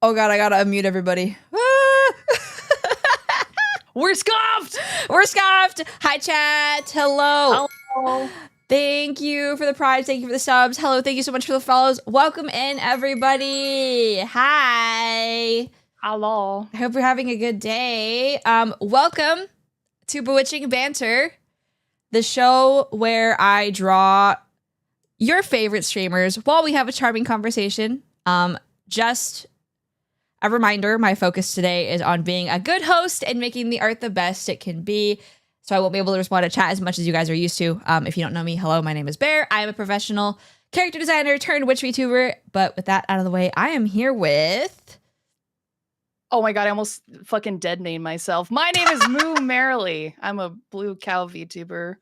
Oh god, I gotta unmute everybody. We're scuffed! We're scuffed! Hi chat! Hello! Hello. Thank you for the prize, thank you for the subs. Hello, thank you so much for the follows. Welcome in everybody! Hi! Hello. I hope you're having a good day. Welcome to Bewitching Banter, the show where I draw your favorite streamers while we have a charming conversation. Just a reminder, my focus today is on being a good host and making the art the best it can be. So I won't be able to respond to chat as much as you guys are used to. If you don't know me, hello, my name is Bear. I am a professional character designer turned witch VTuber. But with that out of the way, I am here with... Oh my god, I almost fucking dead named myself. My name is Moo Merrily. I'm a blue cow VTuber.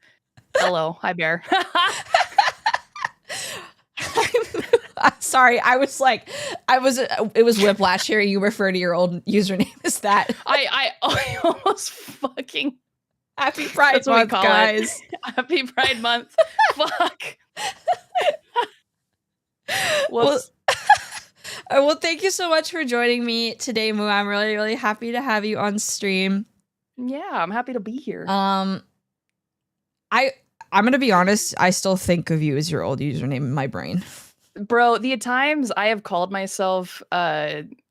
Hello. Hi, Bear. Sorry, it was whiplash hearing you refer to your old username as that. I almost fucking... Happy Pride Month, guys. Happy Pride Month. Fuck. Well, thank you so much for joining me today, Moo. I'm really, really happy to have you on stream. Yeah, I'm happy to be here. I'm gonna be honest, I still think of you as your old username in my brain. Bro, the times I have called myself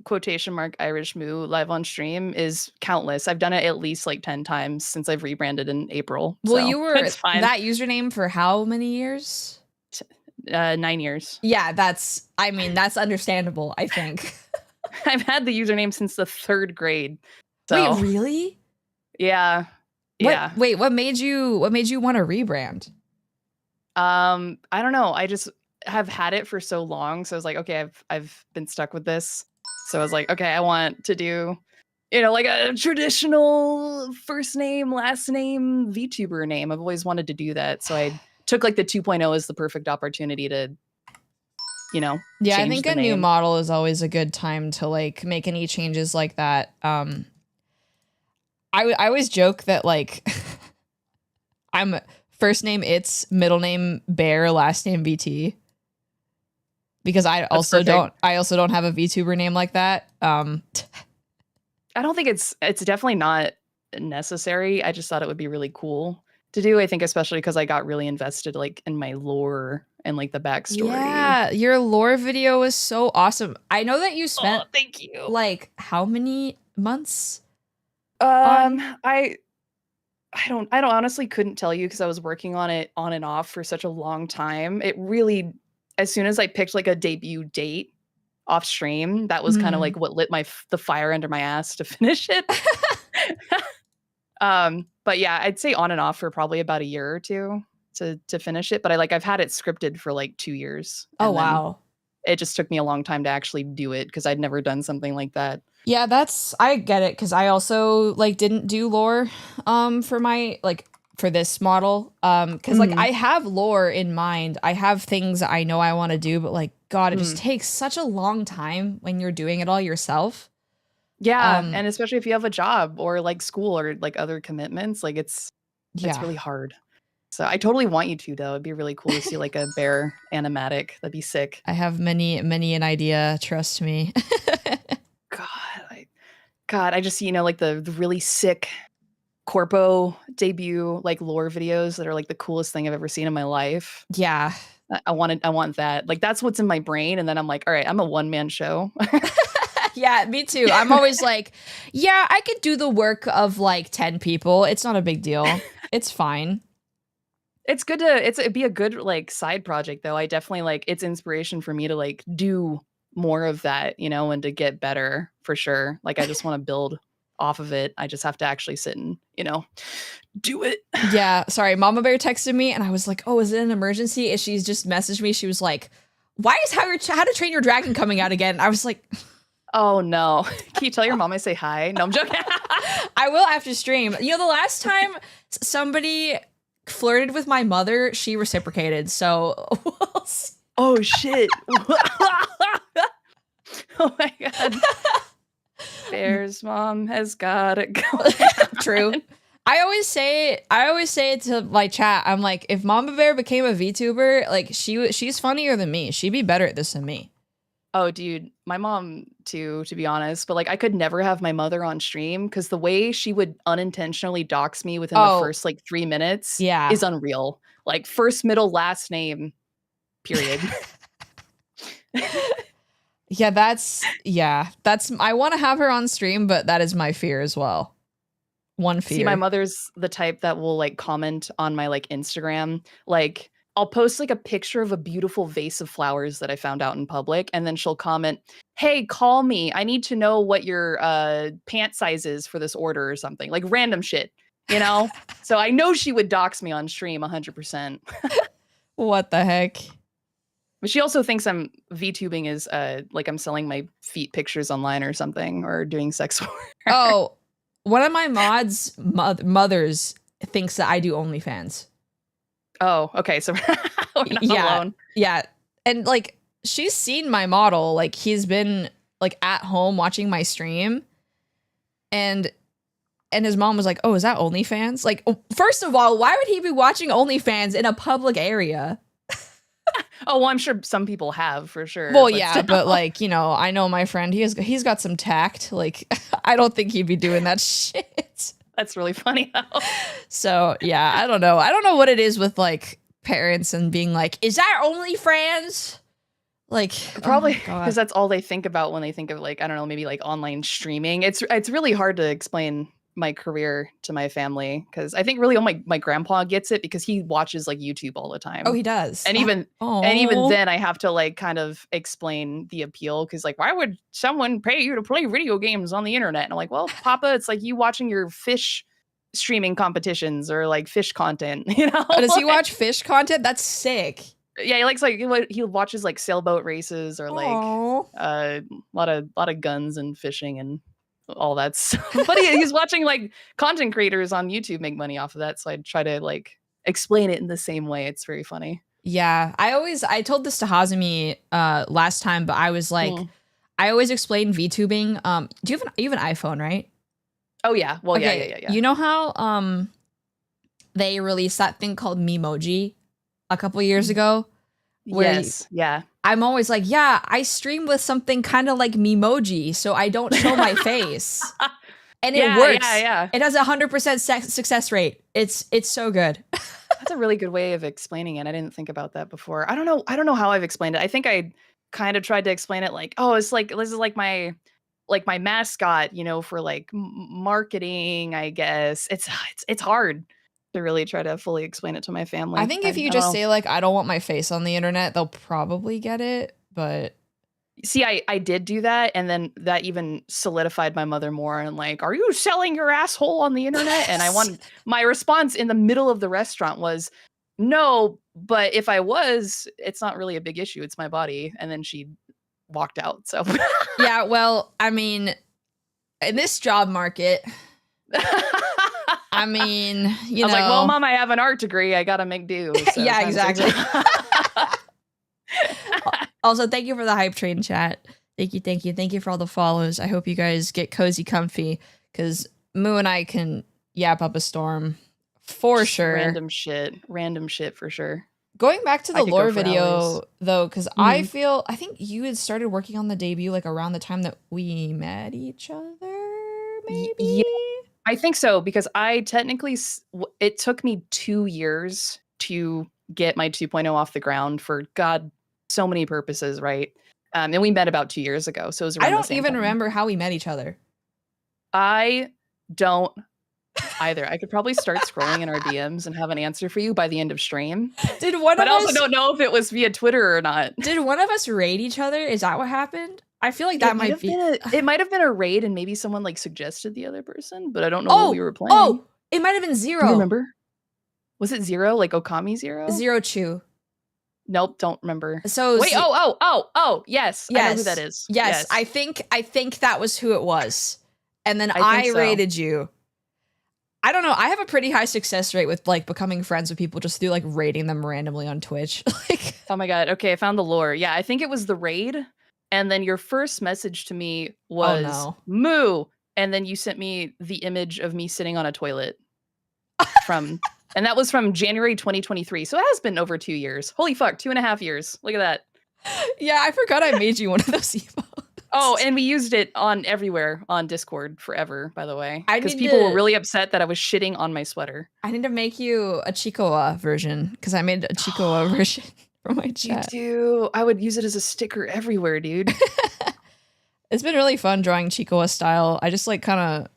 quotation mark Irish Moo live on stream is countless. I've done it at least like 10 times since I've rebranded in April. Well, so you were that username for how many years? 9 years. Yeah, that's understandable, I think. I've had the username since the 3rd grade. So. Wait, really? Yeah. Yeah. Wait, what made you want to rebrand? I don't know. I just have had it for so long. So I was like, okay, I've been stuck with this. So I was like, okay, I want to do, like a traditional first name, last name VTuber name. I've always wanted to do that. So I took like the 2.0 as the perfect opportunity to, yeah, I think a new model is always a good time to like make any changes like that. I always joke that like I'm first name middle name Bear, last name BT. Because I also don't have a VTuber name like that. I don't think it's definitely not necessary. I just thought it would be really cool to do. I think especially because I got really invested like in my lore and like the backstory. Yeah, your lore video was so awesome. I know that you spent thank you. Like how many months? I don't honestly couldn't tell you because I was working on it on and off for such a long time. It really, as soon as I picked like a debut date off stream, that was kind of like what lit the fire under my ass to finish it. But yeah, I'd say on and off for probably about a year or two to finish it. But I've had it scripted for like 2 years. Oh wow. It just took me a long time to actually do it because I'd never done something like that. Yeah, I get it because I also like didn't do lore for my for this model because like I have lore in mind. I have things I know I want to do, but like god, it just takes such a long time when you're doing it all yourself. Yeah, and especially if you have a job or like school or like other commitments, like it's really hard. So I totally want you to though. It'd be really cool to see like a bear animatic. That'd be sick. I have many an idea, trust me. God, I just like the really sick corpo debut like lore videos that are like the coolest thing I've ever seen in my life. Yeah. I want that. Like that's what's in my brain. And then I'm like, all right, I'm a one-man show. Yeah, me too. I'm always like, yeah, I could do the work of like 10 people. It's not a big deal. It's fine. It's good it'd be a good like side project though. I definitely like it's inspiration for me to like do more of that, and to get better for sure. Like I just want to build off of it. I just have to actually sit and, do it. Yeah. Sorry. Mama Bear texted me and I was like, oh, is it an emergency? And she's just messaged me. She was like, why is How to Train Your Dragon coming out again? I was like, oh no. Can you tell your mom I say hi? No, I'm joking. I will after stream. The last time somebody flirted with my mother, she reciprocated. So we'll see. Oh shit. Oh my god. Bear's mom has got it going. True. I always say it to my chat. I'm like, if Mama Bear became a VTuber, like she's funnier than me. She'd be better at this than me. Oh, dude, my mom too, to be honest. But like, I could never have my mother on stream because the way she would unintentionally dox me within the Oh, first like 3 minutes yeah. is unreal. Like, first, middle, last name, period. That's I want to have her on stream, but that is my fear as well. One fear. See, my mother's the type that will like comment on my like Instagram. Like, I'll post like a picture of a beautiful vase of flowers that I found out in public, and then she'll comment, "Hey, call me. I need to know what your pant size is for this order," or something. Like random shit, you know? So I know she would dox me on stream 100%. What the heck? But she also thinks I'm VTubing is like I'm selling my feet pictures online or something, or doing sex work. Oh, one of my mods' mothers thinks that I do OnlyFans. Oh, okay. So we're not alone. Yeah. And like she's seen my model. Like he's been like at home watching my stream. And his mom was like, "Oh, is that OnlyFans?" Like, first of all, why would he be watching OnlyFans in a public area? Oh, well, I'm sure some people have for sure. Well, yeah, but like, you know, I know my friend, he's got some tact. Like, I don't think he'd be doing that shit. That's really funny though. So yeah, I don't know. I don't know what it is with like parents and being like, "Is that OnlyFans?" Like, probably because that's all they think about when they think of like, I don't know, maybe like online streaming. It's really hard to explain my career to my family because I think really my grandpa gets it because he watches like YouTube all the time. Oh, he does. And even then I have to like kind of explain the appeal because like, why would someone pay you to play video games on the internet? And I'm like, well, Papa, it's like you watching your fish streaming competitions or like fish content, you know? Oh, does he watch fish content? That's sick. Yeah, he likes like he watches like sailboat races or like a lot of guns and fishing and all that stuff. But he's watching like content creators on YouTube make money off of that. So I try to like explain it in the same way. It's very funny. Yeah, I told this to Hazumi last time, but I was like, I always explain VTubing. You have an iPhone, right? Oh yeah. Well, okay. Yeah. You know how they released that thing called Memoji a couple years ago? Yes. Yeah. I'm always like, yeah, I stream with something kind of like Memoji, so I don't show my face. And it works. Yeah. It has 100% success rate. It's so good. That's a really good way of explaining it. I didn't think about that before. I don't know how I've explained it. I think I kind of tried to explain it like, oh, it's like this is like my mascot, you know, for like marketing, I guess. It's hard to really try to fully explain it to my family. I think if you just say like, I don't want my face on the internet, they'll probably get it. But see, I did do that, and then that even solidified my mother more. And like, are you selling your asshole on the internet? And my response in the middle of the restaurant was, no, but if I was, it's not really a big issue. It's my body. And then she walked out. So yeah, well, I mean, in this job market, I mean, you know, like, well, Mom, I have an art degree. I gotta make do. So yeah, exactly. Also, thank you for the hype train chat. Thank you for all the follows. I hope you guys get cozy, comfy, because Moo and I can yap up a storm for sure. Random shit for sure. Going back to the lore video though, because I think you had started working on the debut like around the time that we met each other, maybe. Yeah, I think so, because I technically it took me 2 years to get my 2.0 off the ground for so many purposes, right? And we met about 2 years ago, so it was around I don't the same even time. remember how we met each other. I don't either. I could probably start scrolling in our DMs and have an answer for you by the end of stream. But I also don't know if it was via Twitter or not. Did one of us raid each other? Is that what happened? I feel like that might be. It might have been a raid, and maybe someone like suggested the other person, but I don't know what we were playing. Oh, it might have been Zero. Do you remember? Was it Zero? Like Okami Zero? Zero Chew. Nope, don't remember. So wait, yes. I know who that is. Yes. I think that was who it was. And then I raided you. I don't know. I have a pretty high success rate with like becoming friends with people just through like raiding them randomly on Twitch. Like, oh my god. Okay, I found the lore. Yeah, I think it was the raid. And then your first message to me was Moo. And then you sent me the image of me sitting on a toilet and that was from January 2023. So it has been over 2 years. Holy fuck, 2.5 years. Look at that. Yeah, I forgot I made you one of those emotes. Oh, and we used it on everywhere on Discord forever, by the way. I Because need people were to- really upset that I was shitting on my sweater. I need to make you a Chicoa version because I made a Chicoa version for my You chat. do. I would use it as a sticker everywhere, dude. It's been really fun drawing Chicoa style. I just like kind of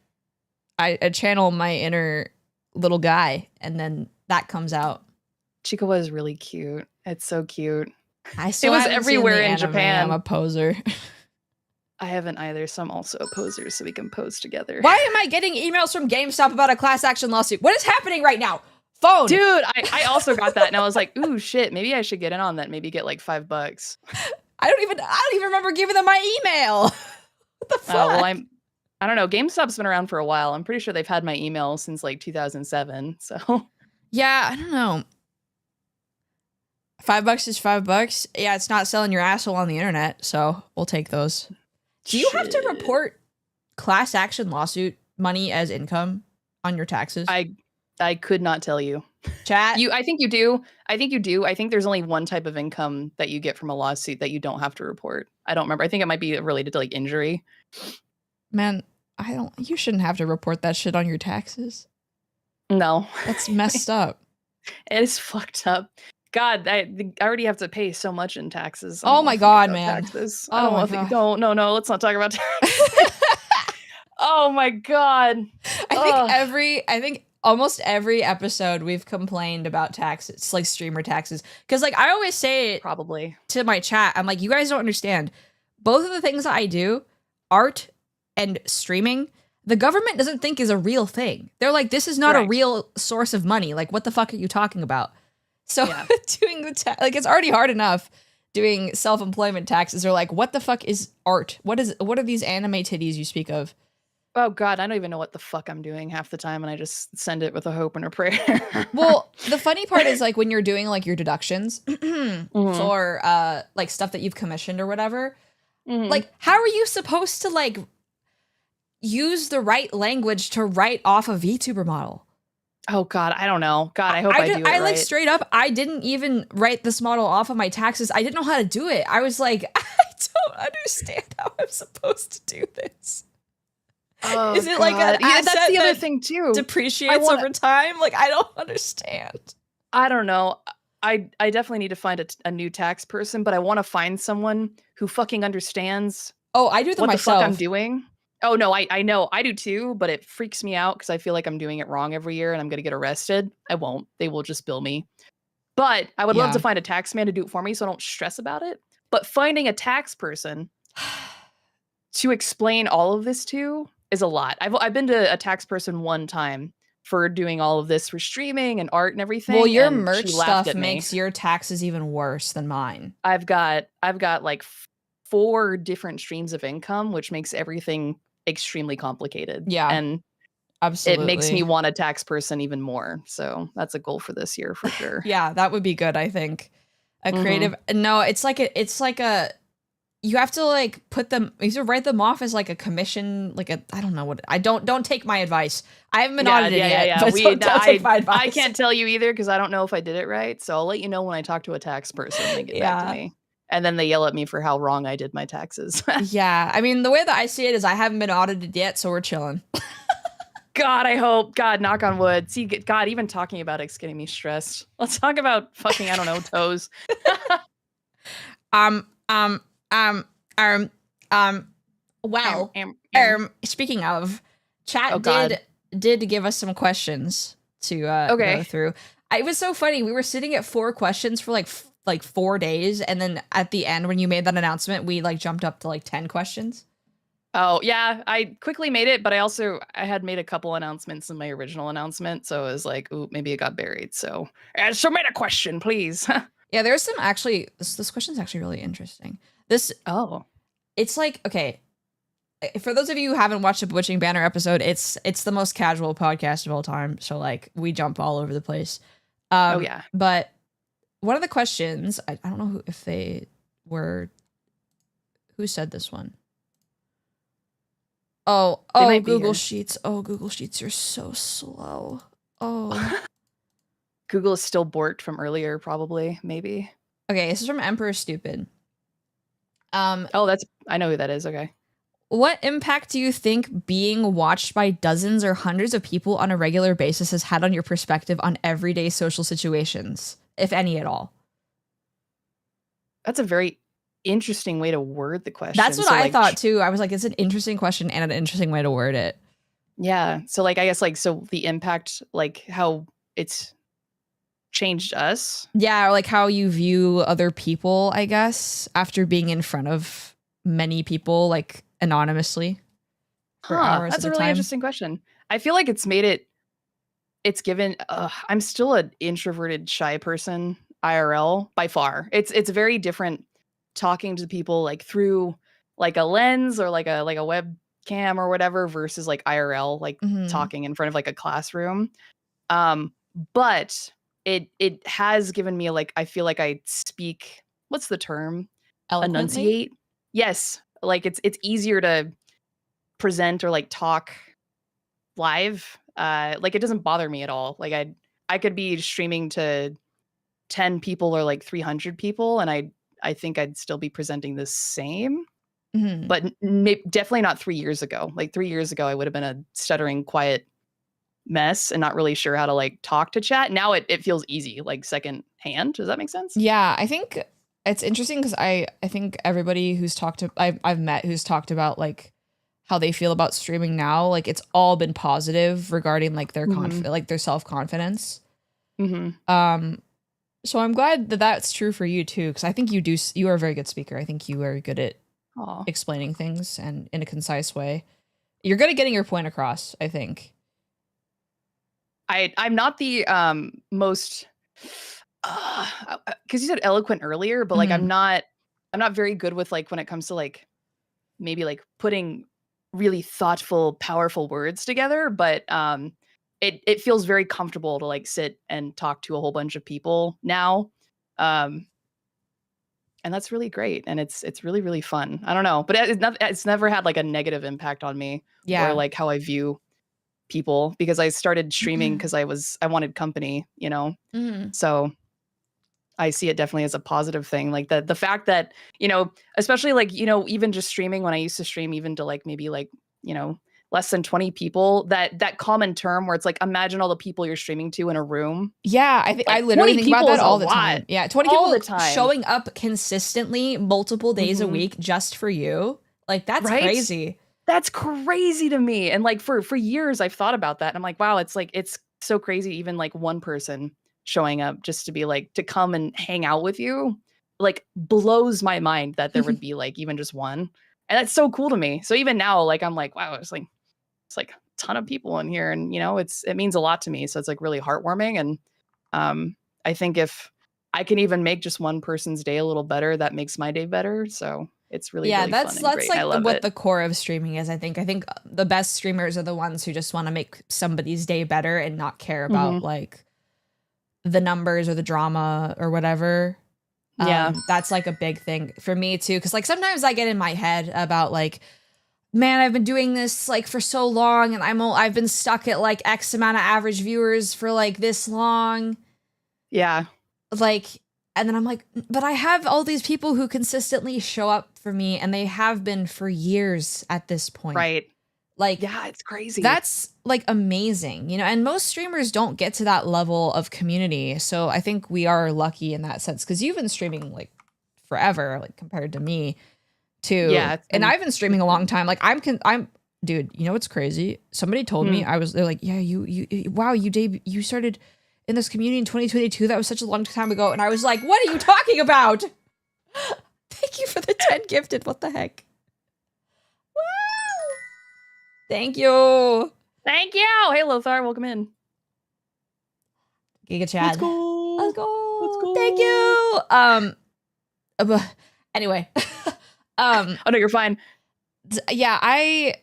I channel my inner little guy, and then that comes out. Chicoa is really cute. It's so cute. I still was haven't seen everywhere the in anime. Japan. I'm a poser. I haven't either, so I'm also a poser, so we can pose together. Why am I getting emails from GameStop about a class action lawsuit? What is happening right now? Phone. Dude, I also got that, and I was like, ooh, shit, maybe I should get in on that. Maybe get like $5. I don't even remember giving them my email. What the fuck? Oh, well, I don't know. GameStop's been around for a while. I'm pretty sure they've had my email since like 2007. So Yeah, I don't know. $5 is $5. Yeah, it's not selling your asshole on the internet, so we'll take those. Do you have to Shit. report class action lawsuit money as income on your taxes? I could not tell you. Chat. I think you do. I think you do. I think there's only one type of income that you get from a lawsuit that you don't have to report. I don't remember. I think it might be related to like injury. Man, you shouldn't have to report that shit on your taxes. No, That's messed up. it is fucked up. God, I already have to pay so much in taxes. Oh my God, man. Taxes. Oh I don't my want to God. think. No. Let's not talk about taxes. Oh my God. I think almost every episode we've complained about taxes, like streamer taxes. Because like I always say it Probably. to my chat, I'm like, you guys don't understand. Both of the things that I do, art and streaming, the government doesn't think is a real thing. They're like, this is not a Right. real source of money. Like, what the fuck are you talking about? So Yeah. doing the like, it's already hard enough doing self-employment taxes. They're like, what the fuck is art? What are these anime titties you speak of? Oh God, I don't even know what the fuck I'm doing half the time, and I just send it with a hope and a prayer. Well, the funny part is like when you're doing like your deductions Mhm. for like stuff that you've commissioned or whatever, Mhm. like how are you supposed to like use the right language to write off a VTuber model? Oh God, I don't know. God, I hope I do it I like right. straight up, I didn't even write this model off of my taxes. I didn't know how to do it. I was like, I don't understand how I'm supposed to do this. Oh, Is it like an God. That's asset the other that thing too. depreciates over time? Like I don't understand. I don't know. I definitely need to find a new tax person, but I want to find someone who fucking understands Oh, I do them what myself. the fuck I'm doing. Oh no, I know I do too, but it freaks me out because I feel like I'm doing it wrong every year and I'm gonna get arrested. I won't. They will just bill me. But I would love Yeah. to find a tax man to do it for me so I don't stress about it. But finding a tax person to explain all of this to is a lot. I've been to a tax person one time for doing all of this for streaming and art and everything. Well, your and merch she laughed stuff at me. makes your taxes even worse than mine. I've got like 4 different streams of income, which makes everything extremely complicated. Yeah, And absolutely. it makes me want a tax person even more. So that's a goal for this year for sure. Yeah, that would be good, I think. A Mhm. creative No, it's like a you have to like put them, you have to write them off as like a commission, like I don't know what, don't take my advice. I haven't been audited yet, but don't take my advice. I can't tell you either because I don't know if I did it right. So I'll let you know when I talk to a tax person and they get back to me. And then they yell at me for how wrong I did my taxes. Yeah, I mean, the way that I see it is I haven't been audited yet, so we're chilling. God, I hope. God, knock on wood. See, God, even talking about it's getting me stressed. Let's talk about fucking, I don't know, toes. Well, speaking of, chat did give us some questions to go through. It was so funny. We were sitting at 4 questions for like 4 days, and then at the end when you made that announcement, we like jumped up to like 10 questions. Oh yeah, I quickly made it, but I had made a couple announcements in my original announcement, so it was like, ooh, maybe it got buried. So submit a question, please. Yeah, there's some actually. This question's actually really interesting. It's like, okay, for those of you who haven't watched a Bewitching Banter episode, it's the most casual podcast of all time. So like we jump all over the place. Oh yeah. But one of the questions, I don't know if they were, who said this one? Oh, Google Sheets. Oh, Google Sheets are so slow. Oh. Google is still borked from earlier, probably, maybe. Okay, this is from Emperor Stupid. Oh, I know who that is. Okay. What impact do you think being watched by dozens or hundreds of people on a regular basis has had on your perspective on everyday social situations, if any at all? That's a very interesting way to word the question. That's what I thought too. I was like, it's an interesting question and an interesting way to word it. Yeah. So like, I guess like, so the impact, like how it's changed us. Yeah. Or like how you view other people, I guess, after being in front of many people, like anonymously for hours That's at a a really time. interesting question. I feel like it's given, I'm still an introverted, shy person IRL by far. It's very different talking to people like through like a lens or like a webcam or whatever versus like IRL, like talking in front of like a classroom. But it has given me like, I feel like I speak, what's the term? Eloquently? Enunciate. Yes. Like it's easier to present or like talk live. Like it doesn't bother me at all. Like I could be streaming to 10 people or like 300 people and I think I'd still be presenting the same. But definitely not 3 years ago. Like 3 years ago I would have been a stuttering quiet mess and not really sure how to like talk to chat. Now it feels easy, like second hand. Does that make sense? Yeah, I think it's interesting because I think everybody who's I've met who's talked about like how they feel about streaming now, like it's all been positive regarding like their like their self-confidence. So I'm glad that that's true for you too, because I think you are a very good speaker. I think you are good at explaining things and in a concise way. You're good at getting your point across, I think. I'm not the most because you said eloquent earlier, but like I'm not very good with like when it comes to like maybe like putting really thoughtful, powerful words together. But it feels very comfortable to like sit and talk to a whole bunch of people now. And that's really great. And it's really, really fun. I don't know, but it's never had like a negative impact on me or like how I view people, because I started streaming because I wanted company, you know? So I see it definitely as a positive thing. Like the fact that, you know, especially like, you know, even just streaming when I used to stream even to like maybe like, you know, less than 20 people, that common term where it's like, imagine all the people you're streaming to in a room. Yeah, I think I literally think about that all the time. Yeah, 20 all people the time. showing up consistently multiple days a week just for you. Like that's crazy. That's crazy to me. And like for years I've thought about that. And I'm like, wow, it's like it's so crazy even like one person showing up just to be like to come and hang out with you, like blows my mind that there would be like even just one. And that's so cool to me. So even now, like I'm like, wow, it's like a ton of people in here. And you know, it means a lot to me. So it's like really heartwarming. And I think if I can even make just one person's day a little better, that makes my day better. So it's really, really that's fun and great. like what the core of streaming is. I think the best streamers are the ones who just want to make somebody's day better and not care about like the numbers or the drama or whatever. That's like a big thing for me too, because like sometimes I get in my head about like, man, I've been doing this like for so long and I've been stuck at like X amount of average viewers for like this long. Yeah. Like, and then I'm like, but I have all these people who consistently show up for me and they have been for years at this point. Right. Like, yeah, it's crazy. That's like amazing, you know, and most streamers don't get to that level of community. So I think we are lucky in that sense, because you've been streaming like forever, like compared to me too. Yeah. And I've been streaming a long time. Like I'm dude, you know what's crazy? Somebody told me they're like, yeah, you started in this community in 2022. That was such a long time ago. And I was like, what are you talking about? Thank you for the 10 gifted. What the heck? Thank you. Thank you. Hey, Lothar, welcome in. Giga Chad. Let's go. Let's go. Let's go. Thank you. Anyway. Oh no, you're fine. Yeah, I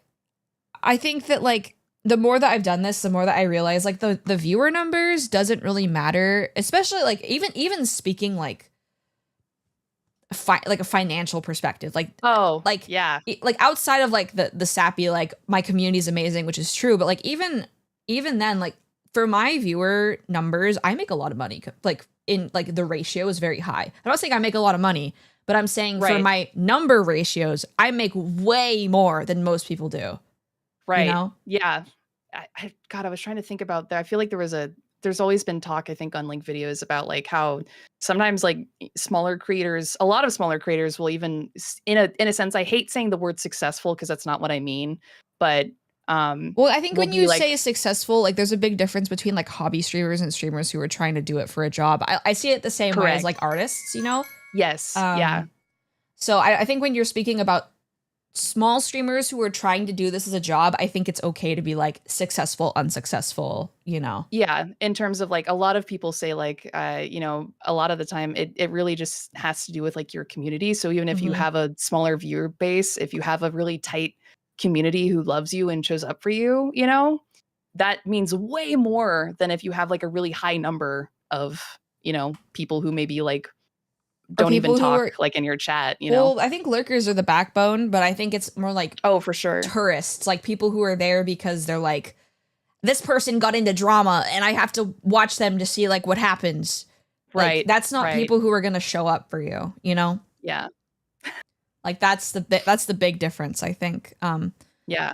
think that like the more that I've done this, the more that I realize like the viewer numbers doesn't really matter, especially like even speaking like like a financial perspective, like yeah, like outside of like the sappy like my community is amazing, which is true, but like even then, like for my viewer numbers I make a lot of money, like in like the ratio is very high. I'm not saying I make a lot of money, But I'm saying for Right. my number ratios, I make way more than most people do. Right. You know? Yeah. God, I was trying to think about that. I feel like there's always been talk, I think, on like videos about like how sometimes like smaller creators, a lot of smaller creators will even in a sense, I hate saying the word successful because that's not what I mean, but Well, I think will when be you like, say successful, like there's a big difference between like hobby streamers and streamers who are trying to do it for a job. I see it the same way as correct. like artists, you know? Yes. Yeah. So I think when you're speaking about small streamers who are trying to do this as a job, I think it's okay to be like successful, unsuccessful, you know? Yeah. In terms of like a lot of people say like, you know, a lot of the time it really just has to do with like your community. So even if you Mhm. have a smaller viewer base, if you have a really tight community who loves you and shows up for you, you know, that means way more than if you have like a really high number of, you know, people who maybe like Or don't even people who talk are, like in your chat, you know? well, I think lurkers are the backbone, but I think it's more like Oh, for sure. tourists, like people who are there because they're like, this person got into drama and I have to watch them to see like what happens. Like, Right. that's not Right. people who are going to show up for you, you know? Yeah. Like that's the big difference, I think. Yeah.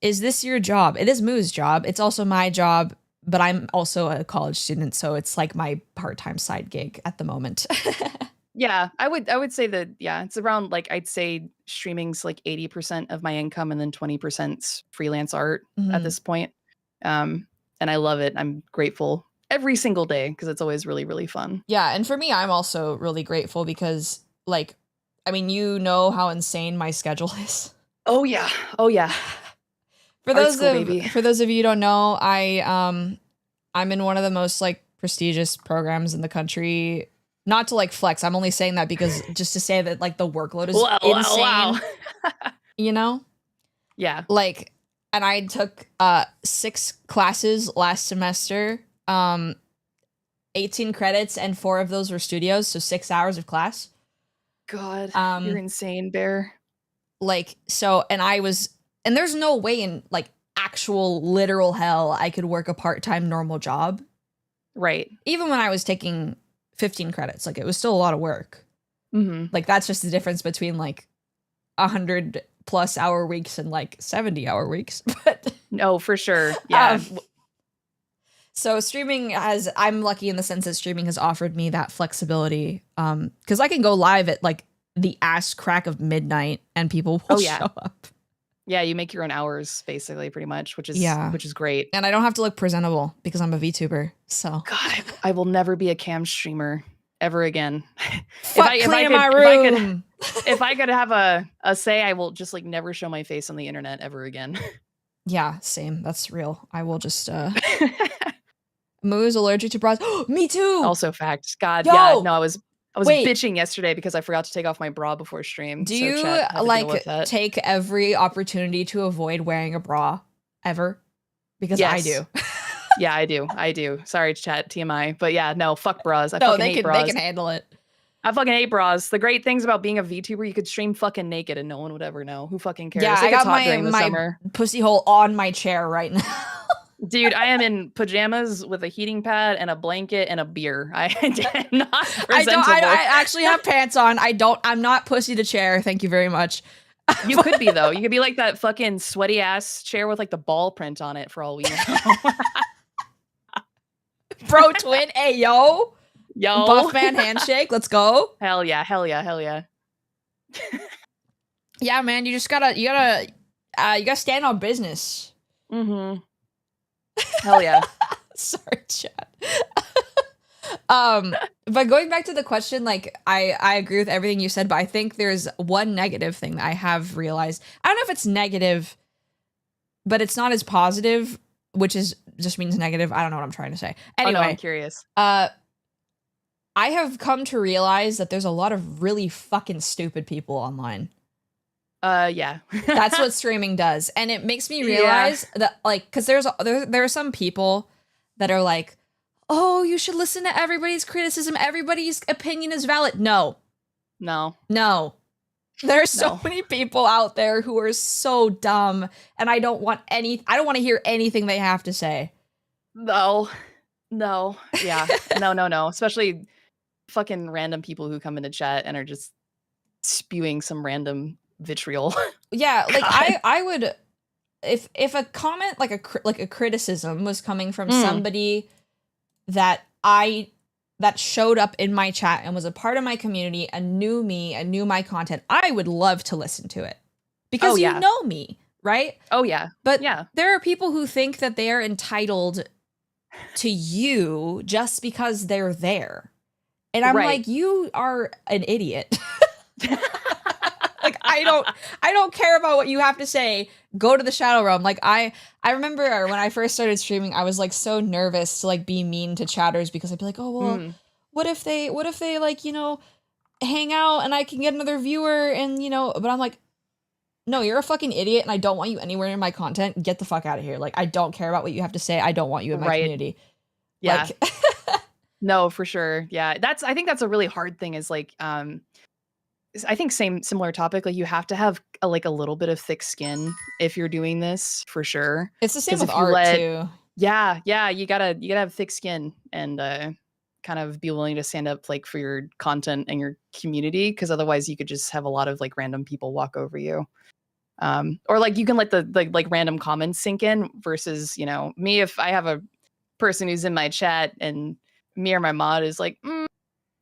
Is this your job? It is Moo's job. It's also my job, but I'm also a college student, so it's like my part-time side gig at the moment. Yeah. I would say that, yeah, it's around like I'd say streaming's like 80% of my income and then 20%'s freelance art at Mhm. this point. And I love it. I'm grateful every single day because it's always really, really fun. Yeah, and for me, I'm also really grateful because, like, I mean, you know how insane my schedule is. Oh yeah. Oh yeah. For Art those school, of baby. for those of you who don't know, I'm in one of the most like prestigious programs in the country. Not to like flex, I'm only saying that because just to say that like the workload is insane. Wow. You know? Yeah. Like, and I took 6 classes last semester, 18 credits, and 4 of those were studios, so 6 hours of class. God, you're insane, Bear. Like, so, and there's no way in like actual literal hell I could work a part-time normal job. Right. Even when I was taking 15 credits, like it was still a lot of work. Mm-hmm. Like that's just the difference between like 100+ hour weeks and like 70-hour weeks. But no, for sure. Yeah. So I'm lucky in the sense that streaming has offered me that flexibility. Because I can go live at like the ass crack of midnight and people will show up. Yeah, you make your own hours basically, pretty much, which is great. And I don't have to look presentable because I'm a VTuber. So God, I will never be a cam streamer ever again. If I could have a say, I will just like never show my face on the internet ever again. Yeah, same. That's real. I will just Moo's allergic to bras. Me too. Also fact. God, Yo! yeah. No, I was Wait. bitching yesterday because I forgot to take off my bra before stream. Do so you chat had to deal with like that. take every opportunity to avoid wearing a bra ever? Because I do. Yeah, I do. Sorry, chat, TMI. But yeah, no, fuck bras. I No, fucking hate bras. they can handle it. I fucking hate bras. The great things about being a VTuber, you could stream fucking naked and no one would ever know. Who fucking cares? Yeah, It I gets got hot during the my summer. pussy hole on my chair right now. Dude, I am in pajamas with a heating pad and a blanket and a beer. I am not presentable. I actually have pants on. I'm not pussy to chair. Thank you very much. You could be though. You could be like that fucking sweaty ass chair with like the ball print on it for all we know. Bro twin, hey yo. Yo. Buffman handshake. Let's go. Hell yeah. Yeah, man, you gotta stand on business. Mm-hmm. Hell yeah. Sorry, chat. But going back to the question, like I agree with everything you said, but I think there's one negative thing that I have realized. I don't know if it's negative, but it's not as positive, which just means negative. I don't know what I'm trying to say. Anyway, I'm curious. I have come to realize that there's a lot of really fucking stupid people online. Yeah. That's what streaming does. And it makes me realize that, like, because there are some people that are like, oh, you should listen to everybody's criticism. Everybody's opinion is valid. No. There's so many people out there who are so dumb, and I don't want to hear anything they have to say. No. Yeah. No. Especially fucking random people who come into chat and are just spewing some random vitriol. Yeah, like God. I would, if a comment like a criticism was coming from somebody that showed up in my chat and was a part of my community and knew me and knew my content, I would love to listen to it because you know me, right? Oh yeah. But yeah, there are people who think that they are entitled to you just because they're there. And I'm like, you are an idiot. Like, I don't care about what you have to say. Go to the Shadow Realm. Like, I remember when I first started streaming, I was like so nervous to like be mean to chatters because I'd be like, oh well, what if they like, you know, hang out and I can get another viewer and you know, but I'm like, no, you're a fucking idiot and I don't want you anywhere in my content. Get the fuck out of here. Like, I don't care about what you have to say. I don't want you in my community. Yeah. Like, no, for sure. Yeah. I think that's a really hard thing is like, I think similar topic. Like you have to have a little bit of thick skin if you're doing this for sure. It's the same with art too. Yeah. You gotta have thick skin and kind of be willing to stand up like for your content and your community. Cause otherwise you could just have a lot of like random people walk over you. Or like you can let the like random comments sink in versus, you know, me, if I have a person who's in my chat and me or my mod is like,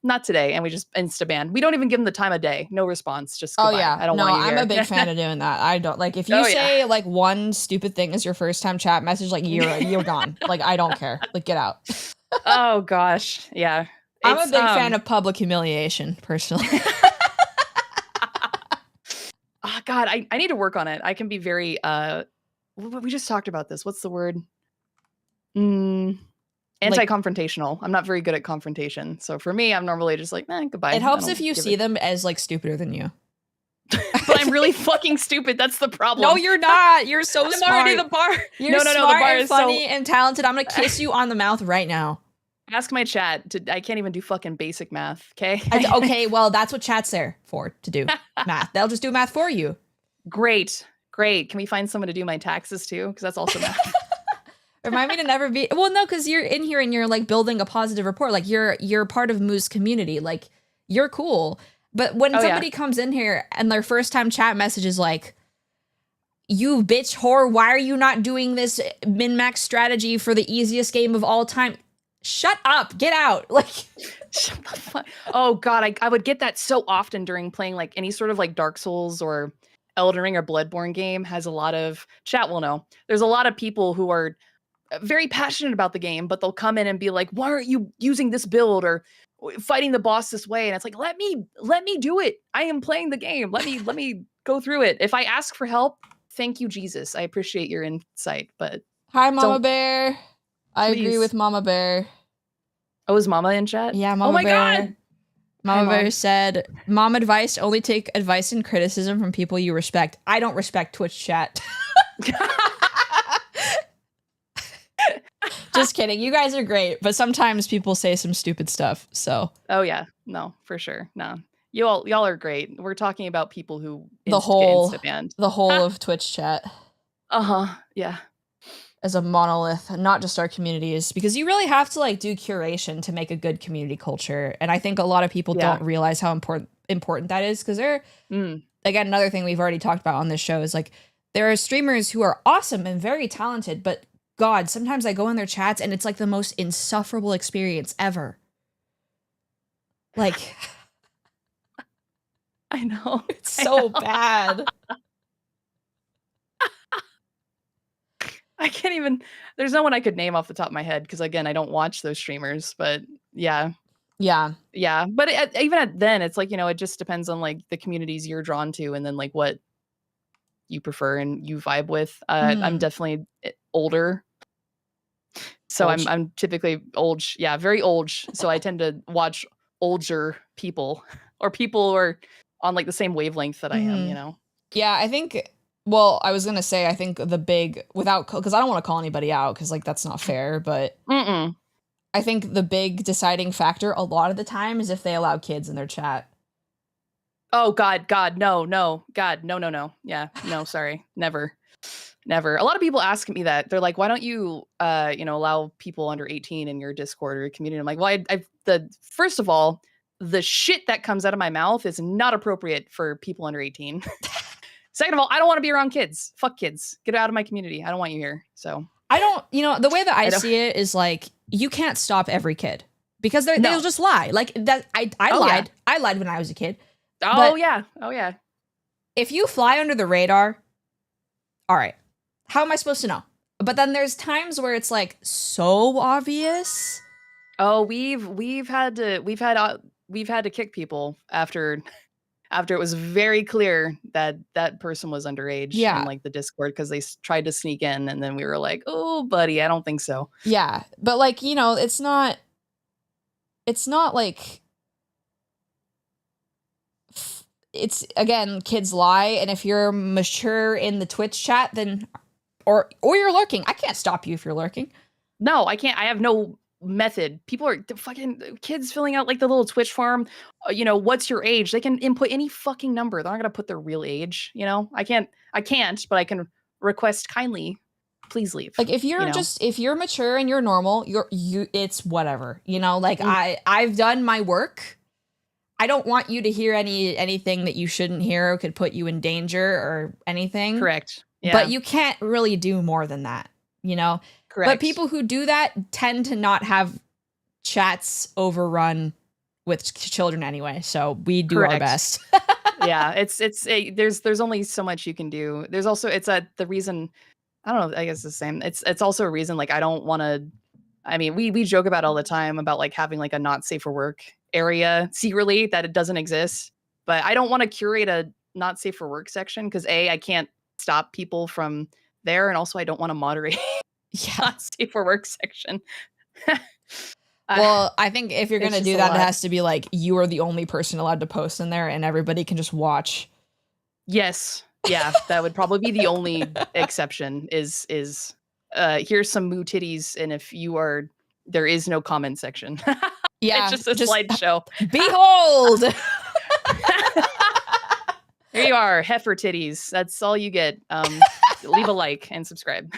not today, and we just insta-ban. We don't even give them the time of day. No response. Just goodbye. Oh yeah. I don't want you I'm here. a big fan of doing that. I don't like if you say like one stupid thing as your first time chat message, like you're gone. Like I don't care. Like get out. Oh gosh. Yeah. I'm a big fan of public humiliation, personally. Oh God, I need to work on it. I can be very we just talked about this. What's the word? Anti-confrontational. I'm not very good at confrontation. So for me, I'm normally just like, goodbye. It helps if you see them as like stupider than you. But I'm really fucking stupid. That's the problem. No, you're not. You're so smart. I'm already the bar. You're smart the bar and funny and talented. I'm gonna kiss you on the mouth right now. Ask my chat. I can't even do fucking basic math. Okay. Okay. Well, that's what chat's there for, to do math. They'll just do math for you. Great. Can we find someone to do my taxes too? Because that's also math. Remind me to never be. Well, no, because you're in here and you're like building a positive rapport. Like you're part of Moo's community. Like you're cool. But when somebody comes in here and their first time chat message is like, "You bitch whore, why are you not doing this min-max strategy for the easiest game of all time?" Shut up, get out. Like, shut the fuck. Oh God, I would get that so often during playing like any sort of like Dark Souls or Elden Ring or Bloodborne game. Has a lot of chat will know. There's a lot of people who are very passionate about the game, but they'll come in and be like, why aren't you using this build or fighting the boss this way? And it's like, let me do it. I am playing the game. Let me go through it. If I ask for help, thank you, Jesus. I appreciate your insight, but hi, Mama Bear. I agree with Mama Bear. Oh, is Mama in chat? Yeah, Mama Bear. God. Mama Bear said, Mom advice, only take advice and criticism from people you respect. I don't respect Twitch chat. Just kidding. You guys are great, but sometimes people say some stupid stuff. So. Oh yeah, no, for sure. No, y'all are great. We're talking about people who the whole of Twitch chat. Yeah. As a monolith, not just our communities, because you really have to like do curation to make a good community culture. And I think a lot of people don't realize how important that is, because they're again, another thing we've already talked about on this show is like there are streamers who are awesome and very talented, but God, sometimes I go in their chats and it's like the most insufferable experience ever. Like, I know. It's so bad. I can't even, there's no one I could name off the top of my head because, again, I don't watch those streamers, but yeah. But even then, it's like, you know, it just depends on like the communities you're drawn to and then like what you prefer and you vibe with. I'm definitely older. So I'm typically old. Yeah, very old. So I tend to watch older people or people who are on like the same wavelength that I am, you know? Yeah, I think, well, I was going to say, I think the big, because I don't want to call anybody out because like that's not fair, but I think the big deciding factor a lot of the time is if they allow kids in their chat. Oh, God, no. God, no. Yeah, no, sorry. Never. A lot of people ask me that. They're like, why don't you, allow people under 18 in your Discord or your community? I'm like, well, first of all, the shit that comes out of my mouth is not appropriate for people under 18. Second of all, I don't want to be around kids. Fuck kids. Get out of my community. I don't want you here. So I don't, the way that I don't- see it is like, you can't stop every kid because No. they'll just lie. Like that. I Oh, lied. yeah. I lied when I was a kid. Oh But- yeah. Oh yeah. If you fly under the radar, all right, how am I supposed to know? But then there's times where it's like so obvious. Oh, we've had to kick people after it was very clear that that person was underage Yeah. in like the Discord because they tried to sneak in, and then we were like, "Oh, buddy, I don't think so." Yeah, but like, it's not like it's, again, kids lie, and if you're mature in the Twitch chat, then or you're lurking. I can't stop you if you're lurking. No, I can't. I have no method. People are fucking kids filling out like the little Twitch farm. What's your age? They can input any fucking number. They're not gonna put their real age. I can't, but I can request kindly, please leave. Like if you're if you're mature and you're normal, it's whatever. Like I've done my work. I don't want you to hear anything that you shouldn't hear or could put you in danger or anything. Correct. Yeah. But you can't really do more than that, Correct. But people who do that tend to not have chats overrun with children anyway. So we do our Correct. best. Yeah, there's only so much you can do. There's also the reason, I don't know, I guess it's the same. It's also a reason like I don't want to. I mean, we joke about all the time about like having like a not safe for work area secretly that it doesn't exist, but I don't want to curate a not safe for work section because I can't stop people from there, and also I don't want to moderate not safe for work section. Well, I think if you're It's going to just do a that, it lot. has to be like you are the only person allowed to post in there and everybody can just watch. Yes. Yeah, that would probably be the only exception is here's some moo titties, and if you are, there is no comment section. Yeah. It's just a slideshow. Behold! Here you are, heifer titties. That's all you get. Leave a like and subscribe.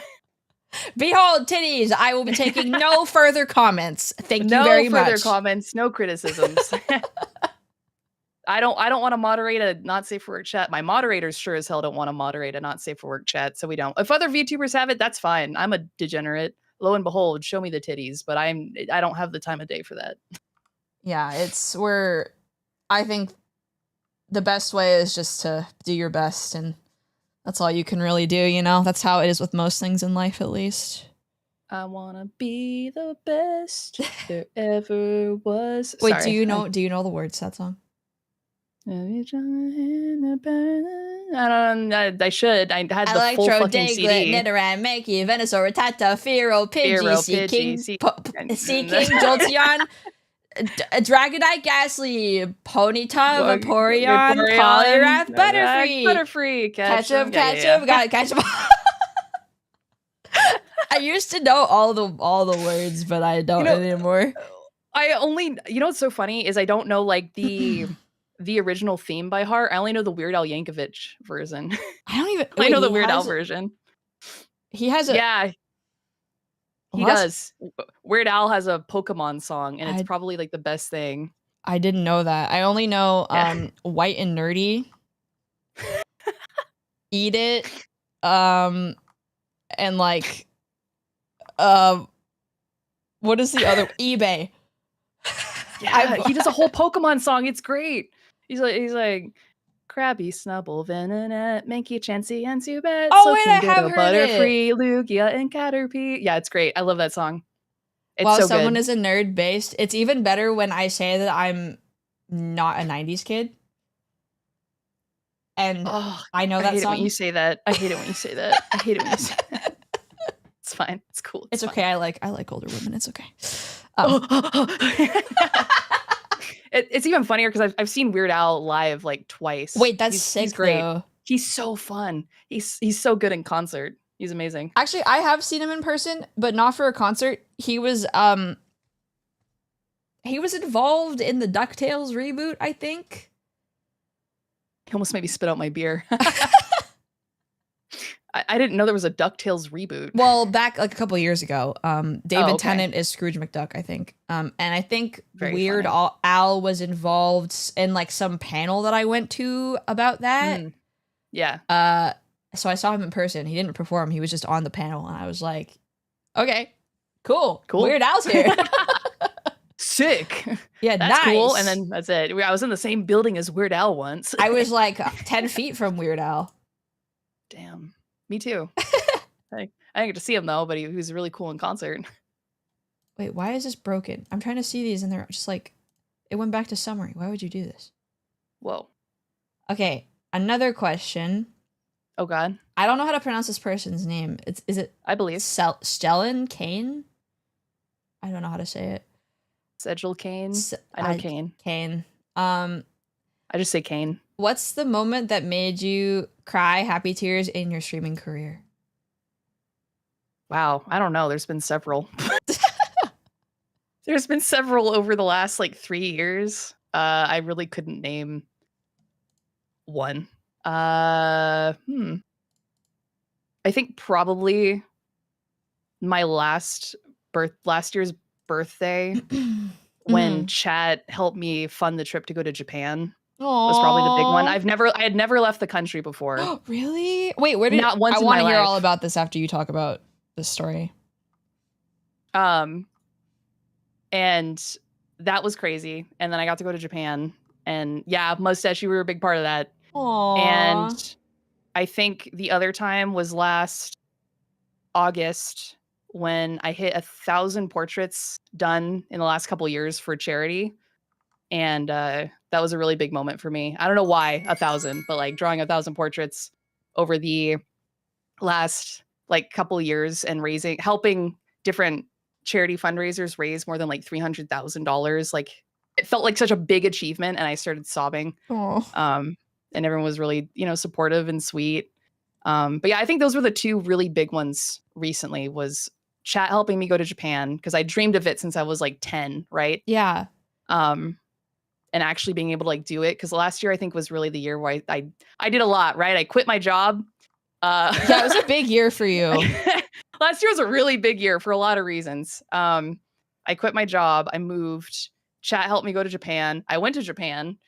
Behold, titties! I will be taking no further comments. Thank you No very further much. comments, no criticisms. I don't want to moderate a not safe for work chat. My moderators sure as hell don't want to moderate a not safe for work chat, so we don't. If other VTubers have it, that's fine. I'm a degenerate. Lo and behold, show me the titties, but I don't have the time of day for that. Yeah, I think the best way is just to do your best, and that's all you can really do, That's how it is with most things in life, at least. I wanna be the best there ever was. Wait, Sorry. do you know the words to that song? I should. I had the full Electro, fucking Diglett, CD. Nidoran, Mankey, Venusaur, Rattata, Fearow, Pidgey, Fearow, Seaking, Pidgey, Seaking, Jolteon, Dragonite, Ghastly, Ponyta, Vaporeon, Poliwrath, Butterfree, Butterfree, Ketchup, yeah. got Ketchup. I used to know all the words, but I don't anymore. I only, what's so funny is I don't know like the original theme by heart. I only know the Weird Al Yankovic version. I don't even. I know the Weird Al version. He has a. Yeah. He does. Weird Al has a Pokemon song, and it's probably like the best thing. I didn't know that. I only know White and Nerdy. Eat It. And like what is the other eBay? Yeah, he does a whole Pokemon song. It's great. He's like Krabby, Snubble, Venonat, Mankey, Chansey, and Zubat. Oh, wait, I have heard Butterfree, Lugia, and Caterpie. Yeah, it's great. I love that song. It's While so someone good. is a nerd based, it's even better when I say that I'm not a 90s kid. And I know that I hate song. it when you say that. I hate it when you say that. I hate it when you say that. It's fine. It's cool. It's okay. I like older women. It's okay. It's even funnier because I've seen Weird Al live like twice. Wait, that's sick. He's great. Though. He's so fun. He's so good in concert. He's amazing. Actually, I have seen him in person, but not for a concert. He was involved in the DuckTales reboot, I think. He almost made me spit out my beer. I didn't know there was a DuckTales reboot. Well, back like a couple years ago, David okay. Tennant is Scrooge McDuck, I think. And I think Very Weird funny. Al was involved in like some panel that I went to about that. Yeah. So I saw him in person. He didn't perform. He was just on the panel, and I was like, okay, cool. Weird Al's here. Sick. Yeah, that's nice. cool. And then that's it. I was in the same building as Weird Al once. I was like 10 feet from Weird Al. Damn. Me too. I didn't get to see him though, but he was really cool in concert. Wait, why is this broken? I'm trying to see these and they're just like, it went back to summary. Why would you do this? Whoa. Okay, another question. Oh God. I don't know how to pronounce this person's name. Is it? I believe. Stellan Kane? I don't know how to say it. Sedgel Kane. I know Kane. Kane. I just say Kane. What's the moment that made you cry happy tears in your streaming career? Wow. I don't know. There's been several. There's been several over the last like 3 years. I really couldn't name one. I think probably my last year's birthday when chat helped me fund the trip to go to Japan. Was probably the big one. I had never left the country before. Really? Wait, where did not once? I want to hear all about this after you talk about this story. And that was crazy. And then I got to go to Japan, and yeah, Mustache, you were a big part of that. Aww. And I think the other time was last August when I hit 1,000 portraits done in the last couple years for charity. And that was a really big moment for me. I don't know why 1,000, but like drawing 1,000 portraits over the last like couple years and helping different charity fundraisers raise more than like $300,000. Like it felt like such a big achievement, and I started sobbing. And everyone was really, supportive and sweet. But yeah, I think those were the two really big ones recently. Was chat helping me go to Japan, because I dreamed of it since I was like 10, right? Yeah. And actually being able to like do it, because last year I think was really the year where I did a lot, right? I quit my job. Yeah, it was a big year for you. Last year was a really big year for a lot of reasons. I quit my job. I moved. Chat helped me go to Japan. I went to Japan.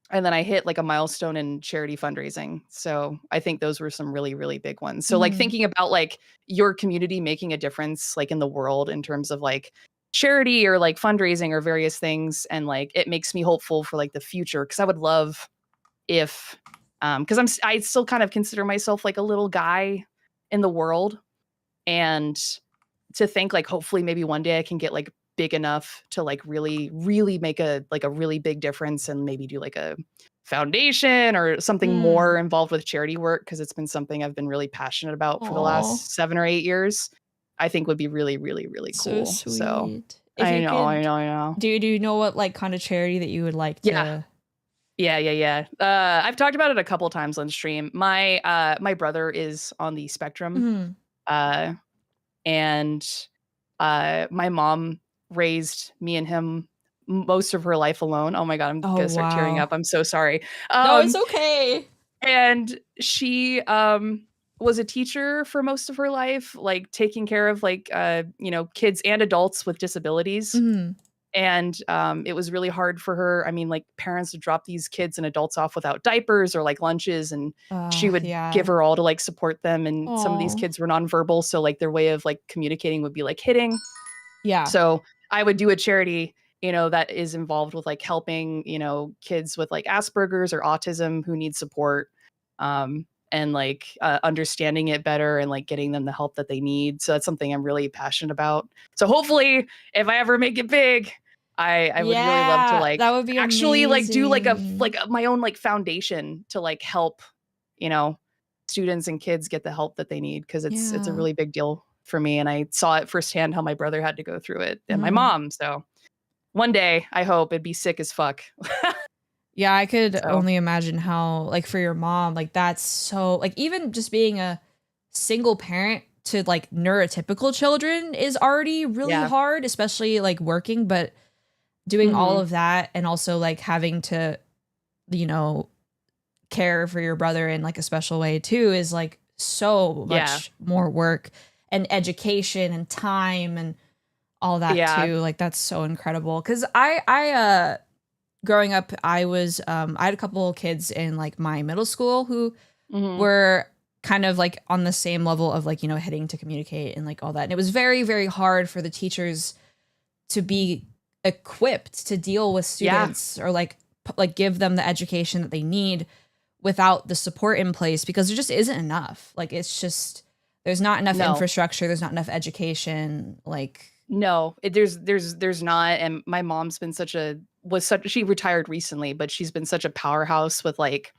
And then I hit like a milestone in charity fundraising. So I think those were some really, really big ones. So like thinking about like your community making a difference like in the world in terms of like charity or like fundraising or various things. And like, it makes me hopeful for like the future. Cause I would love if, cause I still kind of consider myself like a little guy in the world. And to think like, hopefully maybe one day I can get like big enough to like really, really make a really big difference, and maybe do like a foundation or something more involved with charity work. Cause it's been something I've been really passionate about for the last 7 or 8 years. I think would be really, really, really cool. So sweet. So I know. Do you know what like kind of charity that you would like to? Yeah. I've talked about it a couple times on stream. My brother is on the spectrum. And my mom raised me and him most of her life alone. Oh my God, I'm gonna start tearing up. I'm so sorry. No, it's okay. And she was a teacher for most of her life, like taking care of like kids and adults with disabilities. And it was really hard for her. I mean, like parents would drop these kids and adults off without diapers or like lunches, and she would give her all to like support them. And some of these kids were nonverbal, so like their way of like communicating would be like hitting. Yeah. So I would do a charity, that is involved with like helping, kids with like Asperger's or autism who need support. And like understanding it better and like getting them the help that they need. So that's something I'm really passionate about. So hopefully if I ever make it big, I would really love to like, that would be actually amazing. Like do like my own like foundation to like help, students and kids get the help that they need. Cause it's a really big deal for me. And I saw it firsthand how my brother had to go through it and my mom. So one day I hope it'd be sick as fuck. Yeah, I could only imagine how, like, for your mom, like, that's so, like, even just being a single parent to, like, neurotypical children is already really hard, especially, like, working, but doing all of that and also, like, having to, care for your brother in like a special way too is like so much more work and education and time and all that too. Like that's so incredible. Cause I growing up, I had a couple kids in like my middle school who were kind of like on the same level of like, you know, hitting to communicate and like all that. And it was very, very hard for the teachers to be equipped to deal with students or like give them the education that they need without the support in place, because there just isn't enough. Like, it's just, there's not enough infrastructure. There's not enough education. Like, there's not. And my mom's been she retired recently, but she's been such a powerhouse with like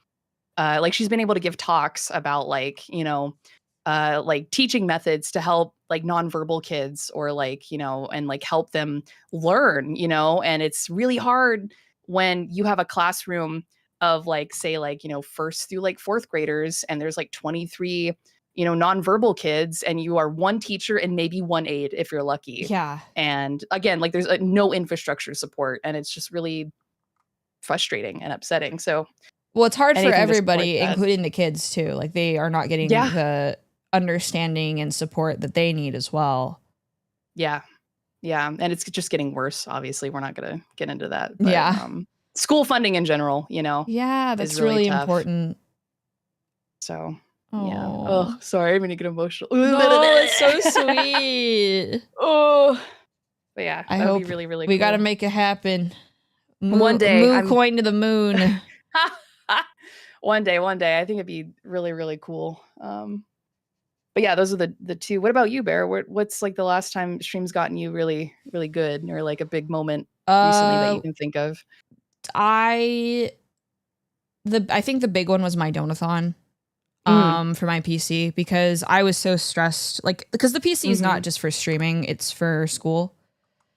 she's been able to give talks about like, you know, like teaching methods to help like nonverbal kids or like, you know, and like help them learn, you know. And it's really hard when you have a classroom of like, say like, you know, first through like fourth graders, and there's like 23, you know, nonverbal kids, and you are one teacher and maybe one aide if you're lucky. Yeah. And again, like there's no infrastructure support, and it's just really frustrating and upsetting. So well, it's hard for everybody, including the kids too. Like they are not getting the understanding and support that they need as well. Yeah. Yeah. And it's just getting worse. Obviously, we're not going to get into that. But, school funding in general, you know. Yeah, that's really important. So, yeah. Oh, sorry. I'm going to get emotional. No, it's so sweet. Oh. But yeah, I hope be really, really we cool. got to make it happen. One day. Moo coin to the moon. One day. I think it'd be really, really cool. But yeah, those are the two. What about you, Bear? What's like the last time streams gotten you really, really good, or like a big moment recently that you can think of? I think the big one was my donathon for my PC, because I was so stressed. Like, because the PC is not just for streaming, it's for school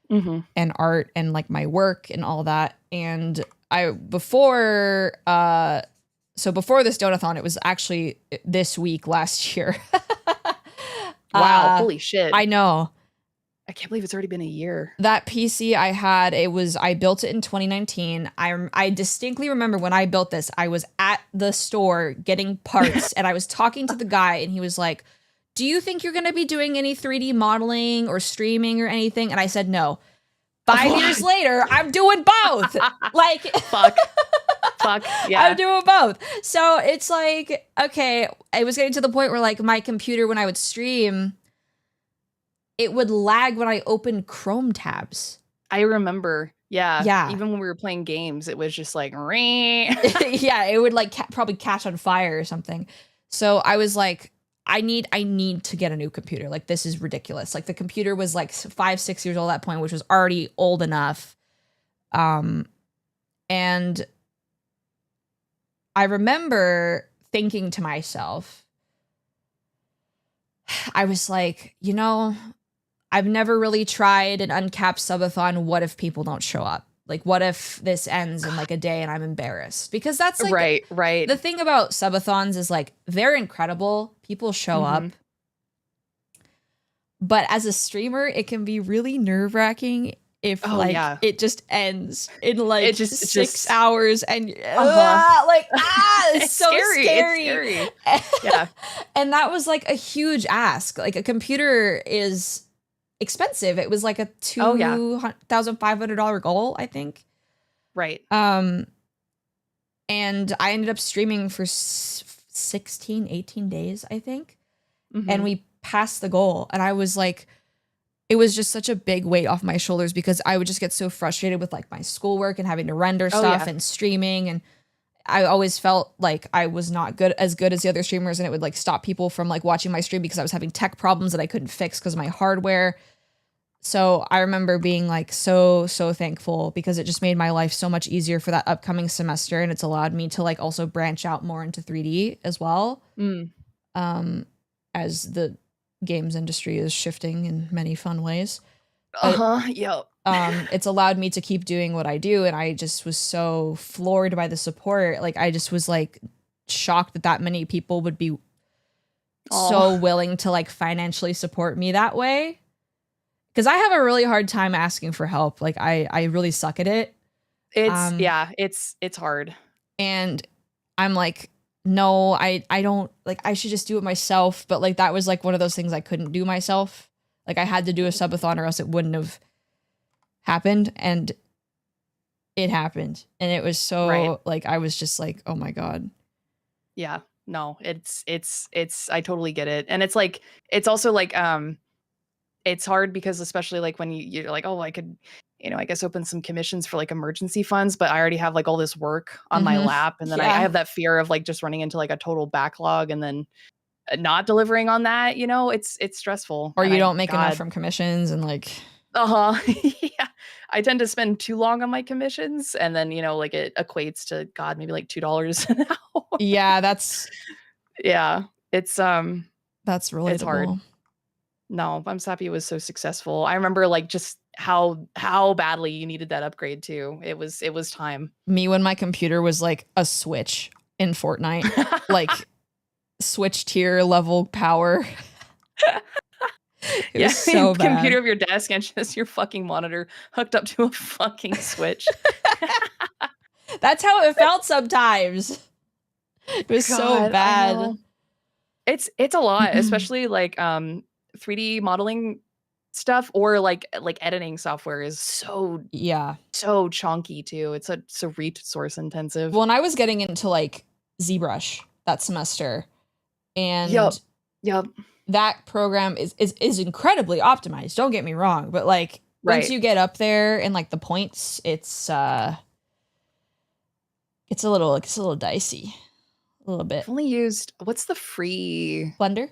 and art and like my work and all that. And before this donathon, it was actually this week last year. Wow, holy shit. I know. I can't believe it's already been a year. That PC I had, I built it in 2019. I distinctly remember when I built this, I was at the store getting parts and I was talking to the guy and he was like, "Do you think you're going to be doing any 3D modeling or streaming or anything?" And I said, "No." 5 years later, I'm doing both. Like, fuck, yeah. I'm doing both. So it's like, okay, I was getting to the point where like my computer, when I would stream, it would lag when I opened Chrome tabs. I remember. Yeah. Yeah. Even when we were playing games, it was just like, yeah, it would like probably catch on fire or something. So I was like, I need to get a new computer. Like, this is ridiculous. Like, the computer was like 5-6 years old at that point, which was already old enough. And I remember thinking to myself, I was like, you know, I've never really tried an uncapped subathon. What if people don't show up? Like, what if this ends in like a day and I'm embarrassed? Because that's like right. The thing about subathons is like, they're incredible. People show up. But as a streamer, it can be really nerve-wracking if it just ends in like 6 hours and it's so scary. It's scary. Yeah. And that was like a huge ask. Like, a computer is expensive. It was like a $2,500 goal, I think. Right. And I ended up streaming for 16, 18 days, I think. And we passed the goal. And I was like, it was just such a big weight off my shoulders, because I would just get so frustrated with like my schoolwork and having to render stuff and streaming. And I always felt like I was not as good as the other streamers, and it would like stop people from like watching my stream because I was having tech problems that I couldn't fix because of my hardware. So I remember being like so thankful, because it just made my life so much easier for that upcoming semester, and it's allowed me to like also branch out more into 3D as well. As the games industry is shifting in many fun ways. Yep. It's allowed me to keep doing what I do, and I just was so floored by the support. Like, I just was like shocked that many people would be so willing to like financially support me that way. Because I have a really hard time asking for help. Like, I really suck at it. It's hard. And I'm like, no, I don't, like, I should just do it myself. But like, that was like one of those things I couldn't do myself. Like, I had to do a subathon or else it wouldn't have happened. And it happened. And it was so like, I was just like, oh my God. Yeah. No, it's I totally get it. And it's like, it's also like, it's hard because especially like when you're like, oh, I could, I guess open some commissions for like emergency funds, but I already have like all this work on my lap. And then I have that fear of like just running into like a total backlog and then not delivering on that, it's stressful. Or and you don't make enough from commissions and like. Yeah. I tend to spend too long on my commissions and then, like it equates to God, maybe like $2 an hour. Yeah, that's it's that's relatable. It's hard. No, I'm so happy it was so successful. I remember like just how badly you needed that upgrade too. It was time. Me when my computer was like a Switch in Fortnite, like Switch tier level power. It was so bad. Computer of your desk and just your fucking monitor hooked up to a fucking Switch. That's how it felt sometimes. It was so bad. It's a lot, especially like 3D modeling stuff or like editing software is so chunky too. It's so resource intensive. Well, and I was getting into like ZBrush that semester, and yep. That program is incredibly optimized. Don't get me wrong, but like once you get up there and like the points, it's a little dicey, a little bit. I've only used what's the free Blender?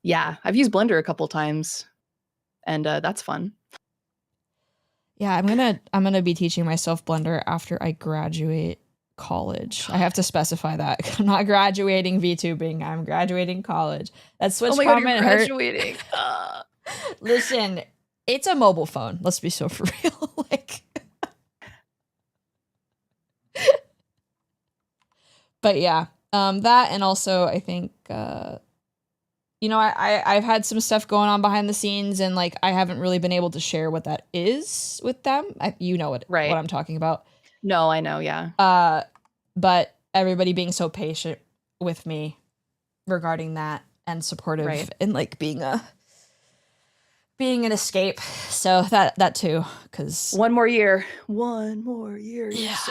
Yeah, I've used Blender a couple times, and that's fun. Yeah, I'm gonna be teaching myself Blender after I graduate college. I have to specify that. I'm not graduating VTubing. I'm graduating college. That Switch comment hurt. Graduating. Listen, it's a mobile phone. Let's be so for real. Like, but yeah, that, and also I think I've had some stuff going on behind the scenes, and like I haven't really been able to share what that is with them. What I'm talking about. No, I know, yeah. But everybody being so patient with me regarding that and supportive and like being an escape. So that too, because one more year. Yeah.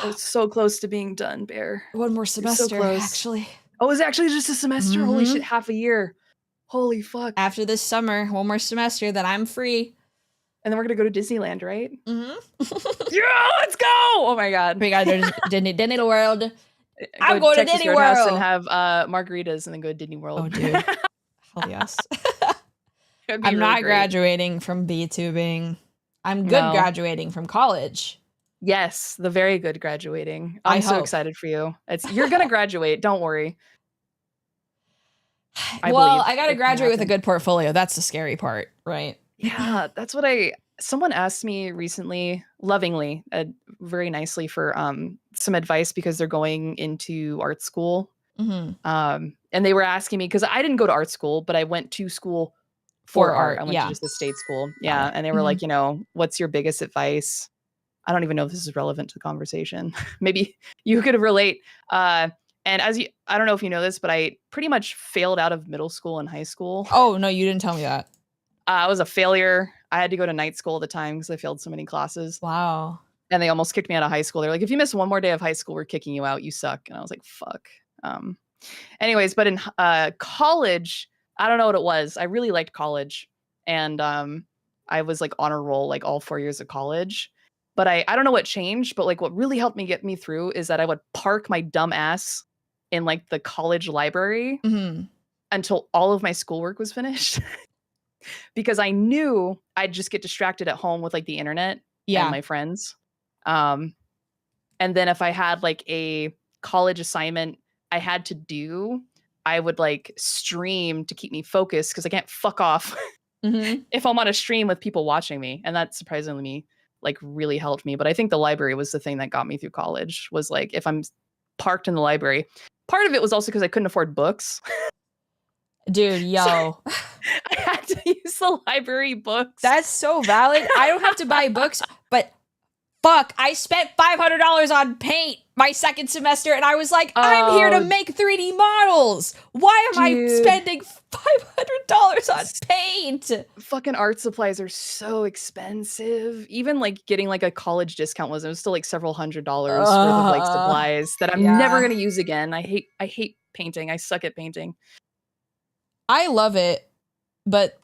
You're so close to being done, Bear. One more semester, actually. Oh, it's actually just a semester. Holy shit, half a year. Holy fuck. After this summer, one more semester, then I'm free. And then we're going to go to Disneyland, right? Mm-hmm. Yeah, let's go! Oh my God. We got to Disney World. I'm going to Disney World. And have margaritas and then go to Disney World. Oh, dude. Hell yes. I'm not graduating from VTubing. I'm good graduating from college. Yes, the very good graduating. I'm so excited for you. You're going to graduate. Don't worry. I got to graduate with a good portfolio. That's the scary part, right? Yeah, that's what someone asked me recently, lovingly, very nicely for some advice because they're going into art school. Mm-hmm. And they were asking me, because I didn't go to art school, but I went to school for art. I went to just a state school. Yeah. And they were like, what's your biggest advice? I don't even know if this is relevant to the conversation. Maybe you could relate. And I don't know if you know this, but I pretty much failed out of middle school and high school. Oh, no, you didn't tell me that. I was a failure. I had to go to night school at the time because I failed so many classes. Wow. And they almost kicked me out of high school. They're like, if you miss one more day of high school, we're kicking you out. You suck. And I was like, fuck. Anyways, but in college, I don't know what it was. I really liked college. And I was like on a roll like all 4 years of college. But I don't know what changed. But like what really helped me get me through is that I would park my dumb ass in like the college library until all of my schoolwork was finished. Because I knew I'd just get distracted at home with like the internet and my friends. And then if I had like a college assignment I had to do, I would like stream to keep me focused because I can't fuck off if I'm on a stream with people watching me. And that surprisingly like really helped me. But I think the library was the thing that got me through college, was like if I'm parked in the library. Part of it was also because I couldn't afford books. Dude, yo. So I had to use the library books. That's so valid. I don't have to buy books, but fuck, I spent $500 on paint my second semester, and I was like, I'm here to make 3D models. Why am I spending $500 on paint? Fucking art supplies are so expensive. Even like getting like a college discount it was still like several $100s worth of like supplies that I'm never gonna use again. I hate painting. I suck at painting. I love it, but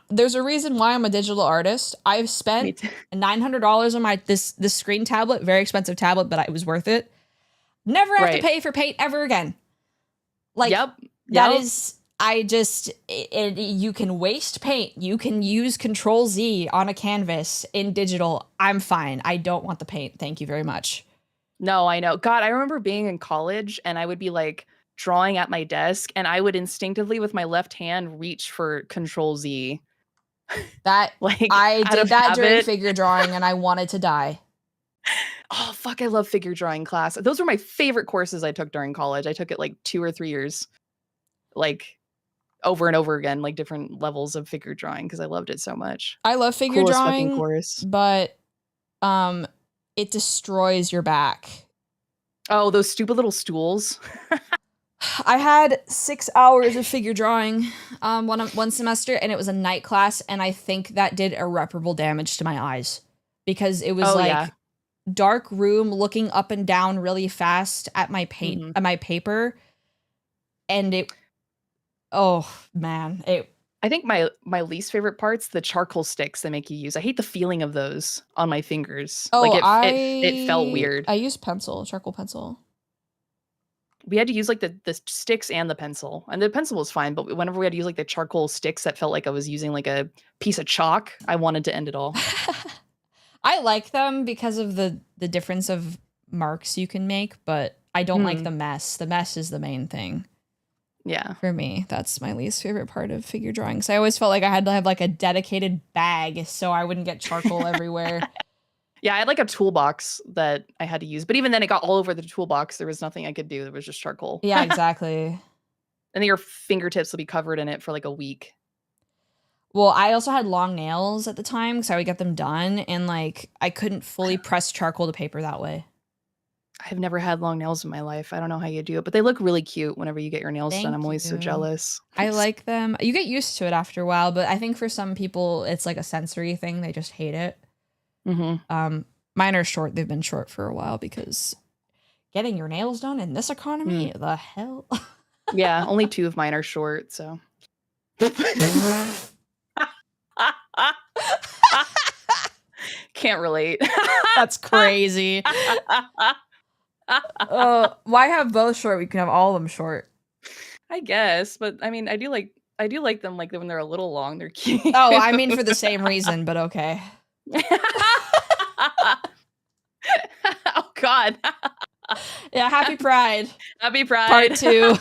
there's a reason why I'm a digital artist. I've spent $900 on my this screen tablet, very expensive tablet, but it was worth it. Never have to pay for paint ever again. Like, that is, you can waste paint. You can use Control Z on a canvas in digital. I'm fine. I don't want the paint. Thank you very much. No, I know. God, I remember being in college and I would be like drawing at my desk and I would instinctively with my left hand reach for Control Z. That like I did that during figure drawing and I wanted to die. Oh, fuck, I love figure drawing class. Those were my favorite courses I took during college. I took it like 2 or 3 years, like over and over again, like different levels of figure drawing because I loved it so much. I love figure drawing, but it destroys your back. Oh, those stupid little stools. I had 6 hours of figure drawing one semester, and it was a night class, and I think that did irreparable damage to my eyes because it was dark room looking up and down really fast at my paint at my paper, and I think my least favorite part's the charcoal sticks they make you use. I hate the feeling of those on my fingers. Oh, like it felt weird. I used charcoal pencil. We had to use like the sticks and the pencil, and the pencil was fine, but whenever we had to use like the charcoal sticks that felt like I was using like a piece of chalk, I wanted to end it all. I like them because of the difference of marks you can make, but I don't like the mess. The mess is the main thing. Yeah. For me, that's my least favorite part of figure drawing. So I always felt like I had to have like a dedicated bag so I wouldn't get charcoal everywhere. Yeah, I had like a toolbox that I had to use, but even then it got all over the toolbox. There was nothing I could do. There was just charcoal. Yeah, exactly. And then your fingertips will be covered in it for like a week. Well, I also had long nails at the time, so I would get them done, and like I couldn't fully press charcoal to paper that way. I've never had long nails in my life. I don't know how you do it, but they look really cute whenever you get your nails done. I'm always so jealous. I like them. You get used to it after a while, but I think for some people it's like a sensory thing. They just hate it. Mine are short. They've been short for a while because getting your nails done in this economy, the hell? Yeah, only 2 of mine are short, so. Can't relate. That's crazy. Why have both short? We can have all of them short. I guess, but I mean, I do like them like when they're a little long. They're cute. Oh, I mean for the same reason, but okay. Oh God. Yeah, happy Pride. Happy Pride. Part 2.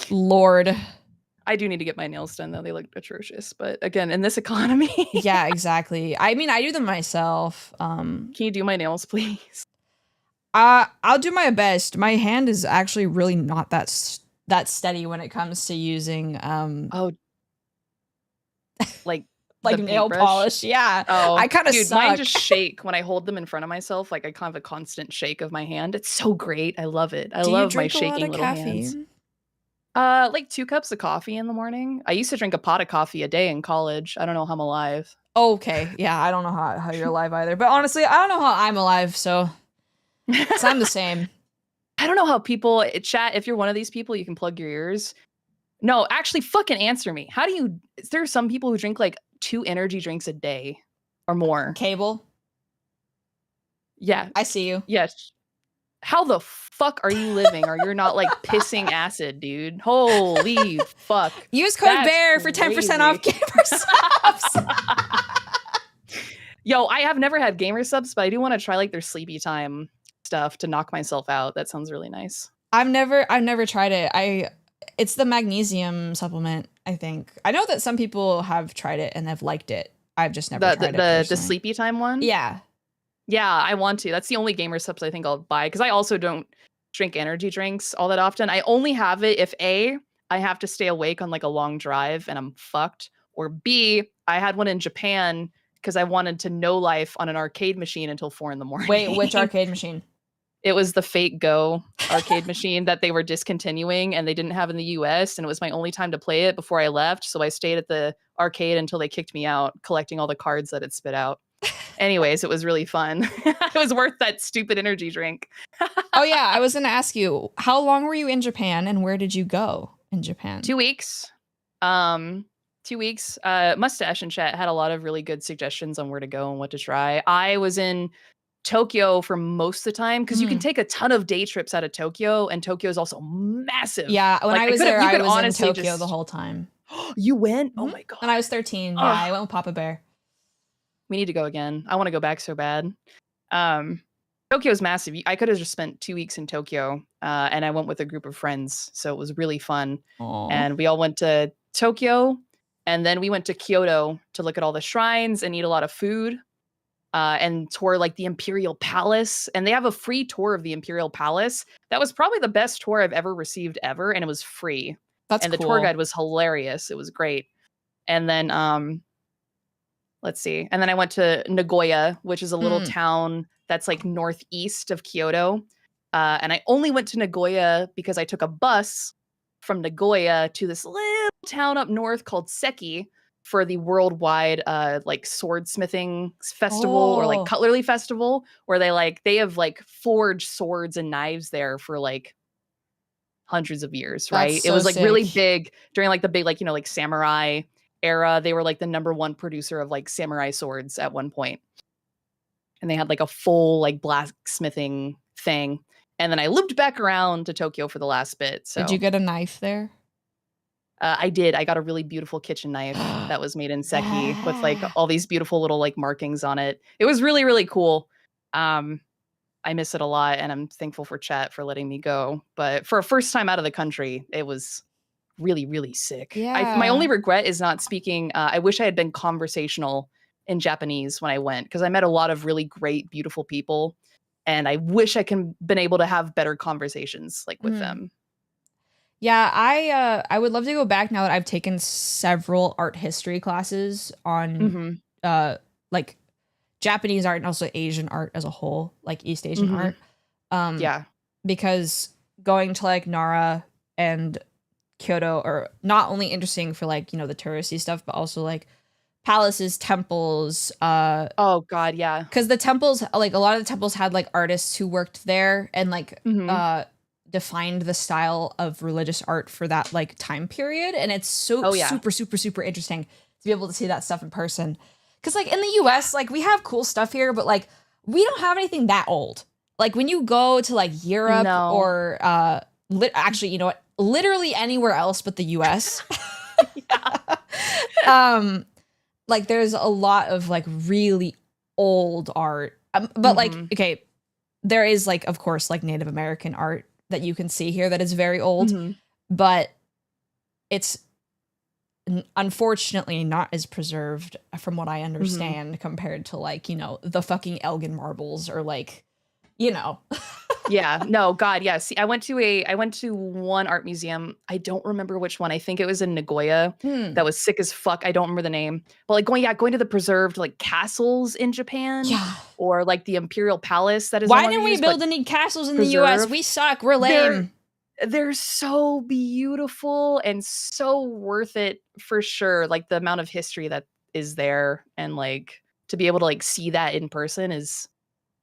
Lord. I do need to get my nails done though. They look atrocious. But again, in this economy. Yeah, exactly. I mean, I do them myself. Can you do my nails, please? I'll do my best. My hand is actually really not that steady when it comes to using like nail polish. Yeah. Oh, I kind of suck. Mine just shake when I hold them in front of myself. Like I kind of have a constant shake of my hand. It's so great. I love it. I love my shaking little hands. Like 2 cups of coffee in the morning. I used to drink a pot of coffee a day in college. I don't know how I'm alive. Okay. Yeah, I don't know how you're alive either. But honestly, I don't know how I'm alive, so I'm the same. I don't know how people chat. If you're one of these people, you can plug your ears. No, actually fucking answer me. There are some people who drink like 2 energy drinks a day or more. Cable? Yeah. I see you. Yes. How the fuck are you living? Or you're not like pissing acid, dude? Holy fuck. Use code BEAR for 10% off gamer subs. Yo, I have never had gamer subs, but I do want to try like their sleepy time stuff to knock myself out. That sounds really nice. I've never tried it. It's the magnesium supplement, I think. I know that some people have tried it and have liked it. I've just never tried it. The sleepy time one? Yeah. Yeah, I want to. That's the only gamer subs I think I'll buy because I also don't drink energy drinks all that often. I only have it if I have to stay awake on like a long drive and I'm fucked, Or B, I had one in Japan because I wanted to know life on an arcade machine until 4 a.m. Wait, which arcade machine? It was the Fate Go arcade machine that they were discontinuing and they didn't have in the US. And it was my only time to play it before I left. So I stayed at the arcade until they kicked me out, collecting all the cards that it spit out. Anyways, it was really fun. It was worth that stupid energy drink. Oh, yeah. I was going to ask you, how long were you in Japan and where did you go in Japan? 2 weeks. 2 weeks. Mustache and Chat had a lot of really good suggestions on where to go and what to try. I was in Tokyo for most of the time because you can take a ton of day trips out of Tokyo, and Tokyo is also massive. Yeah, when I was there, I was in Tokyo just... the whole time. You went? Oh my god! When I was 13, yeah, I went with Papa Bear. We need to go again. I want to go back so bad. Tokyo's massive. I could have just spent 2 weeks in Tokyo, and I went with a group of friends, so it was really fun. Aww. And we all went to Tokyo, and then we went to Kyoto to look at all the shrines and eat a lot of food. And tour like the Imperial Palace, and they have a free tour of the Imperial Palace. That was probably the best tour I've ever received ever, and it was free. That's and cool. The tour guide was hilarious. It was great. And then let's see. And then I went to Nagoya, which is a little town that's like northeast of Kyoto. And I only went to Nagoya because I took a bus from Nagoya to this little town up north called Seki for the worldwide like swordsmithing festival or like cutlery festival, where they have like forged swords and knives there for like hundreds of years, right? That's it was like sick. Really big during like the big like like samurai era. They were like the #1 producer of like samurai swords at one point. And they had like a full like blacksmithing thing. And then I looped back around to Tokyo for the last bit. So did you get a knife there? I did. I got a really beautiful kitchen knife that was made in Seki with like all these beautiful little like markings on it. It was really, really cool. I miss it a lot, and I'm thankful for Chat for letting me go. But for a first time out of the country, it was really, really sick. Yeah. My only regret is not speaking. I wish I had been conversational in Japanese when I went, because I met a lot of really great, beautiful people, and I wish I can been able to have better conversations like with them. Yeah, I would love to go back now that I've taken several art history classes on like Japanese art and also Asian art as a whole, like East Asian art. Yeah. Because going to like Nara and Kyoto are not only interesting for like, the touristy stuff, but also like palaces, temples. Oh God, yeah. Because the temples, like a lot of the temples had like artists who worked there and like defined the style of religious art for that like time period, and it's super, super, super interesting to be able to see that stuff in person. Because like in the US, like we have cool stuff here, but like we don't have anything that old. Like when you go to like Europe or actually, you know what? Literally anywhere else but the US. Like there's a lot of like really old art. But like, okay, there is like, of course, like Native American art that you can see here that is very old, but it's unfortunately not as preserved from what I understand compared to like, the fucking Elgin marbles or like, Yeah, no, God, yeah. See, I went to one art museum. I don't remember which one. I think it was in Nagoya. That was sick as fuck. I don't remember the name. But like going to the preserved like castles in Japan, or like the Imperial Palace. That is. Why didn't we build any castles in the U.S.? We suck. We're lame. They're so beautiful and so worth it for sure. Like the amount of history that is there, and like to be able to like see that in person is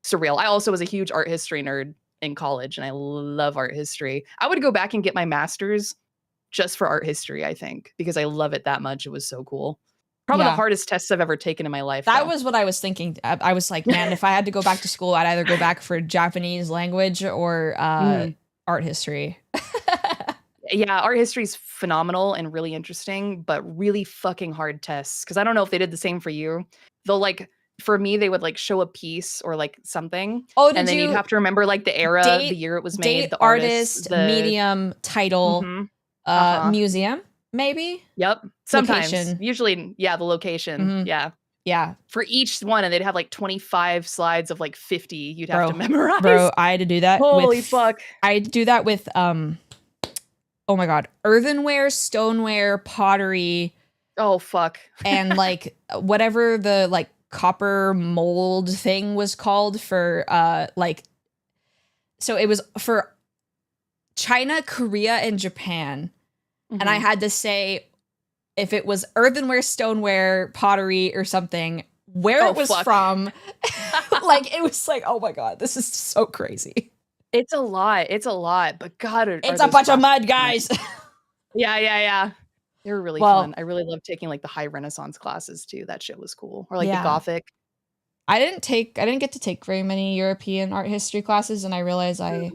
surreal. I also was a huge art history nerd in college, and I love art history. I would go back and get my master's just for art history, I think, because I love it that much. It was so cool. Probably the hardest tests I've ever taken in my life. That was what I was thinking. I was like, man, if I had to go back to school, I'd either go back for Japanese language or art history. Yeah, art history is phenomenal and really interesting, but really fucking hard tests. Because I don't know if they did the same for you. They'll like, for me, they would like show a piece or like something. Oh, and then you'd have to remember like the era, the year it was made, the artist, medium, title, museum, maybe. Yep. Sometimes. Location. Usually, yeah, the location. Yeah. Yeah. For each one, and they'd have like 25 slides of like 50 you'd have to memorize. Bro, I had to do that. Holy fuck. I had to do that with oh my God, earthenware, stoneware, pottery, Oh fuck. and like whatever the like copper mold thing was called for like, so it was for China, Korea, and Japan. And I had to say if it was earthenware, stoneware, pottery, or something, where it was from. Like, it was like, oh my God, this is so crazy. It's a lot. It's a lot. But God, it's a bunch of mud, guys. Yeah. They were really fun. I really loved taking like the high Renaissance classes too. That shit was cool. Or like the Gothic. I didn't get to take very many European art history classes, and I realized I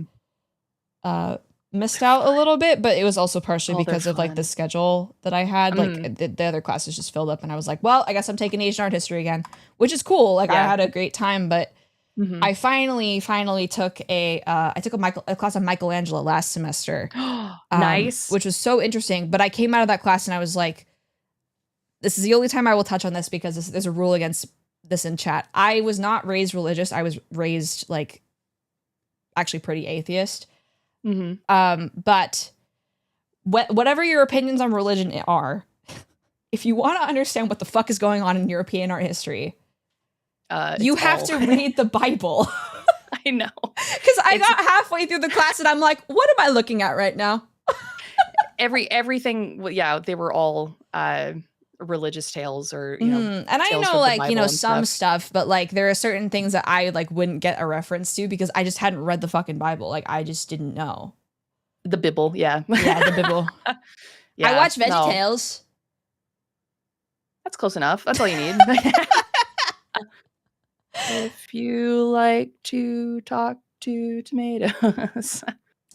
missed out a little bit, but it was also partially because of like the schedule that I had. Like the other classes just filled up, and I was like, well, I guess I'm taking Asian art history again, which is cool. Like I had a great time, but I finally took a class on Michelangelo last semester. Nice. Which was so interesting. But I came out of that class and I was like, this is the only time I will touch on this because there's a rule against this in chat. I was not raised religious. I was raised like actually pretty atheist. But whatever your opinions on religion are, if you want to understand what the fuck is going on in European art history, you have to read the Bible. I know. Because I got halfway through the class and I'm like, what am I looking at right now? Everything, they were all religious tales or, you know. And I know like, you know, some stuff, but like there are certain things that I like wouldn't get a reference to because I just hadn't read the fucking Bible. Like I just didn't know. The Bible, yeah. Yeah, the Bible. I watch VeggieTales. That's close enough. That's all you need. If you like to talk to tomatoes.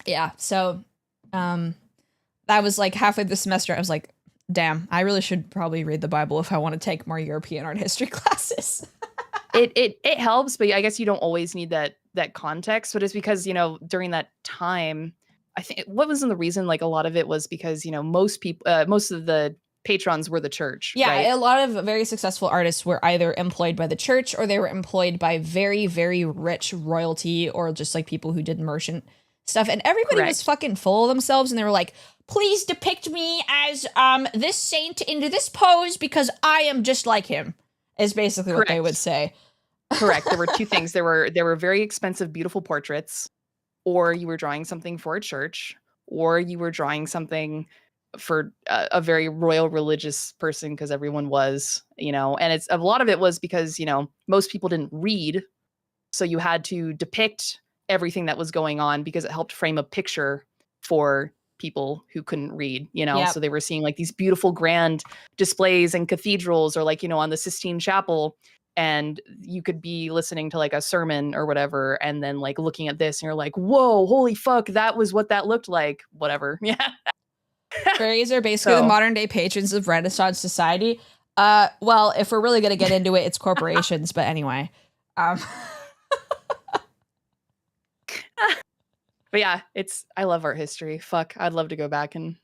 Yeah, so that was like halfway the semester. I was like, damn, I really should probably read the Bible if I want to take more European art history classes. It helps, but I guess you don't always need that context. But it's because, you know, during that time, I think what was the reason, like a lot of it was because, you know, most of the patrons were the church. Yeah, right? A lot of very successful artists were either employed by the church or they were employed by very, very rich royalty or just like people who did merchant stuff. And everybody was fucking full of themselves and they were like, please depict me as this saint into this pose because I am just like him, is basically what they would say. Correct. There were two things. There were very expensive, beautiful portraits, or you were drawing something for a church, or you were drawing something for a very royal religious person because everyone was, you know, and it's a lot of it was because, you know, most people didn't read. So you had to depict everything that was going on because it helped frame a picture for people who couldn't read, you know. So they were seeing like these beautiful grand displays in cathedrals or like, you know, on the Sistine Chapel, and you could be listening to like a sermon or whatever and then like looking at this and you're like, whoa, holy fuck, that was what that looked like, whatever. Yeah. Fairies are basically the modern day patrons of Renaissance society. Well, if we're really going to get into it, it's corporations, but anyway. But yeah, I love art history. Fuck, I'd love to go back and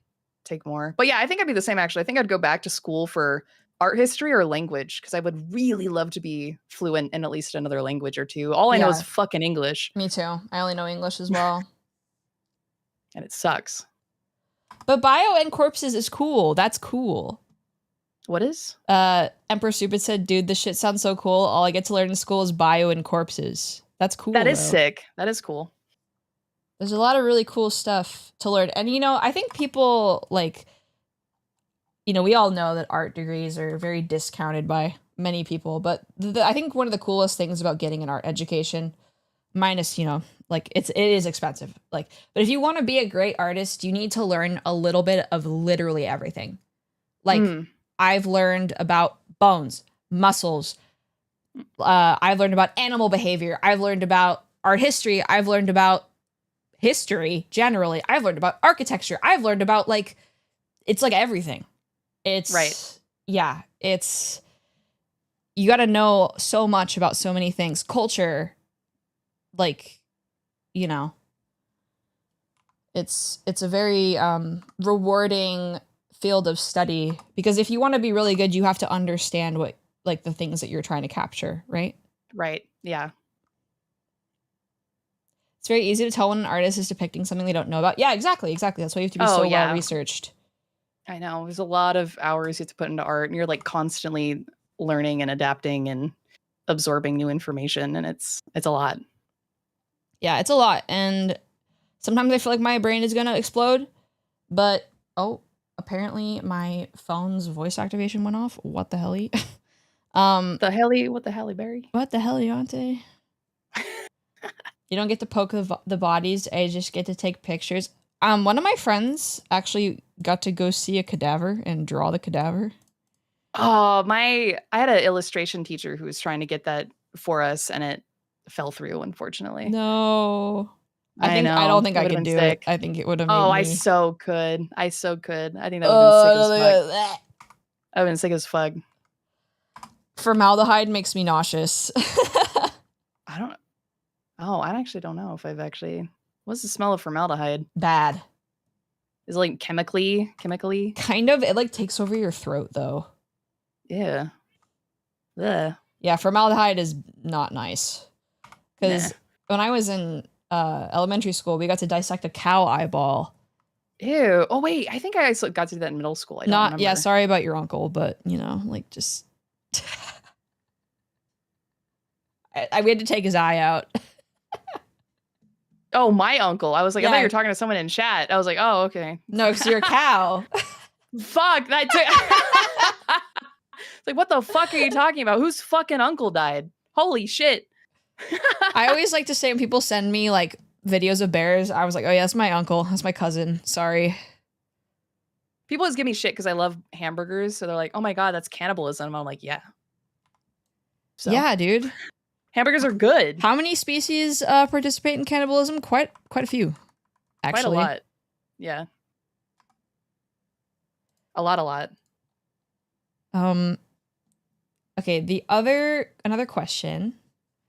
take more. But yeah, I think I'd be the same actually. I think I'd go back to school for art history or language because I would really love to be fluent in at least another language or two. All I know is fucking English. Me too. I only know English as well. And it sucks. But bio and corpses is cool. That's cool. What is? Emperor Stupid said, dude, this shit sounds so cool. All I get to learn in school is bio and corpses. That's cool. That is sick. That is cool. There's a lot of really cool stuff to learn. And, you know, I think people like, you know, we all know that art degrees are very discounted by many people. But I think one of the coolest things about getting an art education, minus, you know, like it is expensive. Like, but if you want to be a great artist, you need to learn a little bit of literally everything. Like I've learned about bones, muscles. I've learned about animal behavior. I've learned about art history. I've learned about history generally. I've learned about architecture. I've learned about like, it's like everything. It's right. Yeah. It's, you got to know so much about so many things. Culture, like, you know, it's a very rewarding field of study because if you want to be really good, you have to understand what like the things that you're trying to capture, right? Right. Yeah. It's very easy to tell when an artist is depicting something they don't know about. Yeah, exactly. That's why you have to be so well researched. I know. There's a lot of hours you have to put into art, and you're like constantly learning and adapting and absorbing new information, and it's a lot. Yeah, it's a lot. And sometimes I feel like my brain is going to explode. But, oh, apparently my phone's voice activation went off. What the hell? What the hell, Barry? What the hell, Yante? You don't get to poke the bodies. I just get to take pictures. One of my friends actually got to go see a cadaver and draw the cadaver. Oh, I had an illustration teacher who was trying to get that for us, and it fell through, unfortunately. No. I know. I don't think It I would've could been do sick. it. I think it would have made Oh, me... I so could. I think that would have been sick as fuck. I would have been sick as fuck. Formaldehyde makes me nauseous. I actually don't know if I've actually... What's the smell of formaldehyde? Bad. Is it like chemically? Kind of. It like takes over your throat though. Yeah. Ugh. Yeah, formaldehyde is not nice. Because when I was in elementary school, we got to dissect a cow eyeball. Ew. Oh wait, I think I also got to do that in middle school. I don't remember. Yeah, sorry about your uncle, but you know, like just we had to take his eye out. Oh, my uncle. I was like, I Yeah. thought you were talking to someone in chat. I was like, oh, okay. No, because you're a cow. Fuck. That It's like, what the fuck are you talking about? Whose fucking uncle died? Holy shit. I always like to say when people send me like videos of bears, I was like, oh yeah, that's my uncle. That's my cousin. Sorry. People always give me shit because I love hamburgers. So they're like, oh my God, that's cannibalism. I'm like, yeah. So, Yeah, dude. hamburgers are good. How many species participate in cannibalism? Quite a few, actually. Quite a lot. Yeah. A lot. Okay, another question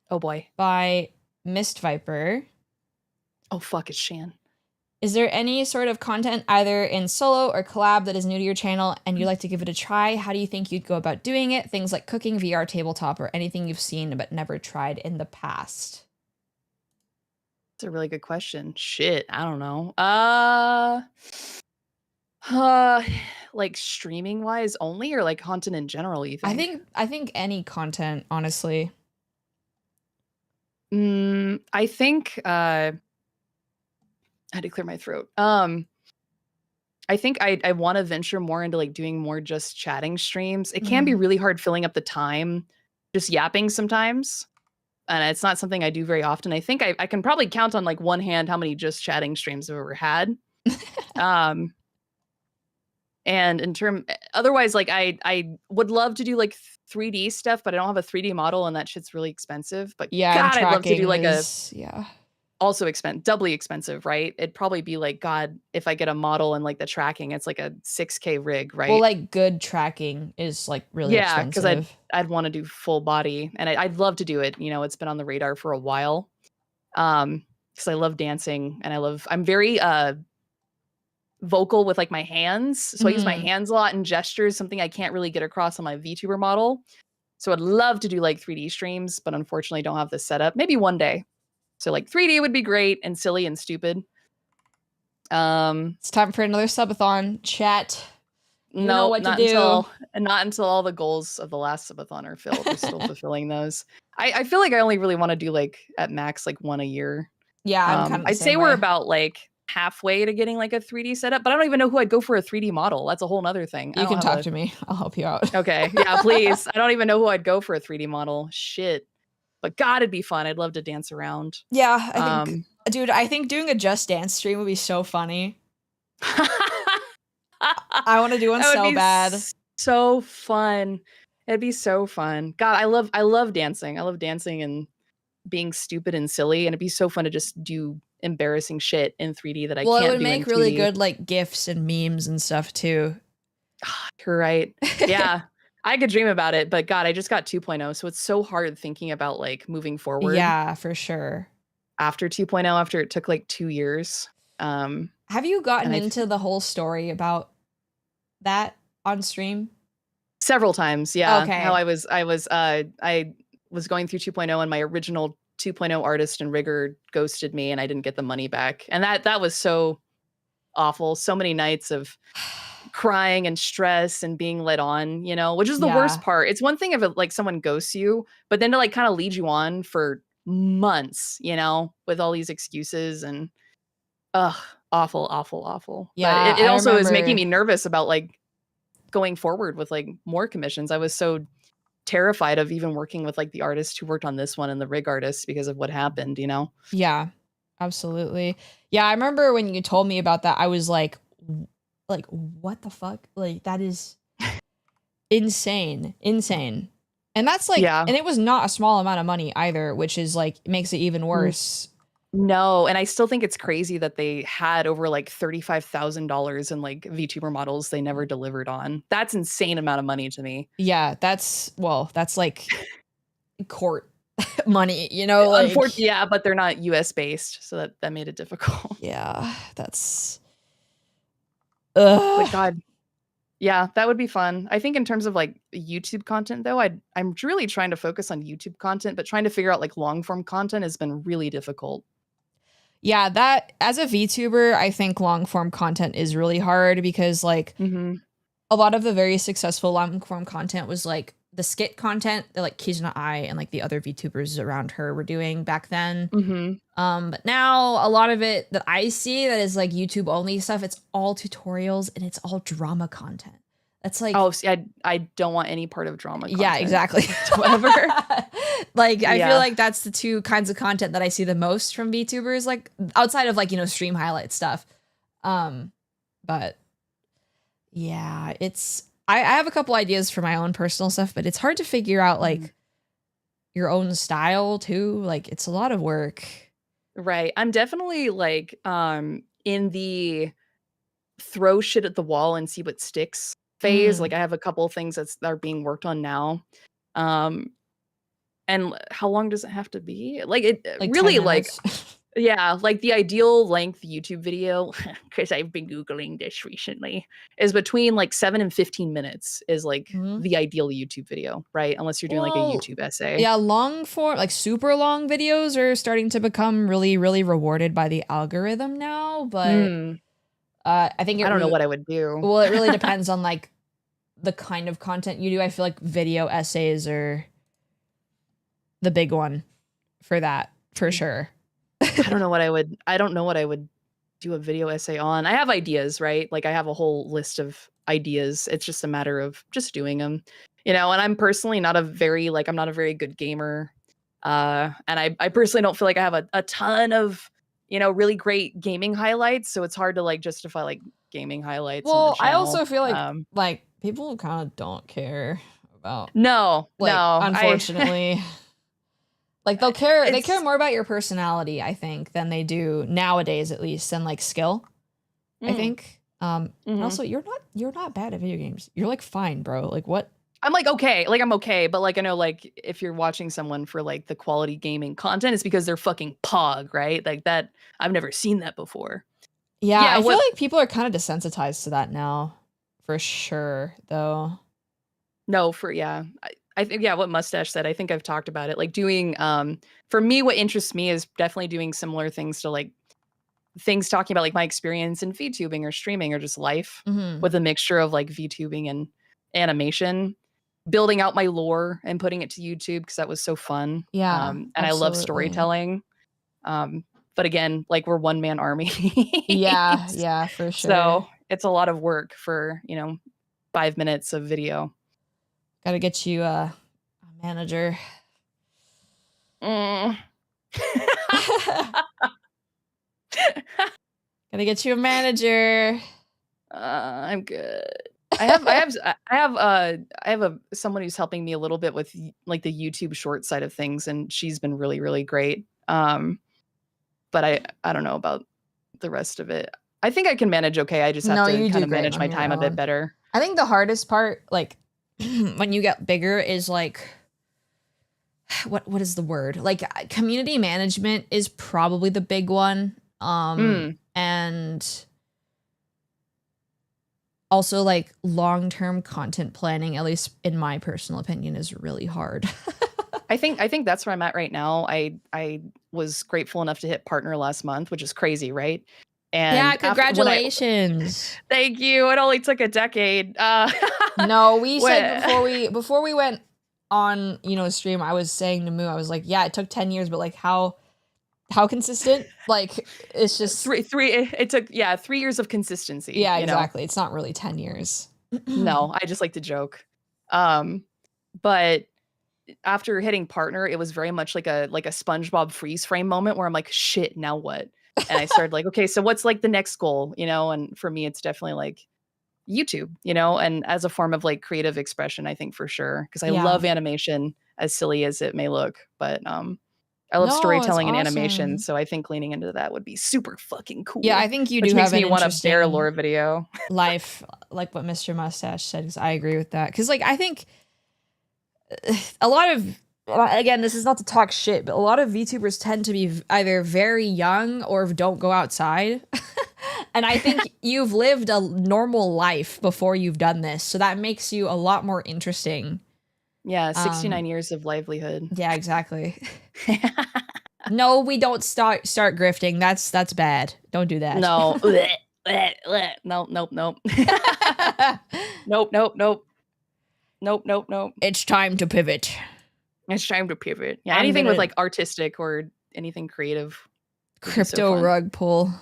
Oh boy. by Mist Viper. Oh fuck, it's Shan. Is there any sort of content either in solo or collab that is new to your channel and you'd like to give it a try? How do you think you'd go about doing it? Things like cooking, VR, tabletop, or anything you've seen but never tried in the past? It's a really good question. Shit, I don't know. Like streaming wise only, or like content in general, you think? I think any content, honestly. I think I had to clear my throat. I think I want to venture more into like doing more just chatting streams. It can be really hard filling up the time just yapping sometimes. And it's not something I do very often. I think I can probably count on like one hand how many just chatting streams I've ever had. And otherwise, like I would love to do like 3D stuff, but I don't have a 3D model and that shit's really expensive. But yeah, God, I'd love to do like also doubly expensive, right? It'd probably be like, God, if I get a model and like the tracking, it's like a 6K rig, right? Well, like good tracking is like really expensive. Yeah, because I'd want to do full body, and I'd love to do it. You know, it's been on the radar for a while. Because I love dancing, and I'm very vocal with like my hands, so I use my hands a lot and gestures, something I can't really get across on my VTuber model. So I'd love to do like 3D streams, but unfortunately don't have this set up. Maybe one day. So like 3D would be great and silly and stupid. It's time for another subathon. Chat. Not until all the goals of the last subathon are filled. We're still fulfilling those. I feel like I only really want to do like at max like one a year. Yeah, I'd say we're about like halfway to getting like a 3D setup, but I don't even know who I'd go for a 3D model. That's a whole nother thing. You can talk to me. I'll help you out. Okay. Yeah, please. I don't even know who I'd go for a 3D model. Shit. But God, it'd be fun. I'd love to dance around. Yeah, I think doing a Just Dance stream would be so funny. I want to do one so bad. So fun. It'd be so fun. God, I love dancing. I love dancing and being stupid and silly, and it'd be so fun to just do embarrassing shit in 3D that I can't do in 2D. Well, it would make really good like GIFs and memes and stuff too. You're right. Yeah. I could dream about it, but God, I just got 2.0, so it's so hard thinking about like moving forward. Yeah, for sure. After 2.0, after it took like 2 years. Have you gotten into the whole story about that on stream? Several times, yeah. Okay. How I was going through 2.0 and my original 2.0 artist and rigger ghosted me and I didn't get the money back. And that was so awful. So many nights of crying and stress and being led on, you know, which is the worst part. It's one thing if it, like someone ghosts you, but then to like kind of lead you on for months, you know, with all these excuses and awful, awful, awful. Yeah, But it I also is making remember. me nervous about like going forward with like more commissions. I was so terrified of even working with like the artist who worked on this one and the rig artist because of what happened, you know? Yeah, absolutely. Yeah, I remember when you told me about that, I was like, what the fuck? Like, that is insane. Insane. And that's like, Yeah. and it was not a small amount of money either, which is like, makes it even worse. No, and I still think it's crazy that they had over like $35,000 in like VTuber models they never delivered on. That's insane amount of money to me. Yeah, that's like court money, you know, like. Unfortunately, yeah, but they're not US based, so that made it difficult. Yeah, that's. But God, yeah, that would be fun. I think in terms of like YouTube content though, I'm really trying to focus on YouTube content, but trying to figure out like long form content has been really difficult. Yeah, that as a VTuber, I think long form content is really hard because like a lot of the very successful long form content was like the skit content that like Kizuna Ai and like the other VTubers around her were doing back then. But now a lot of it that I see that is like YouTube only stuff, it's all tutorials and it's all drama content. That's like, oh, see, I don't want any part of drama content. Yeah, exactly. Whatever. Like, I feel like that's the two kinds of content that I see the most from VTubers, like outside of like, you know, stream highlight stuff. But yeah, I have a couple ideas for my own personal stuff, but it's hard to figure out like your own style too. Like, it's a lot of work. Right. I'm definitely like in the throw shit at the wall and see what sticks phase. Like I have a couple of things that are being worked on now. And how long does it have to be? Like it Like really 10 like minutes. yeah, like the ideal length YouTube video, because I've been Googling this recently, is between like 7 and 15 minutes is like the ideal YouTube video, right? Unless you're doing like a YouTube essay. Yeah, long form, like super long videos are starting to become really, really rewarded by the algorithm now. But I think I don't know what I would do. Well, it really depends on like the kind of content you do. I feel like video essays are the big one for that, for sure. I don't know what I would do a video essay on. I have ideas, right? Like I have a whole list of ideas. It's just a matter of just doing them, you know, and I'm personally not a very, like, I'm not a very good gamer. And I personally don't feel like I have a ton of, you know, really great gaming highlights. So it's hard to like justify like gaming highlights on the channel. I also feel like people kind of don't care about. No, unfortunately. Like they care more about your personality, I think, than they do nowadays, at least, than like skill. I think. Also, you're not bad at video games. You're like fine, bro. Like what? I'm like okay, like I'm okay, but like I know like if you're watching someone for like the quality gaming content, it's because they're fucking pog, right? Like that. I've never seen that before. Yeah, I feel like people are kind of desensitized to that now, for sure, though. No, I think, yeah, what Mustache said, I think I've talked about it. Like doing, for me, what interests me is definitely doing similar things to like things talking about like my experience in VTubing or streaming or just life with a mixture of like VTubing and animation, building out my lore and putting it to YouTube because that was so fun. Yeah. And I love storytelling. But again, like we're one man army. Yeah, for sure. So it's a lot of work for, you know, 5 minutes of video. Gotta get you a manager. Gotta get you a manager. I'm good. I have someone who's helping me a little bit with like the YouTube short side of things, and she's been really, really great. But I don't know about the rest of it. I think I can manage okay. I just have to kind of manage my time a bit better. I think the hardest part, like when you get bigger, is like what is the word? Like community management is probably the big one. And also like long-term content planning, at least in my personal opinion, is really hard. I think that's where I'm at right now. I was grateful enough to hit partner last month, which is crazy, right? And Yeah, after- when I- congratulations. thank you. It only took a decade. No, we said What- before we went on, stream, I was saying to Moo, I was like, yeah, it took 10 years, but like how consistent? Like it's just three. It took 3 years of consistency. yeah, you know? exactly. It's not really 10 years. No, I just like to joke. But after hitting partner, it was very much like a SpongeBob freeze frame moment where I'm like, shit, now what? And I started like, okay, so what's like the next goal, And for me, it's definitely like YouTube, and as a form of like creative expression, I think for sure, because I Yeah. love animation, as silly as it may look, but I love No, storytelling it's and animation, awesome. so I think leaning into that would be super fucking cool. Yeah, I think you which do makes have me an want a bear interesting lore video. life, like what Mr. Mustache said, because I agree with that. Because like I think a lot of, again, this is not to talk shit, but a lot of VTubers tend to be either very young or don't go outside. And I think you've lived a normal life before you've done this, so that makes you a lot more interesting. Yeah, 69 years of livelihood. Yeah, exactly. No, we don't start grifting. That's bad. Don't do that. No. Nope. Nope. It's time to pivot. It's time to pivot. Yeah, I'm anything gonna- with like artistic or anything creative. would be so Crypto fun. rug pull.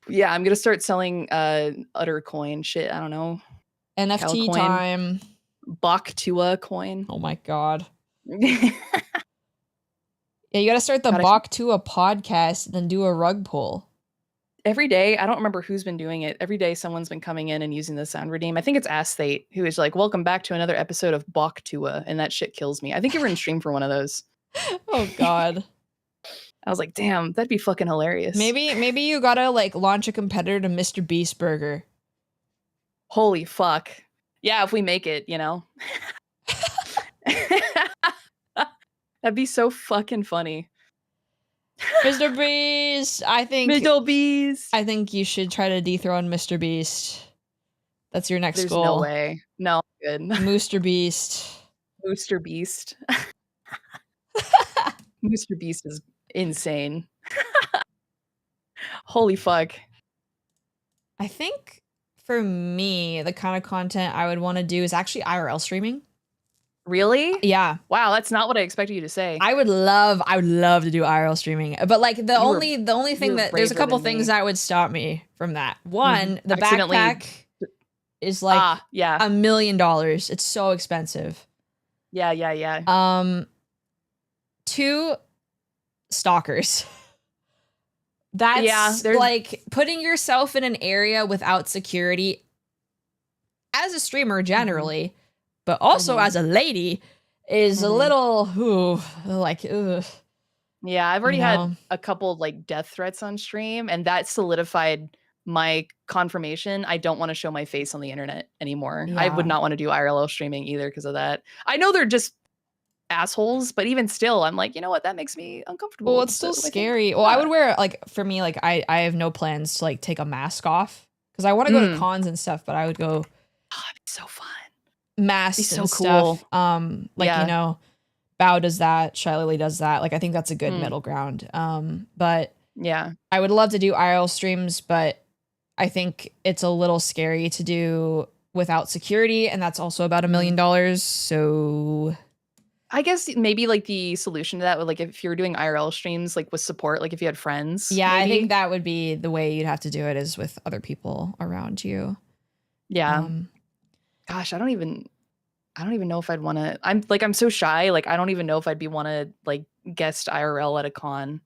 Yeah, I'm gonna start selling utter coin shit. I don't know. NFT Calcoin. time. Boktua coin. Oh my god. Yeah, you gotta start the God, I- Bach to a podcast and then do a rug pull. Every day, I don't remember who's been doing it. Every day, someone's been coming in and using the sound redeem. I think it's Asthate, who is like, "Welcome back to another episode of Boktua," and that shit kills me. I think you were in stream for one of those. Oh god. I was like, "Damn, that'd be fucking hilarious." Maybe you gotta like launch a competitor to Mr. Beast Burger. Holy fuck. Yeah, if we make it, That'd be so fucking funny. Mr. Beast, I think Middle bees. I think you should try to dethrone Mr. Beast. That's your next There's goal. no way. No, good. Mooster Beast. Booster Beast. Mr. Beast is insane. Holy fuck. I think for me, the kind of content I would want to do is actually IRL streaming. Really? Yeah. Wow, that's not what I expected you to say. I would love to do IRL streaming. But like the were- only thing were that there's a braver couple than things me. that would stop me from that. One, the Accidentally- backpack is like yeah. $1 million. It's so expensive. Yeah. 2, stalkers. That's there's- like putting yourself in an area without security as a streamer generally, but also as a lady is a little ugh. Yeah, I've already You had know? a couple like death threats on stream, and that solidified my confirmation. I don't want to show my face on the internet anymore. I would Yeah. not want to do IRL streaming either because of that. I know they're just assholes, but even still, I'm like, you know what? That makes me uncomfortable. Well, it's still So I think- scary. Well, I yeah. would wear like for me, like I have no plans to like take a mask off because I want to go to Mm. cons and stuff, but I would go Oh, it'd be so fun. masked so and cool. stuff. Like Yeah. Bao does that, Shy Lily does that. Like I think that's a good Mm. middle ground. But Yeah. I would love to do IRL streams, but I think it's a little scary to do without security, and that's also about $1 million. So I guess maybe like the solution to that would like if you're doing IRL streams like with support, like if you had friends. yeah, I maybe. think that would be the way you'd have to do it is with other people around you. Yeah. Gosh, I don't even know if I'd want to. I'm so shy. Like I don't even know if I'd want to like guest IRL at a con.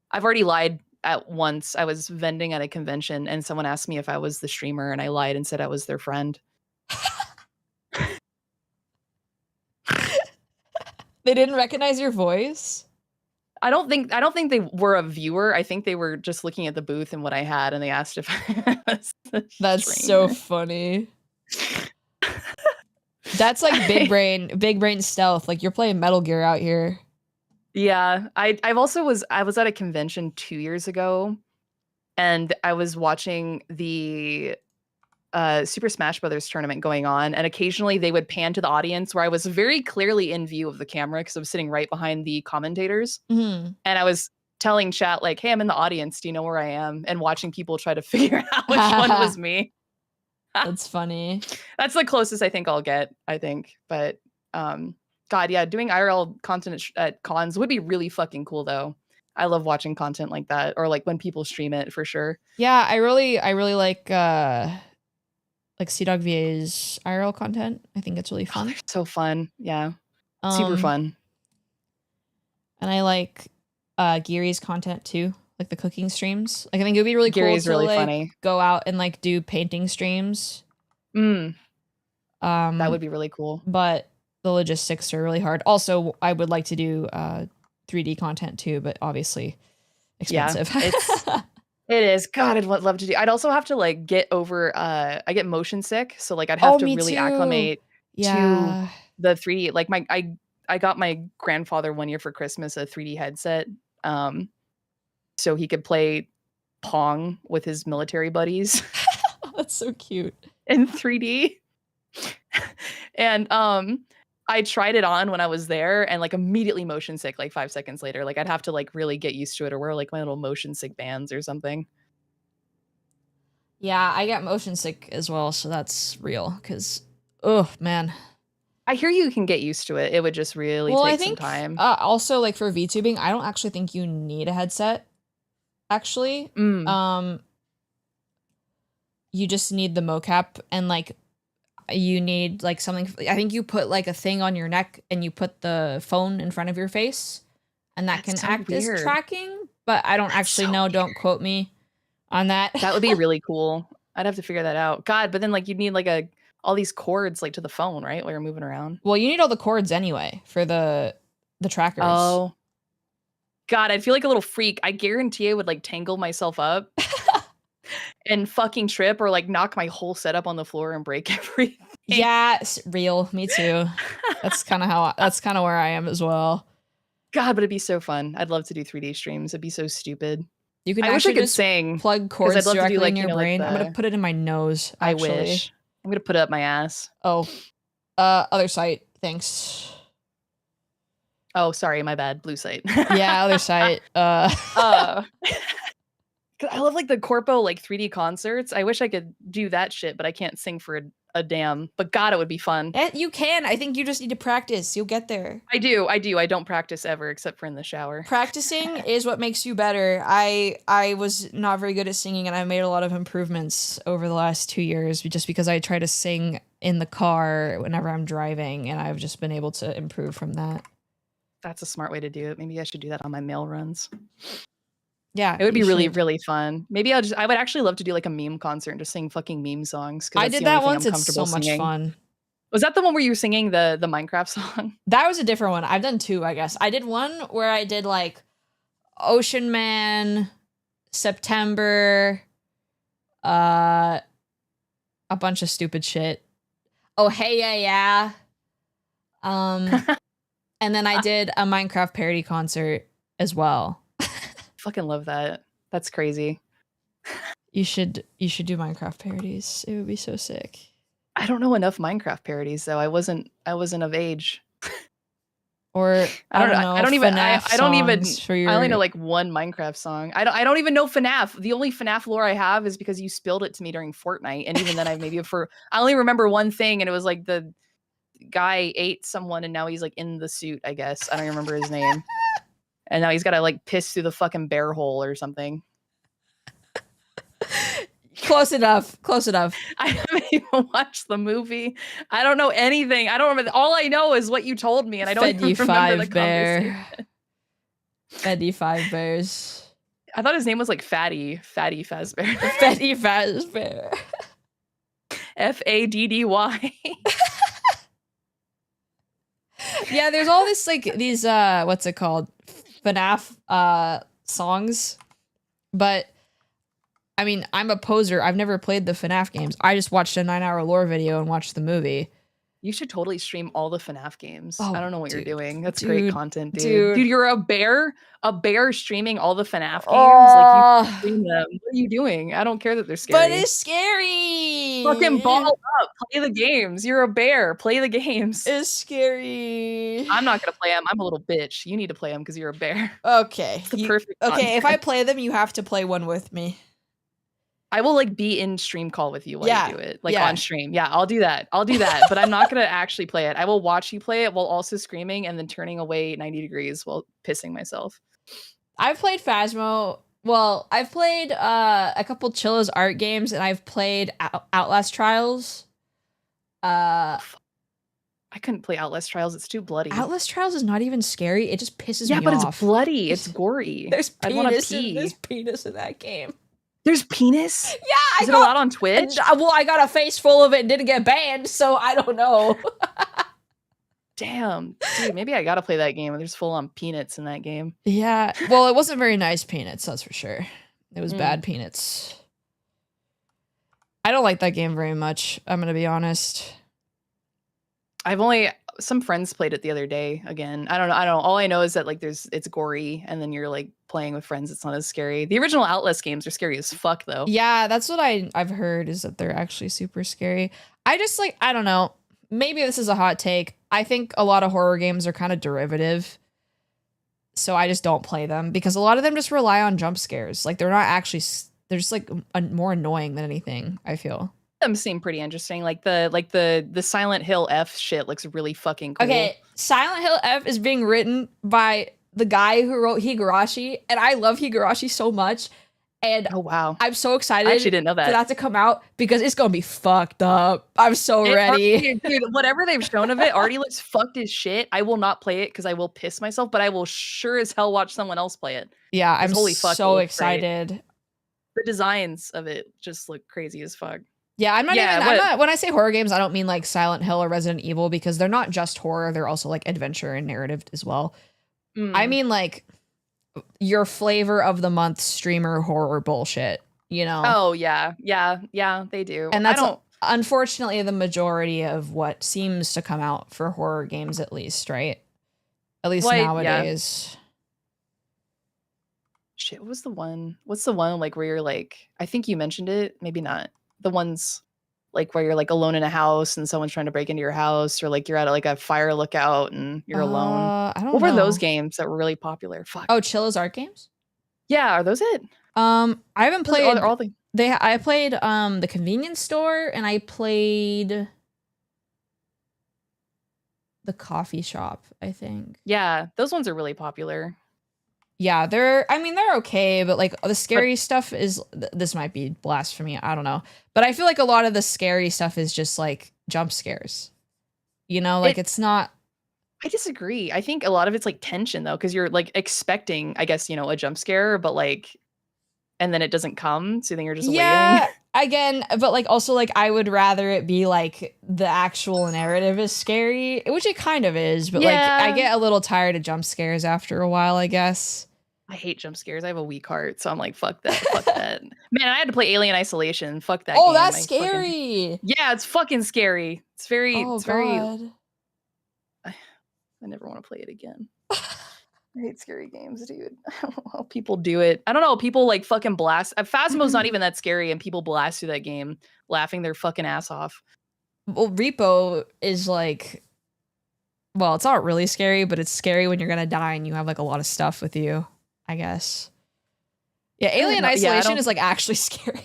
I've already lied at once. I was vending at a convention and someone asked me if I was the streamer and I lied and said I was their friend. They didn't recognize your voice? I don't think they were a viewer. I think they were just looking at the booth and what I had and they asked if I was the That's so streamer. funny. That's like big brain stealth. Like you're playing Metal Gear out here. Yeah, I was at a convention 2 years ago, and I was watching the Super Smash Brothers tournament going on, and occasionally they would pan to the audience where I was very clearly in view of the camera because I was sitting right behind the commentators, Mhm. and I was telling chat like, hey, I'm in the audience. Do you know where I am? And watching people try to figure out which one was me. That's funny. That's the closest I think I'll get, I think. But God, yeah, doing IRL content at cons would be really fucking cool though. I love watching content like that, or like when people stream it for sure. Yeah, I really like CDog VA's IRL content. I think it's really fun. They're so fun. Yeah. Super fun. And I like Geary's content too, like the cooking streams. Like I think it would be really Geary's cool to really like funny. go out and like do painting streams. That would be really cool. But the logistics are really hard. Also, I would like to do 3D content too, but obviously expensive. Yeah, it is. God, I'd love to do. I'd also have to like get over. I get motion sick, so like I'd have to really acclimate to the 3D. Like I got my grandfather one year for Christmas a 3D headset, so he could play Pong with his military buddies. That's so cute. In 3D. And I tried it on when I was there and like immediately motion sick like 5 seconds later. Like I'd have to like really get used to it or wear like my little motion sick bands or something. Yeah, I get motion sick as well, so that's real because oh man. I hear you can get used to it. It would just really take some time. Also like for VTubing, I don't actually think you need a headset. Actually. You just need the mocap and like you need like something. I think you put like a thing on your neck and you put the phone in front of your face and that can act as tracking, but I don't actually know. Don't quote me on that. That would be really cool. I'd have to figure that out. God, but then like you'd need like all these cords like to the phone, right? While you're moving around. Well, you need all the cords anyway for the trackers. Oh. God, I'd feel like a little freak. I guarantee I would like tangle myself up and fucking trip or like knock my whole setup on the floor and break everything. Yeah, real. Me too. That's kind of where I am as well. God, but it'd be so fun. I'd love to do 3D streams. It'd be so stupid. You can. I wish I could sing. Plug cords directly in your brain. I'm gonna put it in my nose. Actually. I wish. I'm gonna put it up my ass. Oh, other site. Thanks. Oh, sorry, my bad. Blue site. Yeah, other site. I love like the corpo like 3D concerts. I wish I could do that shit, but I can't sing for a damn. But God, it would be fun. You can. I think you just need to practice. You'll get there. I do. I don't practice ever except for in the shower. Practicing is what makes you better. I was not very good at singing and I made a lot of improvements over the last 2 years just because I try to sing in the car whenever I'm driving and I've just been able to improve from that. That's a smart way to do it. Maybe I should do that on my mail runs. Yeah, it would be really, really fun. Maybe I would actually love to do like a meme concert and just sing fucking meme songs. I did that once. It's so much fun. Was that the one where you were singing the Minecraft song? That was a different one. I've done two, I guess. I did one where I did like Ocean Man, September, a bunch of stupid shit. Oh, hey, yeah. And then I did a Minecraft parody concert as well. Fucking love that. That's crazy. You should do Minecraft parodies. It would be so sick. I don't know enough Minecraft parodies though. I wasn't of age. Or I don't know. I only know like one Minecraft song. I don't even know FNAF. The only FNAF lore I have is because you spilled it to me during Fortnite, and even then I only remember one thing, and it was like the guy ate someone, and now he's like in the suit. I guess I don't remember his name, and now he's got to like piss through the fucking bear hole or something. Close enough. I haven't even watched the movie. I don't know anything. I don't remember. All I know is what you told me, and I don't even remember the conversation. Fetty Five Bears. I thought his name was like Fatty Fazbear. Fetty Fazbear. Faddy. Yeah, there's all this like these what's it called? FNAF songs. But I mean, I'm a poser. I've never played the FNAF games. I just watched a 9-hour lore video and watched the movie. You should totally stream all the FNAF games. Oh, I don't know what dude, you're doing. That's dude, great content, dude. dude. Dude, you're a bear streaming all the FNAF games. Like, you stream them. What are you doing? I don't care that they're scary. But it's scary. Fucking ball up. Play the games. You're a bear. Play the games. It's scary. I'm not gonna play them. I'm a little bitch. You need to play them because you're a bear. Okay. It's the perfect Okay, content. if I play them, you have to play one with me. I will like be in stream call with you while you do it, like yeah. on stream. Yeah, I'll do that. I'll do that, but I'm not gonna actually play it. I will watch you play it while also screaming and then turning away 90 degrees while pissing myself. I've played Phasmo. Well, I've played a couple Chilla's art games, and I've played Outlast Trials. I couldn't play Outlast Trials. It's too bloody. Outlast Trials is not even scary. It just pisses me off. Yeah, but it's bloody. It's gory. There's I want to penis. pee. There's penis in that game. There's penis? Yeah, Is it allowed on Twitch? Well, I got a face full of it and didn't get banned, so I don't know. Damn. Dude, maybe I gotta play that game. There's full on peanuts in that game. Yeah. Well, it wasn't very nice peanuts, that's for sure. It was bad peanuts. I don't like that game very much, I'm gonna be honest. Some friends played it the other day again. I don't know. All I know is that like it's gory and then you're like playing with friends. It's not as scary. The original Outlast games are scary as fuck though. Yeah, that's what I've heard is that they're actually super scary. I just like, I don't know. Maybe this is a hot take. I think a lot of horror games are kind of derivative. So I just don't play them because a lot of them just rely on jump scares. Like they're not actually, they're just like more annoying than anything, I feel. Them seem pretty interesting. Like the Silent Hill F shit looks really fucking cool. Okay, Silent Hill F is being written by the guy who wrote Higurashi, and I love Higurashi so much. And oh wow, I'm so excited I actually didn't know that. For that to come out because it's gonna be fucked up. I'm so ready. Dude, whatever they've shown of it already looks fucked as shit. I will not play it because I will piss myself, but I will sure as hell watch someone else play it. Yeah, I'm so excited. Great. The designs of it just look crazy as fuck. Yeah, I'm not, when I say horror games, I don't mean like Silent Hill or Resident Evil because they're not just horror, they're also like adventure and narrative as well. I mean like your flavor of the month streamer horror bullshit, you know? Oh yeah, they do. And that's unfortunately the majority of what seems to come out for horror games at least, right? At least nowadays. Yeah. Shit, what's the one like where you're like, I think you mentioned it, maybe not. The ones like where you're like alone in a house and someone's trying to break into your house, or like you're at like a fire lookout and you're alone. I don't know. What were those games that were really popular? Fuck. Oh, Chilla's art games? Yeah, are those it? I haven't played I played the convenience store and I played the coffee shop, I think. Yeah, those ones are really popular. Yeah, they're okay, but like the scary stuff is, this might be blasphemy, I don't know. But I feel like a lot of the scary stuff is just like jump scares. You know, like it's not. I disagree. I think a lot of it's like tension though, because you're like expecting, I guess, you know, a jump scare, but like, and then it doesn't come, so then you're just waiting. Again, but like also like I would rather it be like the actual narrative is scary, which it kind of is, but like I get a little tired of jump scares after a while, I guess. I hate jump scares. I have a weak heart, so I'm like, fuck that, fuck that. Man, I had to play Alien Isolation. Fuck that. Oh, that's scary. Yeah, it's fucking scary. It's very. God. I never want to play it again. I hate scary games, dude. I don't know how people do it. I don't know. People like fucking blast. Phasmo's not even that scary, and people blast through that game, laughing their fucking ass off. Well, Repo is like, well, it's not really scary, but it's scary when you're gonna die and you have like a lot of stuff with you, I guess. Yeah, Alien Isolation is like actually scary.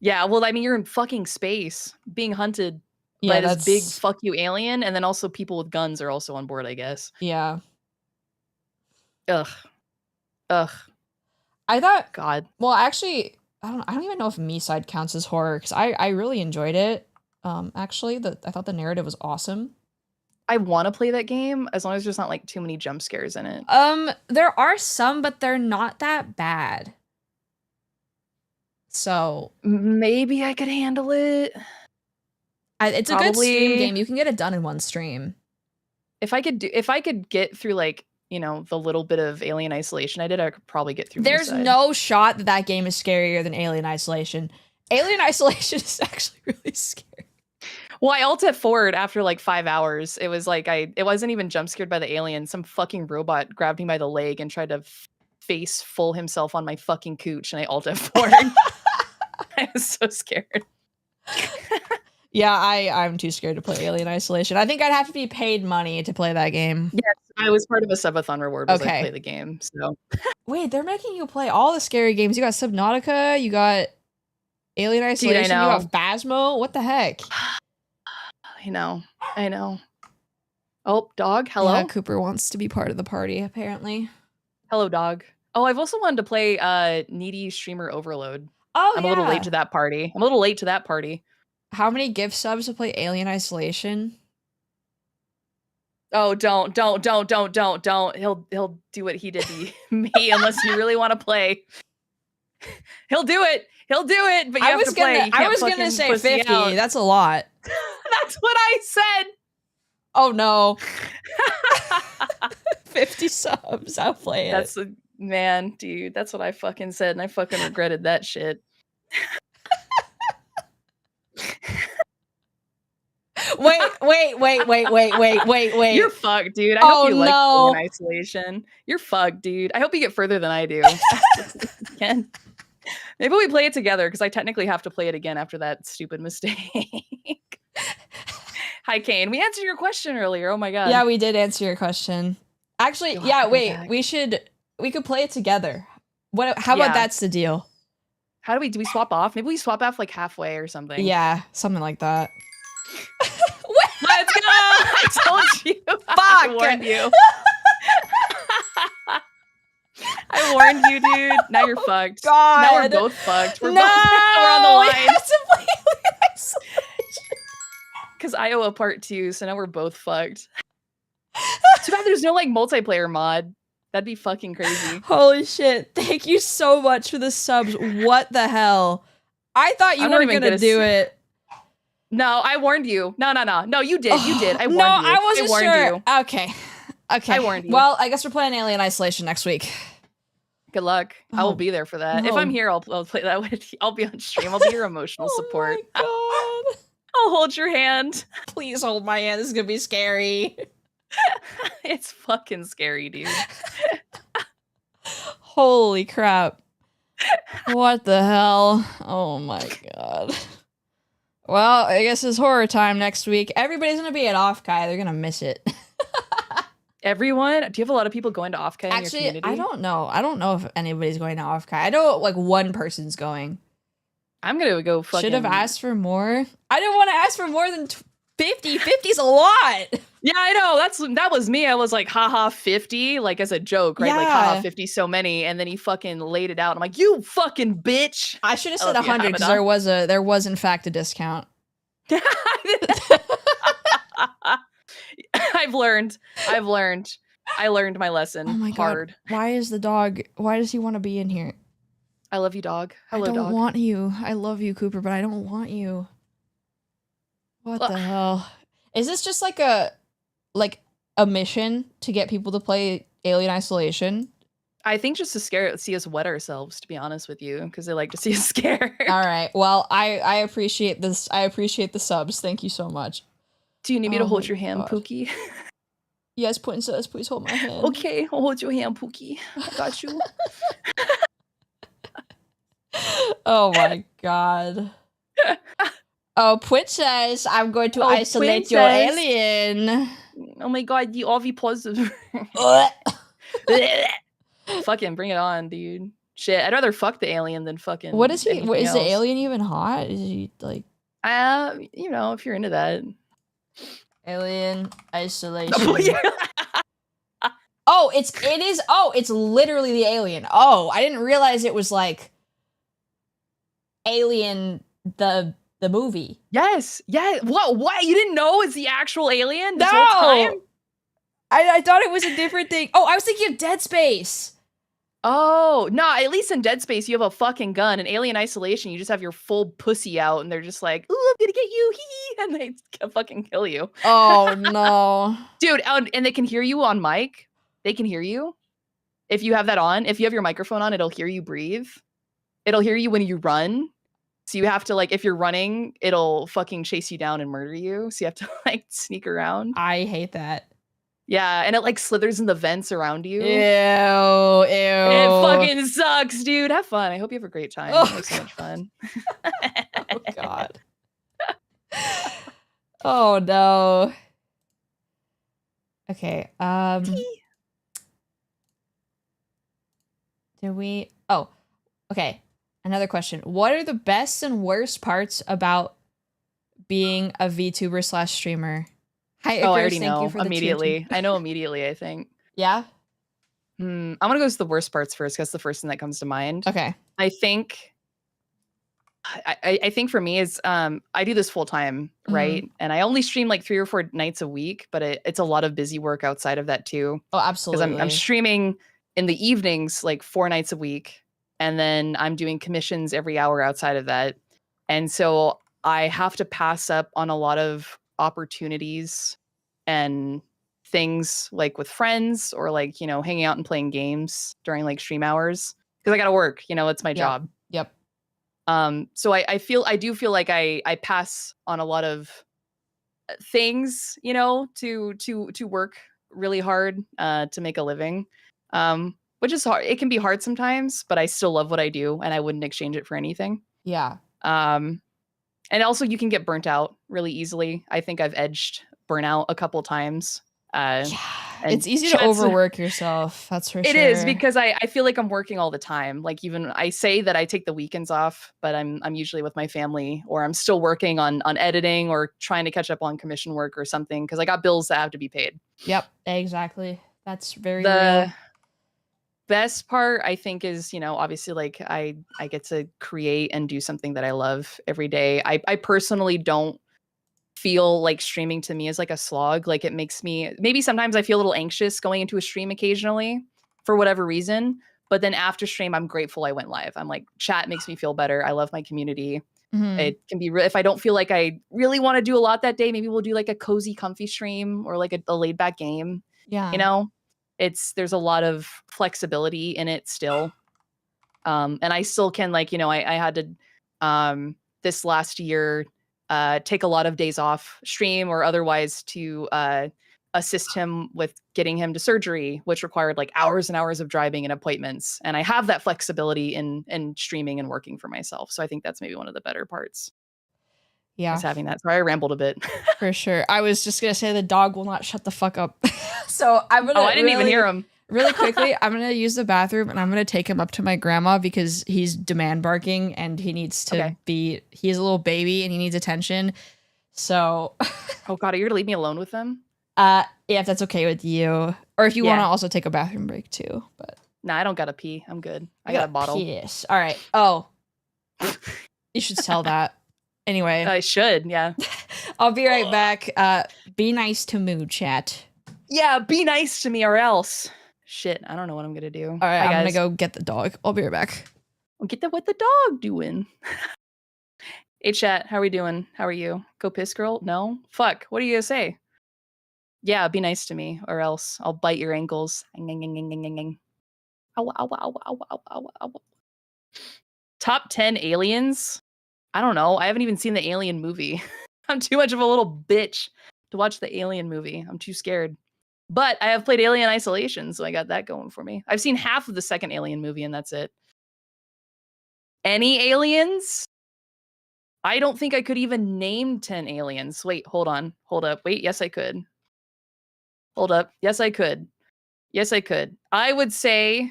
Yeah, well, I mean, you're in fucking space, being hunted by this big fuck you alien, and then also people with guns are also on board, I guess. Yeah. Ugh. I thought, God. Well, actually, I don't even know if Me-Side counts as horror because I really enjoyed it. Actually, I thought the narrative was awesome. I want to play that game as long as there's not like too many jump scares in it. There are some, but they're not that bad. So maybe I could handle it. It's probably a good stream game. You can get it done in one stream. If I could get through like, you know, the little bit of Alien Isolation I did, I could probably get through. There's no shot that game is scarier than Alien Isolation. Alien Isolation is actually really scary. Well, I ulted forward after like 5 hours. It was like it wasn't even jump scared by the alien. Some fucking robot grabbed me by the leg and tried to face full himself on my fucking cooch, and I ulted forward. I was so scared. Yeah, I'm too scared to play Alien Isolation. I think I'd have to be paid money to play that game. Yes, I was part of a subathon reward was I Okay. play the game. So Wait, they're making you play all the scary games. You got Subnautica, you got Alien Isolation, you know. got Phasmo. What the heck? I know. Oh, dog, hello. Yeah, Cooper wants to be part of the party, apparently. Hello, dog. Oh, I've also wanted to play Needy Streamer Overload. Oh, I'm a little late to that party. How many gift subs to play Alien Isolation? Oh, don't. He'll do what he did to me unless you really want to play. He'll do it, but you have to play. I was gonna say 50. Out. That's a lot. That's what I said. Oh no. 50 subs. I'll play it. Man, dude. That's what I fucking said, and I fucking regretted that shit. Wait. You're fucked, dude. I hope you like Alien Isolation. You're fucked, dude. I hope you get further than I do. Maybe we play it together, because I technically have to play it again after that stupid mistake. Hi, Kane. We answered your question earlier. Oh my god. Yeah, we did answer your question. Actually, yeah, wait. We could play it together. How about that's the deal? How do we swap off? Maybe we swap off like halfway or something. Yeah, something like that. Let's go! I told you. Fuck! I warned you. I warned you, dude. Now you're fucked. God. Now we're both fucked. We're on the line. Because Iowa part 2, so now we're both fucked. Too bad there's no like multiplayer mod. That'd be fucking crazy. Holy shit. Thank you so much for the subs. What the hell? I thought you weren't gonna do it. No, I warned you. No, you did. You did. I warned you. No, I wasn't sure. You. Okay. I warned you. Well, I guess we're playing Alien Isolation next week. Good luck. I will be there for that. No. If I'm here, I'll play that with you. I'll be on stream. I'll be your emotional support. My God. I'll hold your hand. Please hold my hand. This is gonna be scary. It's fucking scary, dude. Holy crap. What the hell? Oh my god. Well, I guess it's horror time next week. Everybody's gonna be at Offkai. They're gonna miss it. Everyone? Do you have a lot of people going to Offkai in your Actually, community? I don't know. I don't know if anybody's going to Offkai. I know like one person's going. I'm gonna go fucking... Should have asked for more. I didn't want to ask for more than 50. 50's a lot. Yeah, I know. That was me. I was like, haha, 50, like as a joke, right? Yeah. Like, haha, 50 so many, and then he fucking laid it out. I'm like, you fucking bitch. I should have said 100 because there was in fact a discount. I've learned. I learned my lesson. Oh my god. Why is the dog? Why does he want to be in here? I love you, dog. Hello, dog. I don't dog. want you. I love you, Cooper, but I don't want you. What the hell? Is this just like a mission to get people to play Alien Isolation? I think just to see us wet ourselves, to be honest with you, because they like to see us scared. All right. Well, I appreciate this. I appreciate the subs. Thank you so much. Do you need me to hold your hand, Pookie? Yes, Princess. Please hold my hand. Okay, I'll hold your hand, Pookie. I got you. Oh my god. Oh, Princess, I'm going to isolate your alien. Oh my god, you all be positive. Fucking bring it on, dude. Shit, I'd rather fuck the alien than fucking... What is he? Is the alien even hot? Is he like... you know, if you're into that. Alien Isolation. Oh, it's literally the alien. Oh, I didn't realize it was like Alien the movie. Yes. Yeah. What? You didn't know it's the actual alien this whole time? I thought it was a different thing. Oh, I was thinking of Dead Space. Oh, no, at least in Dead Space, you have a fucking gun. In Alien Isolation, you just have your full pussy out, and they're just like, ooh, I'm gonna get you, hee, and they fucking kill you. Oh, no. Dude, and they can hear you on mic. They can hear you. If you have that on, if you have your microphone on, it'll hear you breathe. It'll hear you when you run. So you have to like, if you're running, it'll fucking chase you down and murder you. So you have to like sneak around. I hate that. Yeah, and it like slithers in the vents around you. Ew, ew. It fucking sucks, dude. Have fun. I hope you have a great time. Oh, It was so much fun. Oh god. Oh no. Okay. Oh, okay. Another question. What are the best and worst parts about being a VTuber / streamer? Hi, Oh, I Icarus, already thank you know for the immediately. I know immediately, I think. Yeah? I'm gonna go with the worst parts first, because the first thing that comes to mind. Okay. I think for me is I do this full time, right? And I only stream like 3 or 4 nights a week, but it's a lot of busy work outside of that too. Oh, Because absolutely. I'm streaming in the evenings like 4 nights a week, and then I'm doing commissions every hour outside of that. And so I have to pass up on a lot of opportunities and things like with friends, or like, hanging out and playing games during like stream hours, because I gotta work, it's my job. Yep. So I do feel like I pass on a lot of things, to work really hard to make a living. Which is hard. It can be hard sometimes, but I still love what I do, and I wouldn't exchange it for anything. Yeah. And also you can get burnt out really easily. I think I've edged burnout a couple times. Yeah. It's easy to overwork yourself. That's for sure. It is, because I feel like I'm working all the time. Like, even I say that I take the weekends off, but I'm usually with my family, or I'm still working on editing, or trying to catch up on commission work or something, because I got bills that have to be paid. Yep, exactly. That's very The real. best part, I think, is, obviously, like, I get to create and do something that I love every day. I personally don't feel like streaming to me is like a slog. Like, it makes me, maybe sometimes I feel a little anxious going into a stream occasionally for whatever reason, but then after stream, I'm grateful I went live. I'm like, chat makes me feel better. I love my community. It can be if I don't feel like I really want to do a lot that day, maybe we'll do like a cozy, comfy stream, or like a laid back game. Yeah. There's a lot of flexibility in it still. And I still can, like, I had to this last year take a lot of days off stream or otherwise to assist him with getting him to surgery, which required like hours and hours of driving and appointments. And I have that flexibility in streaming and working for myself. So I think that's maybe one of the better parts. Yeah. Is having that. Sorry, I rambled a bit. For sure. I was just going to say the dog will not shut the fuck up. So I'm going to I didn't even hear him. Really quickly, I'm going to use the bathroom, and I'm going to take him up to my grandma, because he's demand barking and he needs to he's a little baby and he needs attention. So. Oh God, are you going to leave me alone with them? Yeah, if that's okay with you. Or if you want to also take a bathroom break too. But nah, I don't got to pee. I'm good. I got a bottle. Yes. All right. Oh. You should tell that. Anyway. I should, yeah. I'll be right back. Be nice to Moo, chat. Yeah, be nice to me or else. Shit, I don't know what I'm gonna do. All right, I'm gonna go get the dog. I'll be right back. What the dog doing? Hey chat, how are we doing? How are you? Go piss girl? No? Fuck, what are you gonna say? Yeah, be nice to me or else I'll bite your ankles. Ow, ow, ow, ow, ow, ow, ow. Top 10 aliens? I don't know. I haven't even seen the Alien movie. I'm too much of a little bitch to watch the Alien movie. I'm too scared. But I have played Alien Isolation, so I got that going for me. I've seen half of the second Alien movie, and that's it. Any aliens? I don't think I could even name 10 aliens. Wait, hold on. Hold up. Wait, yes, I could. Hold up. Yes, I could. Yes, I could. I would say...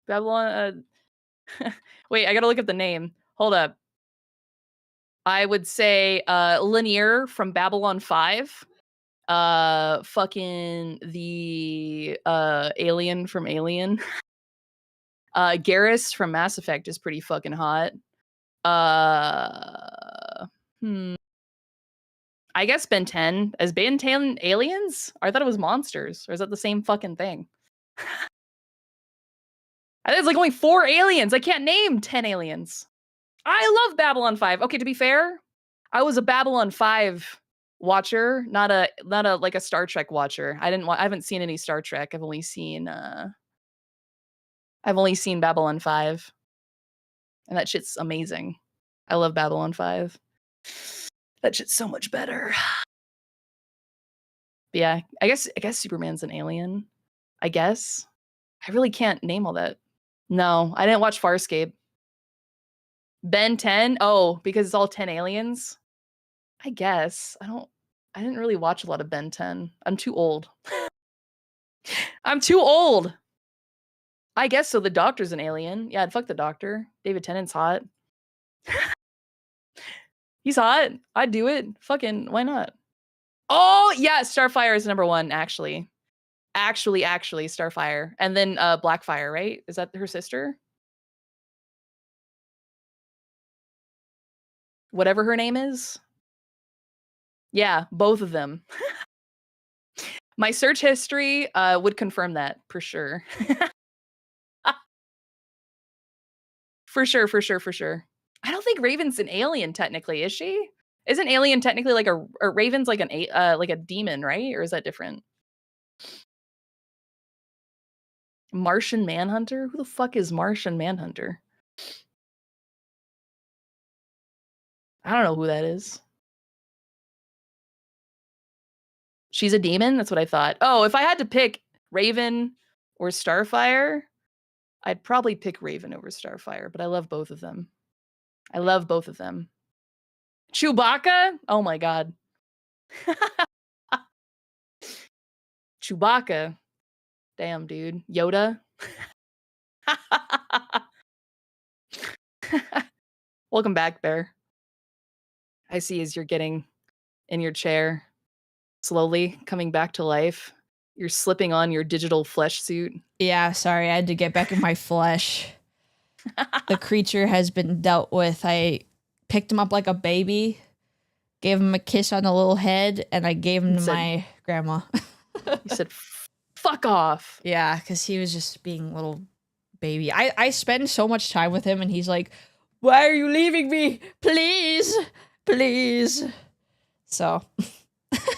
Babylon... Wait, I gotta look up the name. Hold up. I would say Linear from Babylon 5. Fucking the alien from Alien. Garrus from Mass Effect is pretty fucking hot. I guess Ben 10. Is Ben 10 aliens? Or I thought it was monsters. Or is that the same fucking thing? I think it's like only 4 aliens. I can't name 10 aliens. I love Babylon 5. Okay, to be fair, I was a Babylon 5 watcher, not a like a Star Trek watcher. I haven't seen any Star Trek. I've only seen Babylon 5. And that shit's amazing. I love Babylon 5. That shit's so much better. But yeah, I guess Superman's an alien. I guess. I really can't name all that. No, I didn't watch Farscape. Ben 10? Oh, because it's all 10 aliens? I guess. I didn't really watch a lot of Ben 10. I'm too old. I'm too old. I guess so. The Doctor's an alien. Yeah, fuck the Doctor. David Tennant's hot. He's hot. I'd do it. Fucking, why not? Oh, yeah, Starfire is number 1, actually. Actually, Starfire. And then Blackfire, right? Is that her sister? Whatever her name is. Yeah, both of them. My search history would confirm that, for sure. For sure. I don't think Raven's an alien, technically, is she? Isn't alien technically like a Raven's like a demon, right? Or is that different? Martian Manhunter? Who the fuck is Martian Manhunter? I don't know who that is. She's a demon? That's what I thought. Oh, if I had to pick Raven or Starfire, I'd probably pick Raven over Starfire, but I love both of them. Chewbacca? Oh my god. Chewbacca. Damn, dude. Yoda. Welcome back, Bear. I see as you're getting in your chair, slowly coming back to life. You're slipping on your digital flesh suit. Yeah, sorry, I had to get back in my flesh. The creature has been dealt with. I picked him up like a baby, gave him a kiss on the little head, and I gave him to my grandma. You said, fuck off. Yeah, because he was just being a little baby. I spend so much time with him, and he's like, why are you leaving me? Please. So.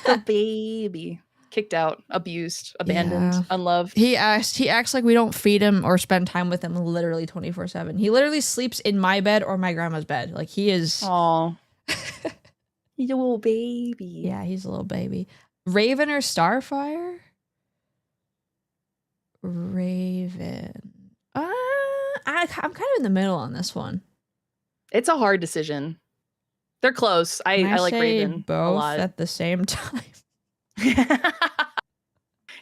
The baby. Kicked out, abused, abandoned, unloved. He acts like we don't feed him or spend time with him literally 24/7. He literally sleeps in my bed or my grandma's bed. Like, he is. Aw. He's a little baby. Yeah, he's a little baby. Raven or Starfire? Raven. I'm kind of in the middle on this one. It's a hard decision. They're close. I like Raven both a lot. at the same time.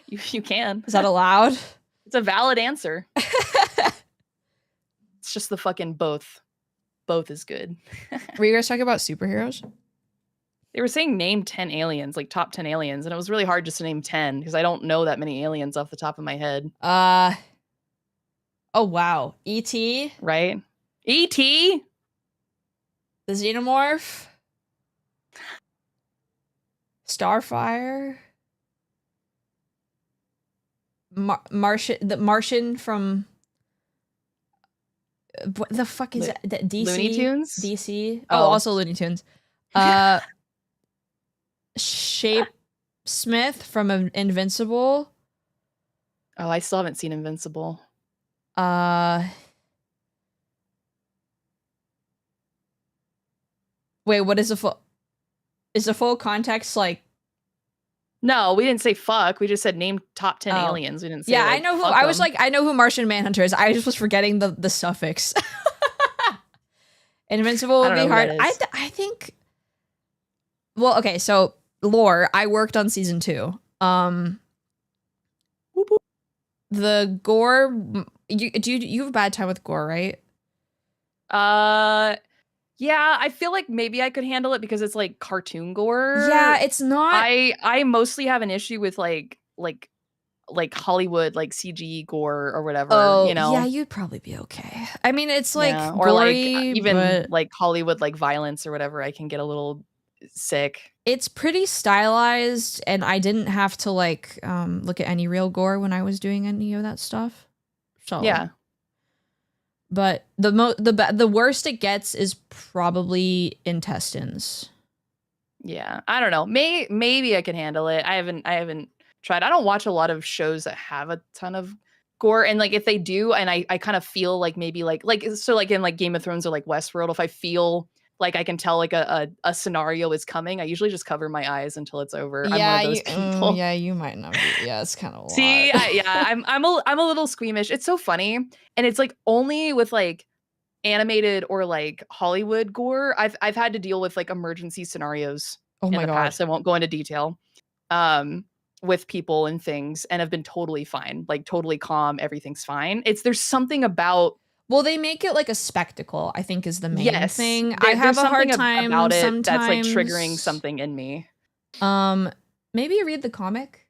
You can. Is that allowed? It's a valid answer. It's just the fucking both. Both is good. Were you guys talking about superheroes? They were saying name 10 aliens, like top 10 aliens, and it was really hard just to name 10 because I don't know that many aliens off the top of my head. Oh wow. E.T. Right? E.T. The Xenomorph. Starfire. The Martian from what the fuck is that? DC? Looney Tunes? DC. Oh, also Looney Tunes. Shape Smith from Invincible. Oh, I still haven't seen Invincible. Wait, what is the full context like? No, we didn't say fuck. We just said name top 10 aliens. We didn't say I know who. I was like, I know who Martian Manhunter is. I just was forgetting the suffix. Invincible would be hard. I think. Well, okay, so lore. I worked on season 2. The gore. You have a bad time with gore, right? Yeah, I feel like maybe I could handle it because it's like cartoon gore. Yeah, it's not. I mostly have an issue with like Hollywood like CG gore or whatever. Oh, you know? Yeah, you'd probably be okay. I mean, it's like or gory, like even but like Hollywood like violence or whatever. I can get a little sick. It's pretty stylized, and I didn't have to like look at any real gore when I was doing any of that stuff. So yeah. But the worst it gets is probably intestines. Yeah, I don't know. Maybe I can handle it. I haven't tried. I don't watch a lot of shows that have a ton of gore, and like if they do, and I kind of feel like maybe like so like in like Game of Thrones or like Westworld, if I feel like I can tell like a scenario is coming, I usually just cover my eyes until it's over. I'm one Yeah, of those people. yeah, you might not be. Yeah, it's kind of a lot. See, I'm a little squeamish. It's so funny, and it's like only with like animated or like Hollywood gore, I've had to deal with like emergency scenarios Oh in my the God. past. I won't go into detail. With people and things, and have been totally fine, like totally calm. Everything's fine. There's something about Well, they make it like a spectacle, I think is the main yes, thing. I have there's a hard something time about it sometimes. that's like triggering something in me. Maybe you read the comic.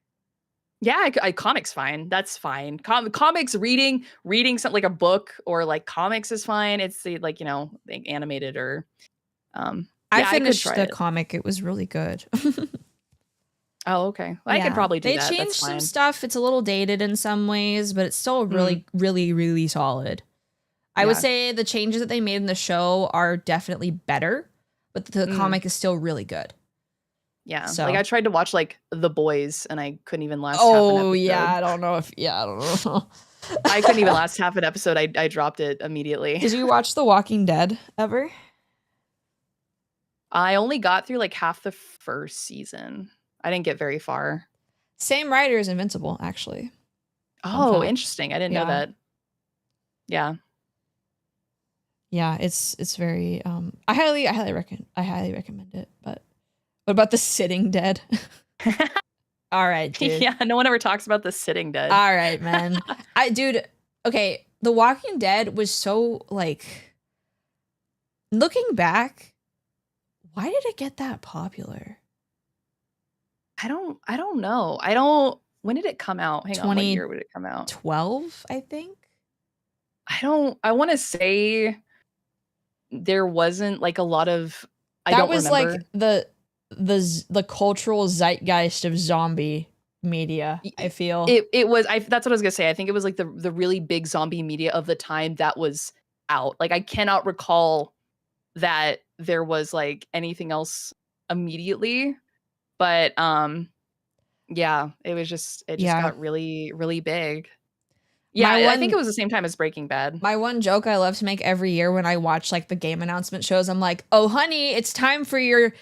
Yeah, comics fine. That's fine. Comics reading something like a book or like comics is fine. It's the like like animated or I could finished try the it. comic. It was really good. Oh, okay. Well, I could probably do they that. changed That's some fine. stuff. It's a little dated in some ways, but it's still really, really, really solid. I would Yeah. say the changes that they made in the show are definitely better, but the comic is still really good. Yeah. So. Like I tried to watch like The Boys and I couldn't even last half an episode. Oh, yeah. I don't know. I couldn't even last half an episode. I dropped it immediately. Did you watch The Walking Dead ever? I only got through like half the first season. I didn't get very far. Same writer as Invincible, actually. Oh, interesting. I didn't know that. Yeah. Yeah, it's very I highly recommend it. But what about The Sitting Dead? All right, dude. Yeah, no one ever talks about The Sitting Dead. All right, man. Okay, The Walking Dead was so like looking back, why did it get that popular? I don't know. When did it come out? Hang on, what year would it come out? 12, I think. I want to say there wasn't like a lot of that was remember. Like the cultural zeitgeist of zombie media. I feel it was. That's what I was gonna say. I think it was like the really big zombie media of the time that was out. Like I cannot recall that there was like anything else immediately, but yeah, it just got really really big. Yeah, I think it was the same time as Breaking Bad. My one joke I love to make every year when I watch like the game announcement shows, I'm like, oh honey, it's time for your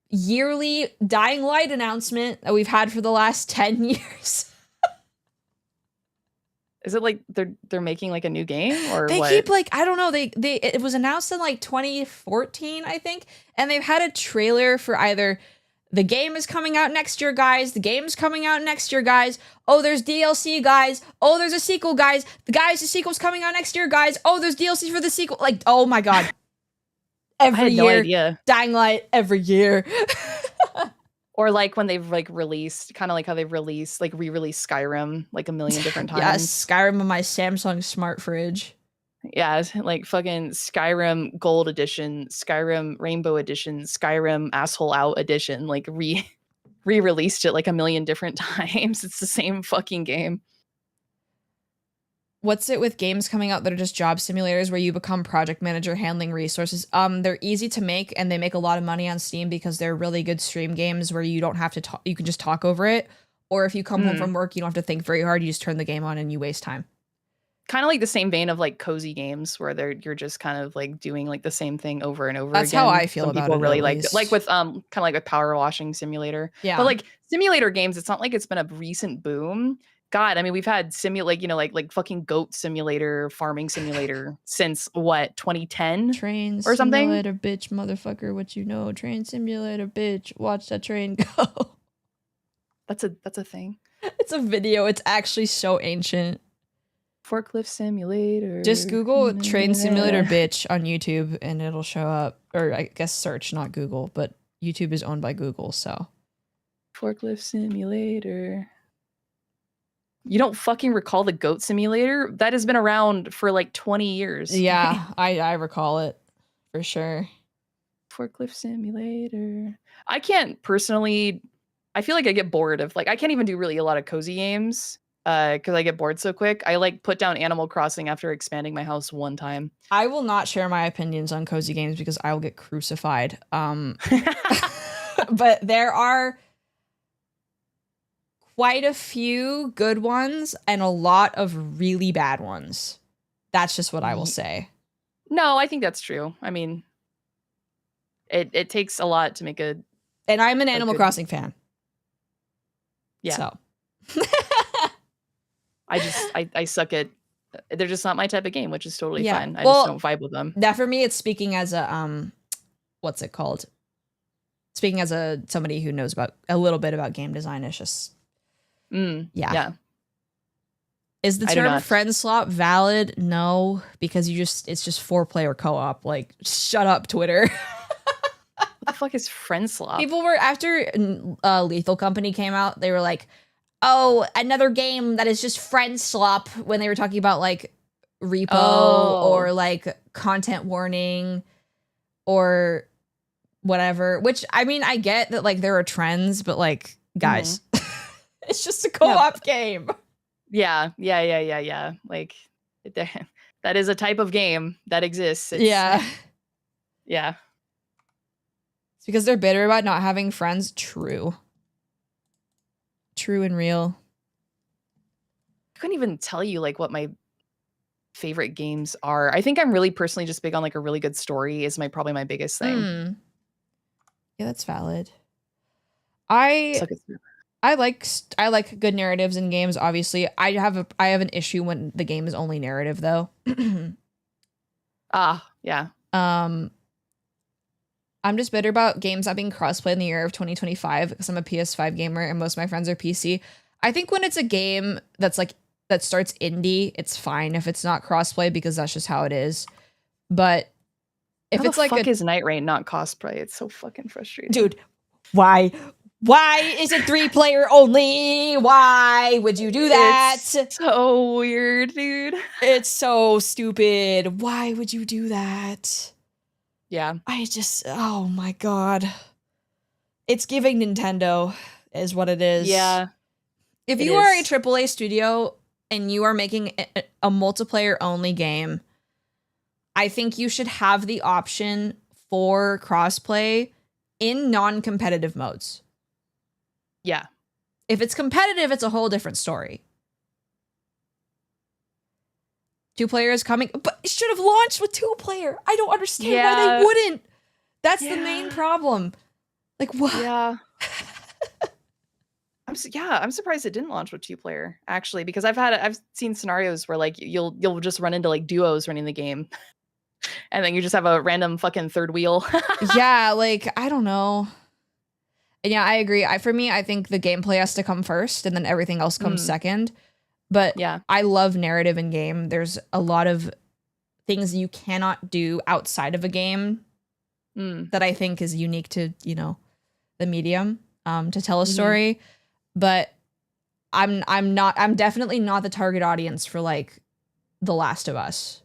yearly Dying Light announcement that we've had for the last 10 years. Is it like they're making like a new game or they what? keep like, I don't know, it was announced in like 2014, I think, and they've had a trailer for either the game is coming out next year, guys. The game's coming out next year, guys. Oh, there's DLC, guys. Oh, there's a sequel, guys. The sequel's coming out next year, guys. Oh, there's DLC for the sequel. Like, oh my God. Every year. No idea. Dying Light every year. Or like when they've like released, kind of like how they've released, like re-released Skyrim like a million different times. Yeah, Skyrim on my Samsung smart fridge. Yeah, like fucking Skyrim Gold Edition, Skyrim Rainbow Edition, Skyrim Asshole Out Edition, like re-released it like a million different times. It's the same fucking game. What's it with games coming out that are just job simulators where you become project manager handling resources? They're easy to make and they make a lot of money on Steam because they're really good stream games where you don't have to talk, you can just talk over it. Or if you come home from work, you don't have to think very hard. You just turn the game on and you waste time. Kind of like the same vein of like cozy games where you're just kind of like doing like the same thing over and over again. That's how I feel about it. People really like with kind of like with Power Washing Simulator. Yeah. But like simulator games, it's not like it's been a recent boom. God, I mean, we've had like fucking Goat Simulator, Farming Simulator since what, 2010 Train or something? Simulator, bitch, motherfucker, what you know? Train Simulator, bitch, watch that train go. That's a thing. It's a video. It's actually so ancient. Forklift Simulator. Just Google Train Simulator bitch on YouTube and it'll show up. Or I guess search, not Google, but YouTube is owned by Google, so. Forklift Simulator. You don't fucking recall the Goat Simulator? That has been around for like 20 years. Yeah, I recall it for sure. Forklift Simulator. I can't personally, I feel like I get bored of like, I can't even do really a lot of cozy games because I get bored so quick. I like put down Animal Crossing after expanding my house one time. I will not share my opinions on cozy games because I will get crucified. But there are quite a few good ones and a lot of really bad ones. That's just what I will say. No, I think that's true. I mean, it takes a lot to make a... And I'm an Animal Crossing fan. Yeah. So. I suck at... They're just not my type of game, which is totally fine. I Well, just don't vibe with them. That for me, it's speaking as a, what's it called? Speaking as somebody who knows about a little bit about game design, it's just, yeah. Is the term friend swap valid? No, because it's just 4-player co-op. Like, shut up, Twitter. What the fuck is friend swap? People were, after Lethal Company came out, they were like, oh, another game that is just friend swap, when they were talking about like repo or like content warning or whatever, which I mean, I get that like there are trends, but like, guys, it's just a co-op game. Yeah. Like that is a type of game that exists. Yeah. Yeah. It's because they're bitter about not having friends. True and real. I couldn't even tell you like what my favorite games are. I think I'm really personally just big on like a really good story is probably my biggest thing. Yeah, that's valid. I like good narratives in games. Obviously, I have an issue when the game is only narrative though. Yeah. I'm just bitter about games not being crossplay in the year of 2025 because I'm a PS5 gamer and most of my friends are PC. I think when it's a game that's like that starts indie, it's fine if it's not crossplay because that's just how it is. But if it's like is Night Rain not cosplay? It's so fucking frustrating. Dude, why is it 3-player only? Why would you do that? It's so weird, dude. It's so stupid. Why would you do that? Yeah. Oh my God. It's giving Nintendo is what it is. Yeah. If you are a AAA studio and you are making a multiplayer only game, I think you should have the option for crossplay in non-competitive modes. Yeah. If it's competitive, it's a whole different story. 2-player is coming, but it should have launched with 2-player. I don't understand why they wouldn't. That's the main problem. Like, what? Yeah. I'm surprised it didn't launch with 2-player actually, because I've seen scenarios where like you'll just run into like duos running the game, and then you just have a random fucking third wheel. Yeah, like I don't know. And yeah, I agree. For me, I think the gameplay has to come first, and then everything else comes second. But yeah, I love narrative in game. There's a lot of things you cannot do outside of a game that I think is unique to, the medium to tell a story. But I'm definitely not the target audience for like The Last of Us,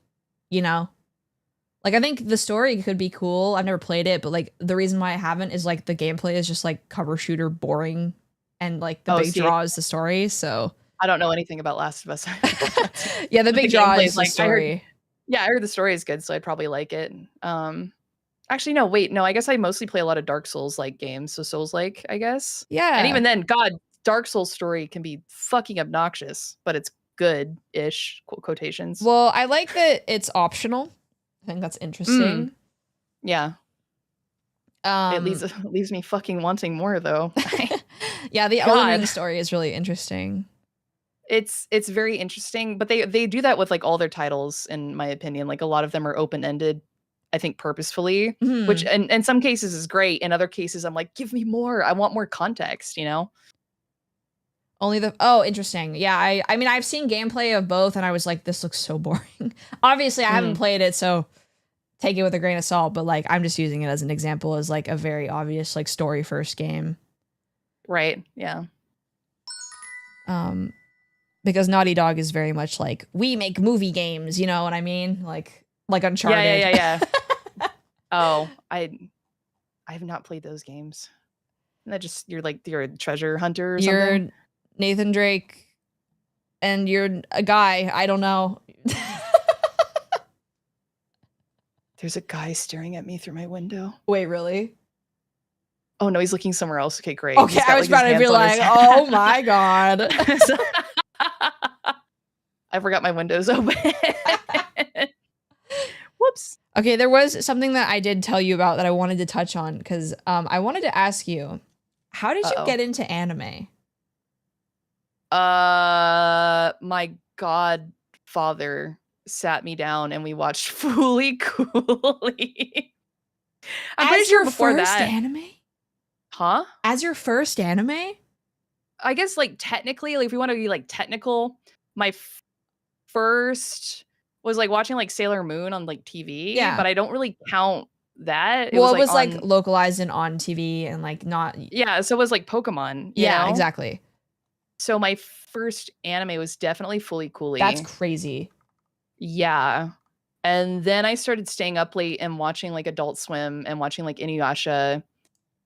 Like, I think the story could be cool. I've never played it, but like the reason why I haven't is like the gameplay is just like cover shooter boring, and like the big draw is the story. So I don't know anything about Last of Us. Yeah, the big draw is the story. I heard the story is good, so I'd probably like it. Actually, no, wait, no. I guess I mostly play a lot of Dark Souls like games, so Souls like, I guess. Yeah, and even then, God, Dark Souls story can be fucking obnoxious, but it's good-ish quotations. Well, I like that it's optional. I think that's interesting. Yeah. It leaves me fucking wanting more though. Yeah, the Elden Ring story is really interesting. It's very interesting, but they do that with like all their titles, in my opinion. Like a lot of them are open-ended, I think purposefully, which in some cases is great. In other cases, I'm like, give me more. I want more context, Interesting. Yeah, I mean, I've seen gameplay of both, and I was like, this looks so boring. Obviously, I haven't played it, so take it with a grain of salt, but like, I'm just using it as an example as like a very obvious like story first game. Right, yeah. Because Naughty Dog is very much like, we make movie games, you know what I mean? Like Uncharted. Yeah. Oh, I have not played those games. You're a treasure hunter or something? You're Nathan Drake, and you're a guy. I don't know. There's a guy staring at me through my window. Wait, really? Oh no, he's looking somewhere else. Okay, great. Okay, He's got, I was his about to be hands on his like, head. oh my god. I forgot my window's open. Whoops. Okay, there was something that I did tell you about that I wanted to touch on because I wanted to ask you, how did you get into anime? My godfather sat me down and we watched Fooly Cooly. I'm pretty sure before that. Anime? Huh? As your first anime? I guess like technically, like if we want to be like technical, my first was like watching like Sailor Moon on like TV. Yeah. But I don't really count that. It was like localized and on TV and like not. Yeah, so it was like Pokemon. You know? Exactly. So my first anime was definitely Fooly Cooly. That's crazy. Yeah. And then I started staying up late and watching like Adult Swim and watching like Inuyasha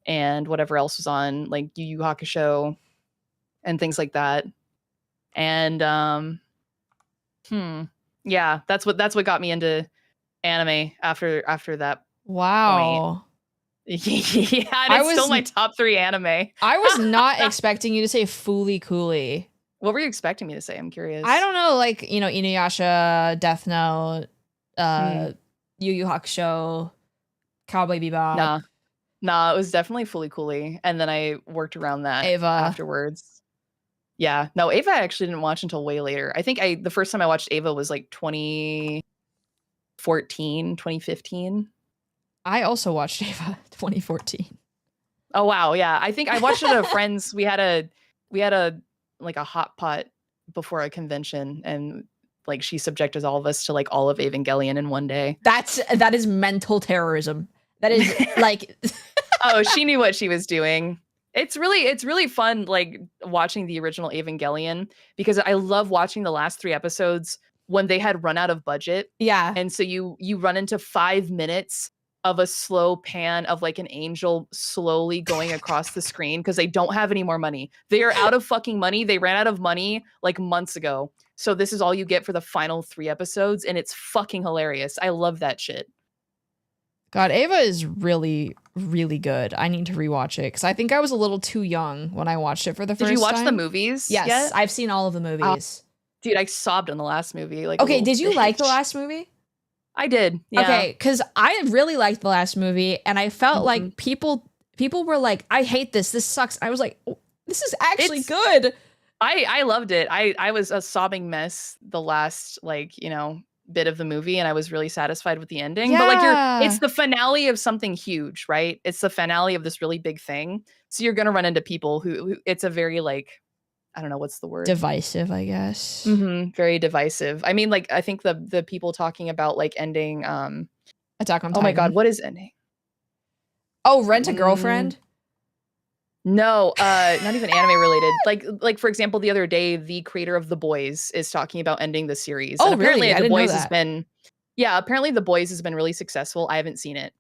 and whatever else was on, like Yu Yu Hakusho and things like that. And yeah, that's what got me into anime after that. Wow. Yeah, and it's still my top 3 anime. I was not expecting you to say Fooly Cooly. What were you expecting me to say? I'm curious. I don't know, like, you know, Inuyasha, Death Note, Yu Yu Hakusho, Cowboy Bebop. Nah, it was definitely Fooly Cooly. And then I worked around that Ava afterwards. Yeah. No, Ava I actually didn't watch until way later. I think the first time I watched Ava was like 2014, 2015. I also watched Ava 2014. Oh wow, yeah. I think I watched it at a friend's. We had a like a hot pot before a convention, and like she subjected all of us to like all of Evangelion in one day. That is mental terrorism. That is like oh, she knew what she was doing. It's really fun like watching the original Evangelion because I love watching the last 3 episodes when they had run out of budget. Yeah. And so you run into 5 minutes of a slow pan of like an angel slowly going across the screen because they don't have any more money. They are out of fucking money. They ran out of money like months ago. So this is all you get for the final 3 episodes and it's fucking hilarious. I love that shit. God, Ava is really, really good. I need to rewatch it because I think I was a little too young when I watched it for the first time. Did you watch the movies? Yes, yet? I've seen all of the movies. Dude, I sobbed in the last movie. Like, okay, did you like the last movie? I did. Yeah. Okay, because I really liked the last movie, and I felt like people were like, "I hate this. This sucks." I was like, oh, "This is actually good." I loved it. I was a sobbing mess the last bit of the movie, and I was really satisfied with the ending. Yeah. But like, it's the finale of something huge, right? It's the finale of this really big thing. So you're gonna run into people who it's a very like. I don't know what's the word. Divisive, I guess. Very divisive. I mean, like I think the people talking about like ending Attack on Titan. Oh my god, what is ending? Oh, Rent a Girlfriend? No, not even anime related. Like for example, the other day, the creator of The Boys is talking about ending the series. Oh, and apparently really? The Boys has been apparently The Boys has been really successful. I haven't seen it.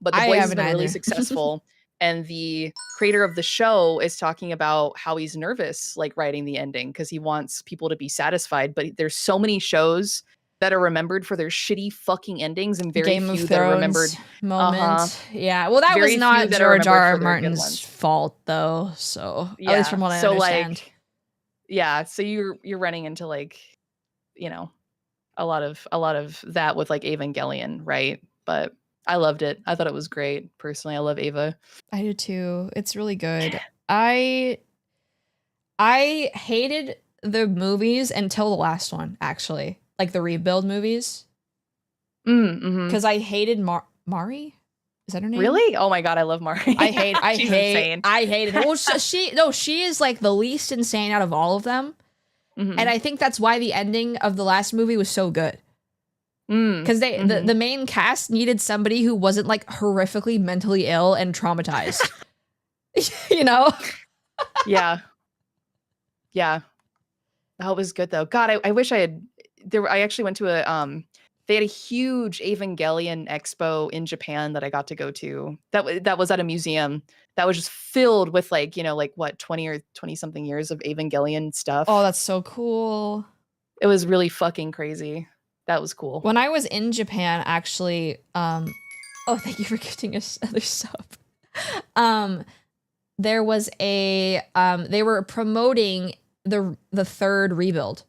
But The Boys has been really successful. And the creator of the show is talking about how he's nervous, like writing the ending, because he wants people to be satisfied. But there's so many shows that are remembered for their shitty fucking endings, and very Game few of that are Thrones remembered. Yeah. Well, that was not George R. Martin's fault, though. So at least from what I understand. Like, yeah. So you're running into like, a lot of that with like Evangelion, right? But I loved it. I thought it was great. Personally, I love Ava. I do too. It's really good. I hated the movies until the last one, actually. Like the rebuild movies. Because I hated Mari. Is that her name? Really? Oh my god, I love Mari. I hate it. Well, she is like the least insane out of all of them. And I think that's why the ending of the last movie was so good. Because the main cast needed somebody who wasn't like horrifically mentally ill and traumatized. Yeah. That was good though. God, I wish I had. I actually went to they had a huge Evangelion expo in Japan that I got to go to. That was at a museum that was just filled with like what 20 or 20 something years of Evangelion stuff. Oh, that's so cool. It was really fucking crazy. That was cool. When I was in Japan, actually, oh, thank you for gifting us another sub. There was a they were promoting the third rebuild.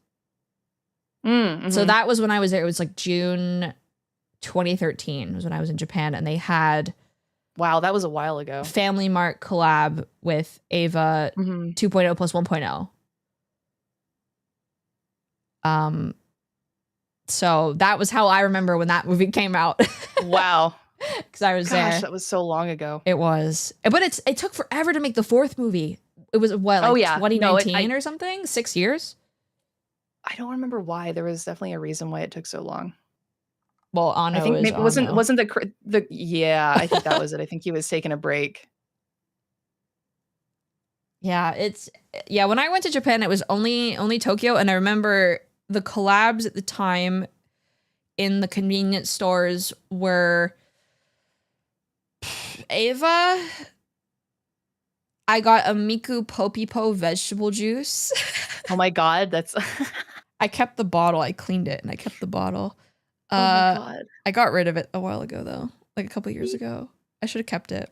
So that was when I was there. It was like June 2013 was when I was in Japan, and they had wow, that was a while ago. Family Mart collab with Ava 2.0 plus 1.0. So that was how I remember when that movie came out. Wow. Because I was there. That was so long ago. It was. But it took forever to make the fourth movie. It was what, like 2019 or something? 6 years? I don't remember why. There was definitely a reason why it took so long. Well, Anno I think is maybe Anno. wasn't the yeah, I think that was it. I think he was taking a break. Yeah, when I went to Japan, it was only Tokyo, and I remember the collabs at the time in the convenience stores were Ava. I got a Miku Popipo vegetable juice. Oh my god, that's I kept the bottle. I cleaned it and I kept the bottle. oh my god. I got rid of it a while ago though, like a couple years ago. I should have kept it.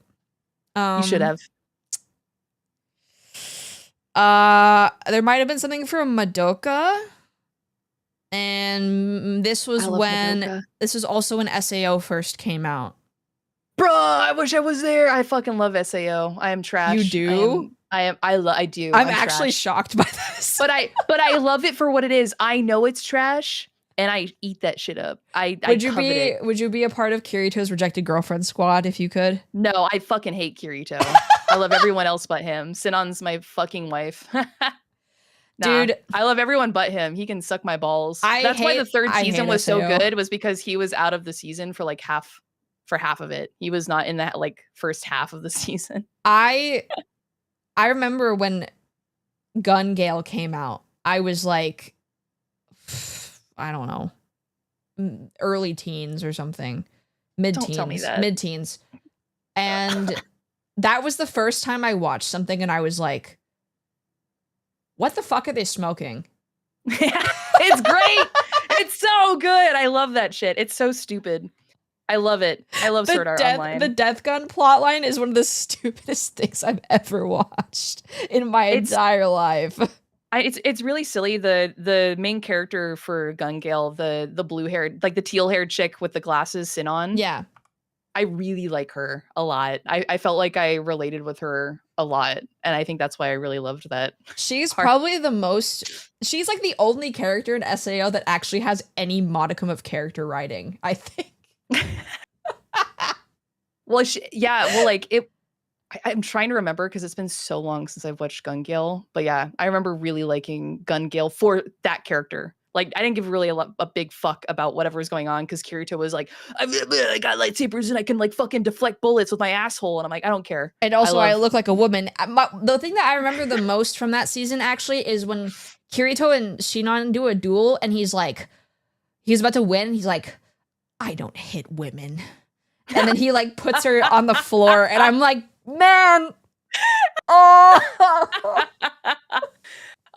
You should have. There might have been something from Madoka. And this was when Madoka. This was also when SAO first came out. Bro, I wish I was there. I fucking love SAO. I am trash. You do? I do. I'm actually shocked by this. But I love it for what it is. I know it's trash and I eat that shit up. Would you be a part of Kirito's rejected girlfriend squad if you could? No, I fucking hate Kirito. I love everyone else but him. Sinon's my fucking wife. Dude, I love everyone but him. He can suck my balls. That's why the third season was so good, was because he was out of the season for like half of it. He was not in that like first half of the season. I remember when Gun Gale came out. I was like, I don't know, early teens or something, mid-teens. Don't tell me that. Mid-teens. And that was the first time I watched something and I was like, what the fuck are they smoking? It's great. It's so good. I love that shit. It's so stupid. I love it. I love Sword Art Online. The Death Gun plotline is one of the stupidest things I've ever watched in my entire life. It's really silly. The main character for Gun Gale, the blue-haired, like the teal-haired chick with the glasses, Sinon. Yeah. I really like her a lot. I felt like I related with her a lot. And I think that's why I really loved that. She's probably she's like the only character in SAO that actually has any modicum of character writing, I think. Well, I'm trying to remember because it's been so long since I've watched Gun Gale. But yeah, I remember really liking Gun Gale for that character. Like, I didn't give really a big fuck about whatever was going on because Kirito was like, I got lightsabers and I can like fucking deflect bullets with my asshole. And I'm like, I don't care. And also, I look like a woman. The thing that I remember the most from that season actually is when Kirito and Shinon do a duel and he's like, he's about to win. He's like, I don't hit women. And then he like puts her on the floor and I'm like, man. Oh.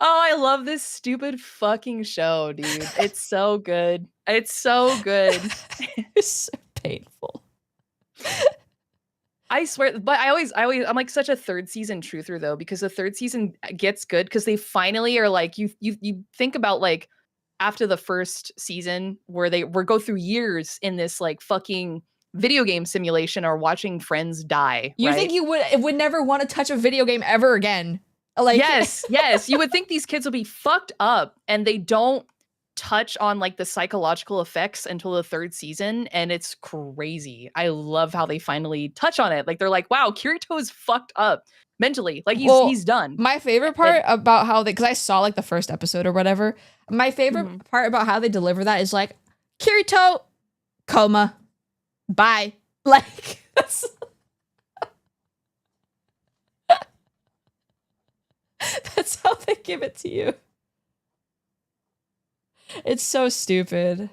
Oh, I love this stupid fucking show, dude. It's so good. It's so good. It's so painful. I swear, but I'm like such a third season truther though, because the third season gets good because they finally are like, you think about like after the first season where they go through years in this like fucking video game simulation or watching friends die. You think you would never want to touch a video game ever again? Like, yes. You would think these kids will be fucked up, and they don't touch on like the psychological effects until the third season, and it's crazy. I love how they finally touch on it. Like they're like, wow, Kirito is fucked up mentally. Like he's done. My favorite part about how because I saw like the first episode or whatever. My favorite part about how they deliver that is like, Kirito, coma, bye. Like that's. That's how they give it to you. It's so stupid.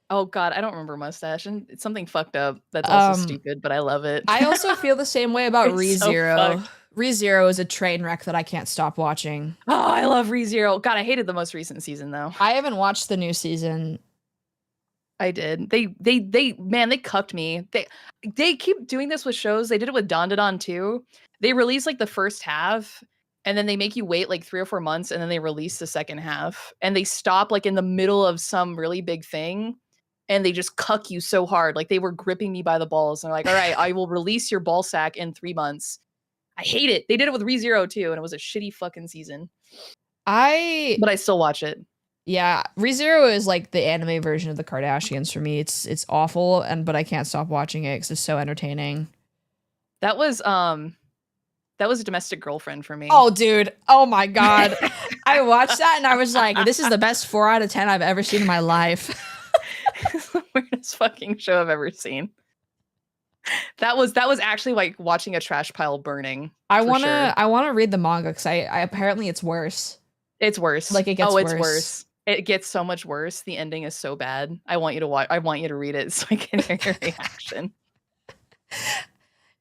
Oh god, I don't remember Mustache, and it's something fucked up that's also stupid, but I love it. I also feel the same way about ReZero. ReZero is a train wreck that I can't stop watching. Oh, I love ReZero. God, I hated the most recent season though. I haven't watched the new season. I did. They man, they cucked me. They keep doing this with shows. They did it with Dandadan too. They release like the first half and then they make you wait like 3 or 4 months and then they release the second half and they stop like in the middle of some really big thing and they just cuck you so hard. Like they were gripping me by the balls and they're like, "All right, I will release your ball sack in 3 months." I hate it. They did it with ReZero too and it was a shitty fucking season. But I still watch it. Yeah, ReZero is like the anime version of the Kardashians for me. It's awful, but I can't stop watching it because it's so entertaining. That was a Domestic Girlfriend for me. Oh, dude. Oh my god. I watched that and I was like, this is the best 4 out of 10 I've ever seen in my life. It's the weirdest fucking show I've ever seen. That was actually like watching a trash pile burning. I wanna read the manga because I apparently it's worse. It's worse. Like it gets worse. It's worse. It gets so much worse. The ending is so bad. I want you to watch. I want you to read it so I can hear your reaction.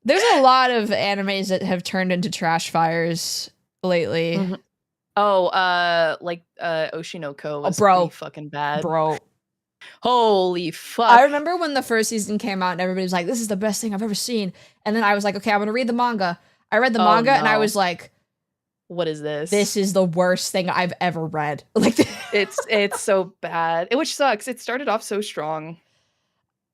There's a lot of animes that have turned into trash fires lately. Mm-hmm. Oh, like Oshinoko was pretty fucking bad. Bro. Holy fuck. I remember when the first season came out and everybody was like, this is the best thing I've ever seen. And then I was like, okay, I'm gonna read the manga. I read the manga and I was like, what is this? This is the worst thing I've ever read. Like it's so bad. Which sucks. It started off so strong.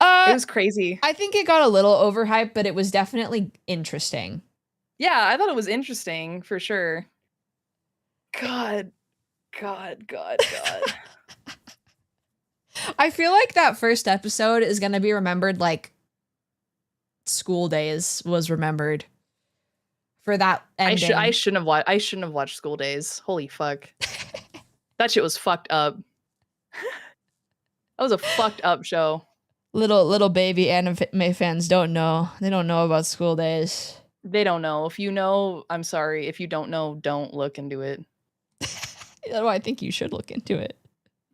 It was crazy. I think it got a little overhyped, but it was definitely interesting. Yeah, I thought it was interesting for sure. God. I feel like that first episode is gonna be remembered like School Days was remembered. For that ending. I shouldn't have watched School Days. Holy fuck. That shit was fucked up. That was a fucked up show. Little baby anime fans don't know. They don't know about School Days. They don't know. If you know, I'm sorry. If you don't know, don't look into it. No, I think you should look into it.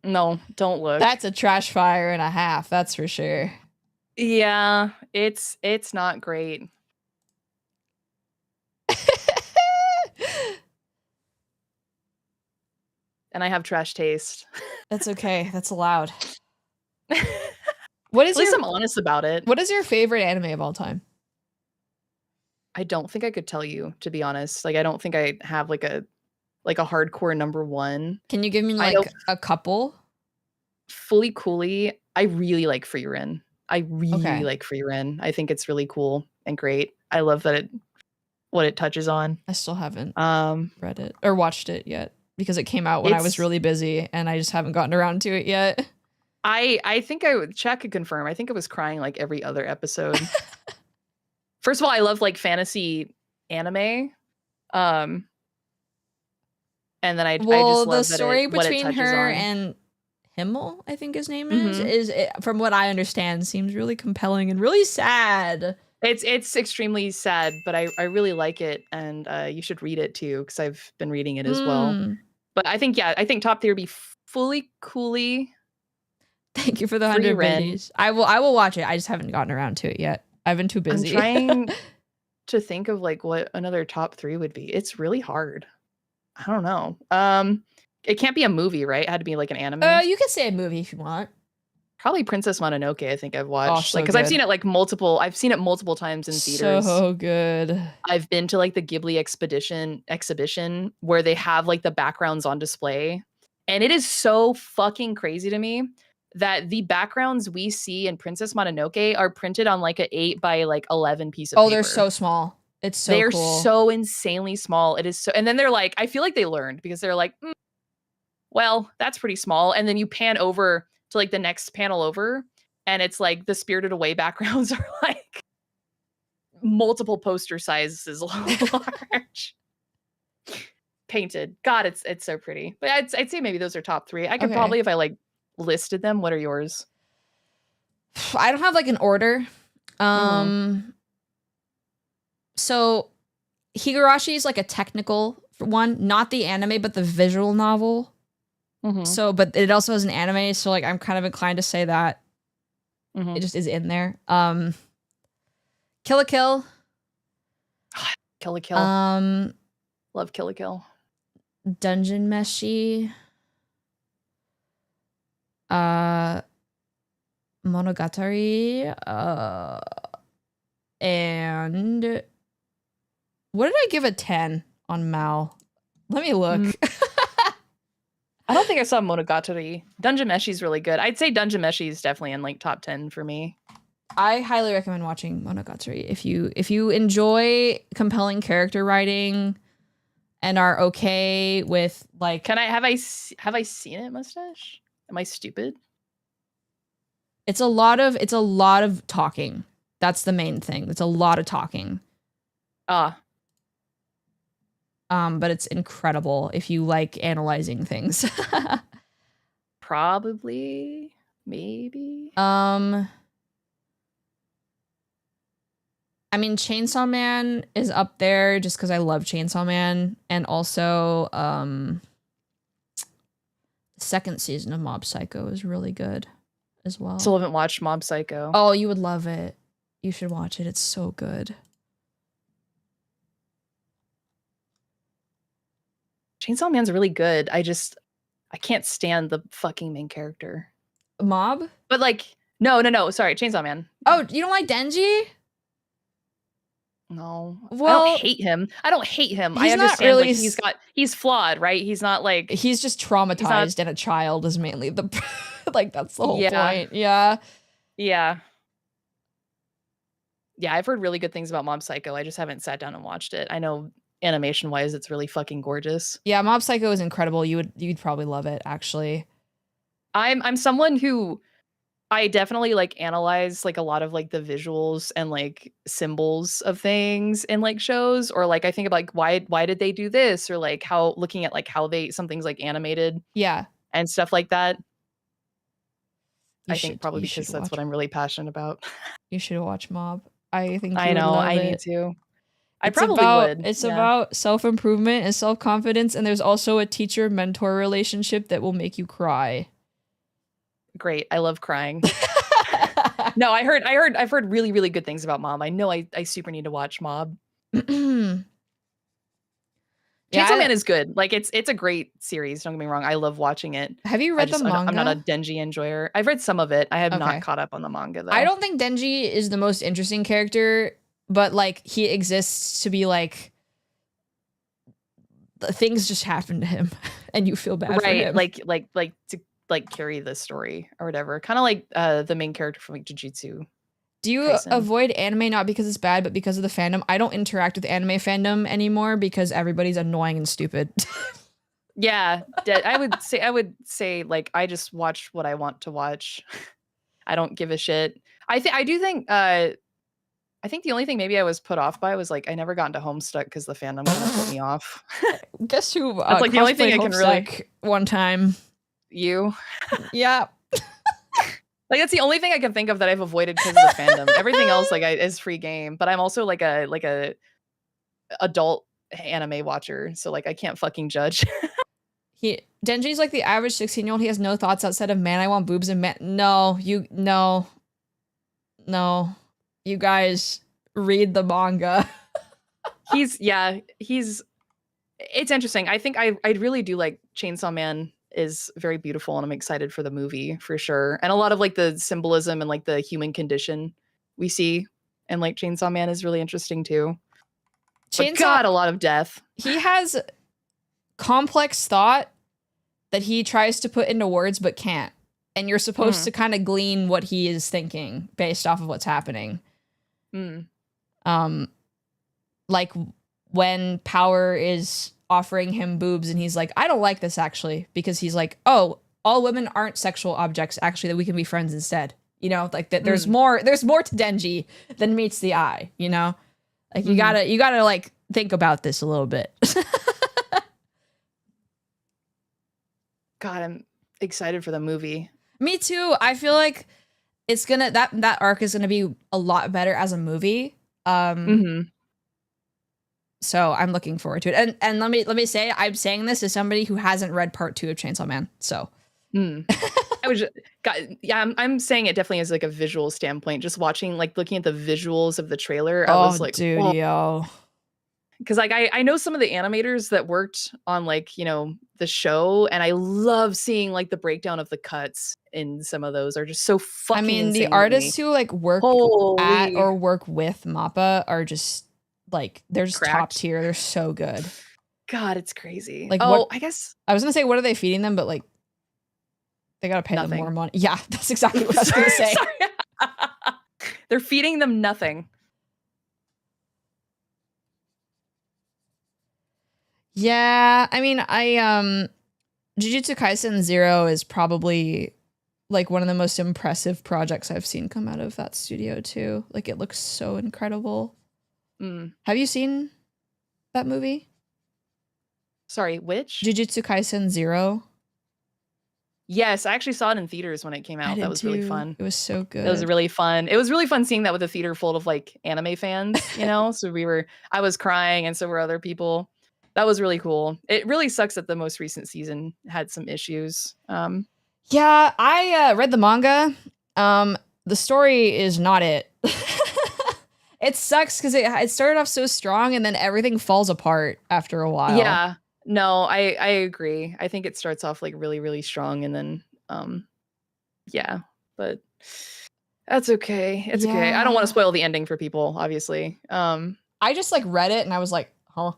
No, don't look. That's a trash fire and a half, that's for sure. Yeah, it's not great. And I have trash taste. That's okay. That's allowed. At least I'm honest about it. What is your favorite anime of all time? I don't think I could tell you, to be honest. Like I don't think I have like a hardcore number one. Can you give me like a couple? Fully Coolly. I really like Free Ren. I really like Free Ren. I think it's really cool and great. I love that what it touches on. I still haven't read it or watched it yet because it came out when I was really busy and I just haven't gotten around to it yet. I think Chat could confirm. I think I was crying like every other episode. First of all, I love like fantasy anime. And then I just love the story what it between her on. and Himmel, I think his name is from what I understand, seems really compelling and really sad. It's extremely sad, but I really like it, and you should read it too because I've been reading it as well. But I think top tier would be Fully Coolly. Thank you for the 100 biddies. I will watch it. I just haven't gotten around to it yet. I've been too busy. I'm trying to think of like what another top 3 would be. It's really hard. I don't know. It can't be a movie, right? It had to be like an anime. You can say a movie if you want. Probably Princess Mononoke. I think I've watched so because I've seen it like multiple. I've seen it multiple times in theaters. So good. I've been to like the Ghibli exhibition where they have like the backgrounds on display, and it is so fucking crazy to me that the backgrounds we see in Princess Mononoke are printed on like an 8 by like 11 piece of paper. They're so small. It's so they're cool. so insanely small. It is so, and then they're like, I feel like they learned because they're like, well, that's pretty small. And then you pan over to like the next panel over, and it's like the Spirited Away backgrounds are like multiple poster sizes large, painted. God, it's so pretty. But I'd say maybe those are top 3. I could probably, if I like listed them. What are yours? I don't have like an order. So Higurashi is like a technical one, not the anime, but the visual novel. So, but it also has an anime, so like I'm kind of inclined to say that it just is in there. Kill la Kill. Kill la Kill. Love Kill la Kill. Dungeon Meshi. Monogatari. And what did I give a 10 on Mal? Let me look. I don't think I saw Monogatari. Dungeon Meshi is really good. I'd say Dungeon Meshi is definitely in like top 10 for me. I highly recommend watching Monogatari if you enjoy compelling character writing and are okay with like. Have I seen it, Mustache? Am I stupid? It's a lot of talking. That's the main thing. It's a lot of talking. But it's incredible if you like analyzing things. Probably, maybe. I mean, Chainsaw Man is up there just because I love Chainsaw Man, and also the second season of Mob Psycho is really good as well. Still haven't watched Mob Psycho. Oh, you would love it. You should watch it. It's so good. Chainsaw Man's really good. I can't stand the fucking main character. Mob? But like, no. Sorry, Chainsaw Man. Oh, you don't like Denji? No. Well, I don't hate him. I understand really, like he's flawed, right? He's not like he's just traumatized and a child is mainly the like that's the whole point. Yeah. Yeah. Yeah, I've heard really good things about Mob Psycho. I just haven't sat down and watched it. I know animation wise it's really fucking gorgeous. Yeah, Mob Psycho is incredible. You'd probably love it, actually. I'm someone who I definitely like analyze like a lot of like the visuals and like symbols of things in like shows, or like I think about like why did they do this, or like how looking at like how something's like animated, and stuff like that. I think probably because that's what I'm really passionate about. You should watch Mob. I think I know I need to. I probably would. It's about self-improvement and self-confidence, and there's also a teacher-mentor relationship that will make you cry. Great. I love crying. No, I've heard really, really good things about Mob. I know I super need to watch Mob. Chainsaw Man is good. Like it's a great series. Don't get me wrong. I love watching it. Have you read the manga? I'm not a Denji enjoyer. I've read some of it. I have not caught up on the manga though. I don't think Denji is the most interesting character, but like he exists to be like things just happen to him and you feel bad for him. Like to like carry the story or whatever. Kind of like the main character from like Jujutsu. Do you avoid anime not because it's bad, but because of the fandom? I don't interact with anime fandom anymore because everybody's annoying and stupid. Yeah, I would say like I just watch what I want to watch. I don't give a shit. I think the only thing maybe I was put off by was like I never got into Homestuck because the fandom kind of put me off. Guess who? That's like the only thing I can really one time. You? Yeah. Like that's the only thing I can think of that I've avoided because of the fandom. Everything else like is free game, but I'm also like a adult anime watcher, so like I can't fucking judge. Denji's like the average 16-year-old. He has no thoughts outside of man, I want boobs and man. No, you guys read the manga. It's interesting. I think I really do like Chainsaw Man is very beautiful, and I'm excited for the movie for sure. And a lot of like the symbolism and like the human condition we see and like Chainsaw Man is really interesting too. But God, a lot of death. He has complex thought that he tries to put into words but can't. And you're supposed to kind of glean what he is thinking based off of what's happening. Like when Power is offering him boobs and he's like, I don't like this actually, because he's like, oh, all women aren't sexual objects actually, that we can be friends instead. You know, like that there's more to Denji than meets the eye, you know? Like you gotta like think about this a little bit. God, I'm excited for the movie. Me too. I feel like it's gonna that arc is gonna be a lot better as a movie. So I'm looking forward to it. And let me say, I'm saying this as somebody who hasn't read part 2 of Chainsaw Man. So I'm saying it definitely as like a visual standpoint. Just watching, like looking at the visuals of the trailer, I was like, dude, whoa. yo. because like I know some of the animators that worked on like, you know, the show, and I love seeing like the breakdown of the cuts in some of those are just so I fucking mean, the insane to me. artists who like work at Holy or work with Mappa are just like they're just top cracked. tier. They're so good. God, it's crazy. Like, Oh, what- I guess I was gonna say, what are they feeding them? But like, they gotta pay them more Nothing. money. Yeah, that's exactly what I was gonna say. Sorry. They're feeding them nothing. Yeah, I mean, Jujutsu Kaisen 0 is probably like one of the most impressive projects I've seen come out of that studio too. Like, it looks so incredible. Mm. Have you seen that movie? Sorry, which? Jujutsu Kaisen 0? Yes, I actually saw it in theaters when it came I out. did That was really too. fun. It was so good. It was really fun. It was really fun seeing that with a theater full of like anime fans, you know? So I was crying and so were other people. That was really cool. It really sucks that the most recent season had some issues. Yeah, I read the manga. The story is not it. It sucks because it started off so strong and then everything falls apart after a while. Yeah. No, I agree. I think it starts off like really, really strong and then yeah, but that's okay. It's okay. I don't want to Yeah. spoil the ending for people, obviously. I just like read it and I was like, huh.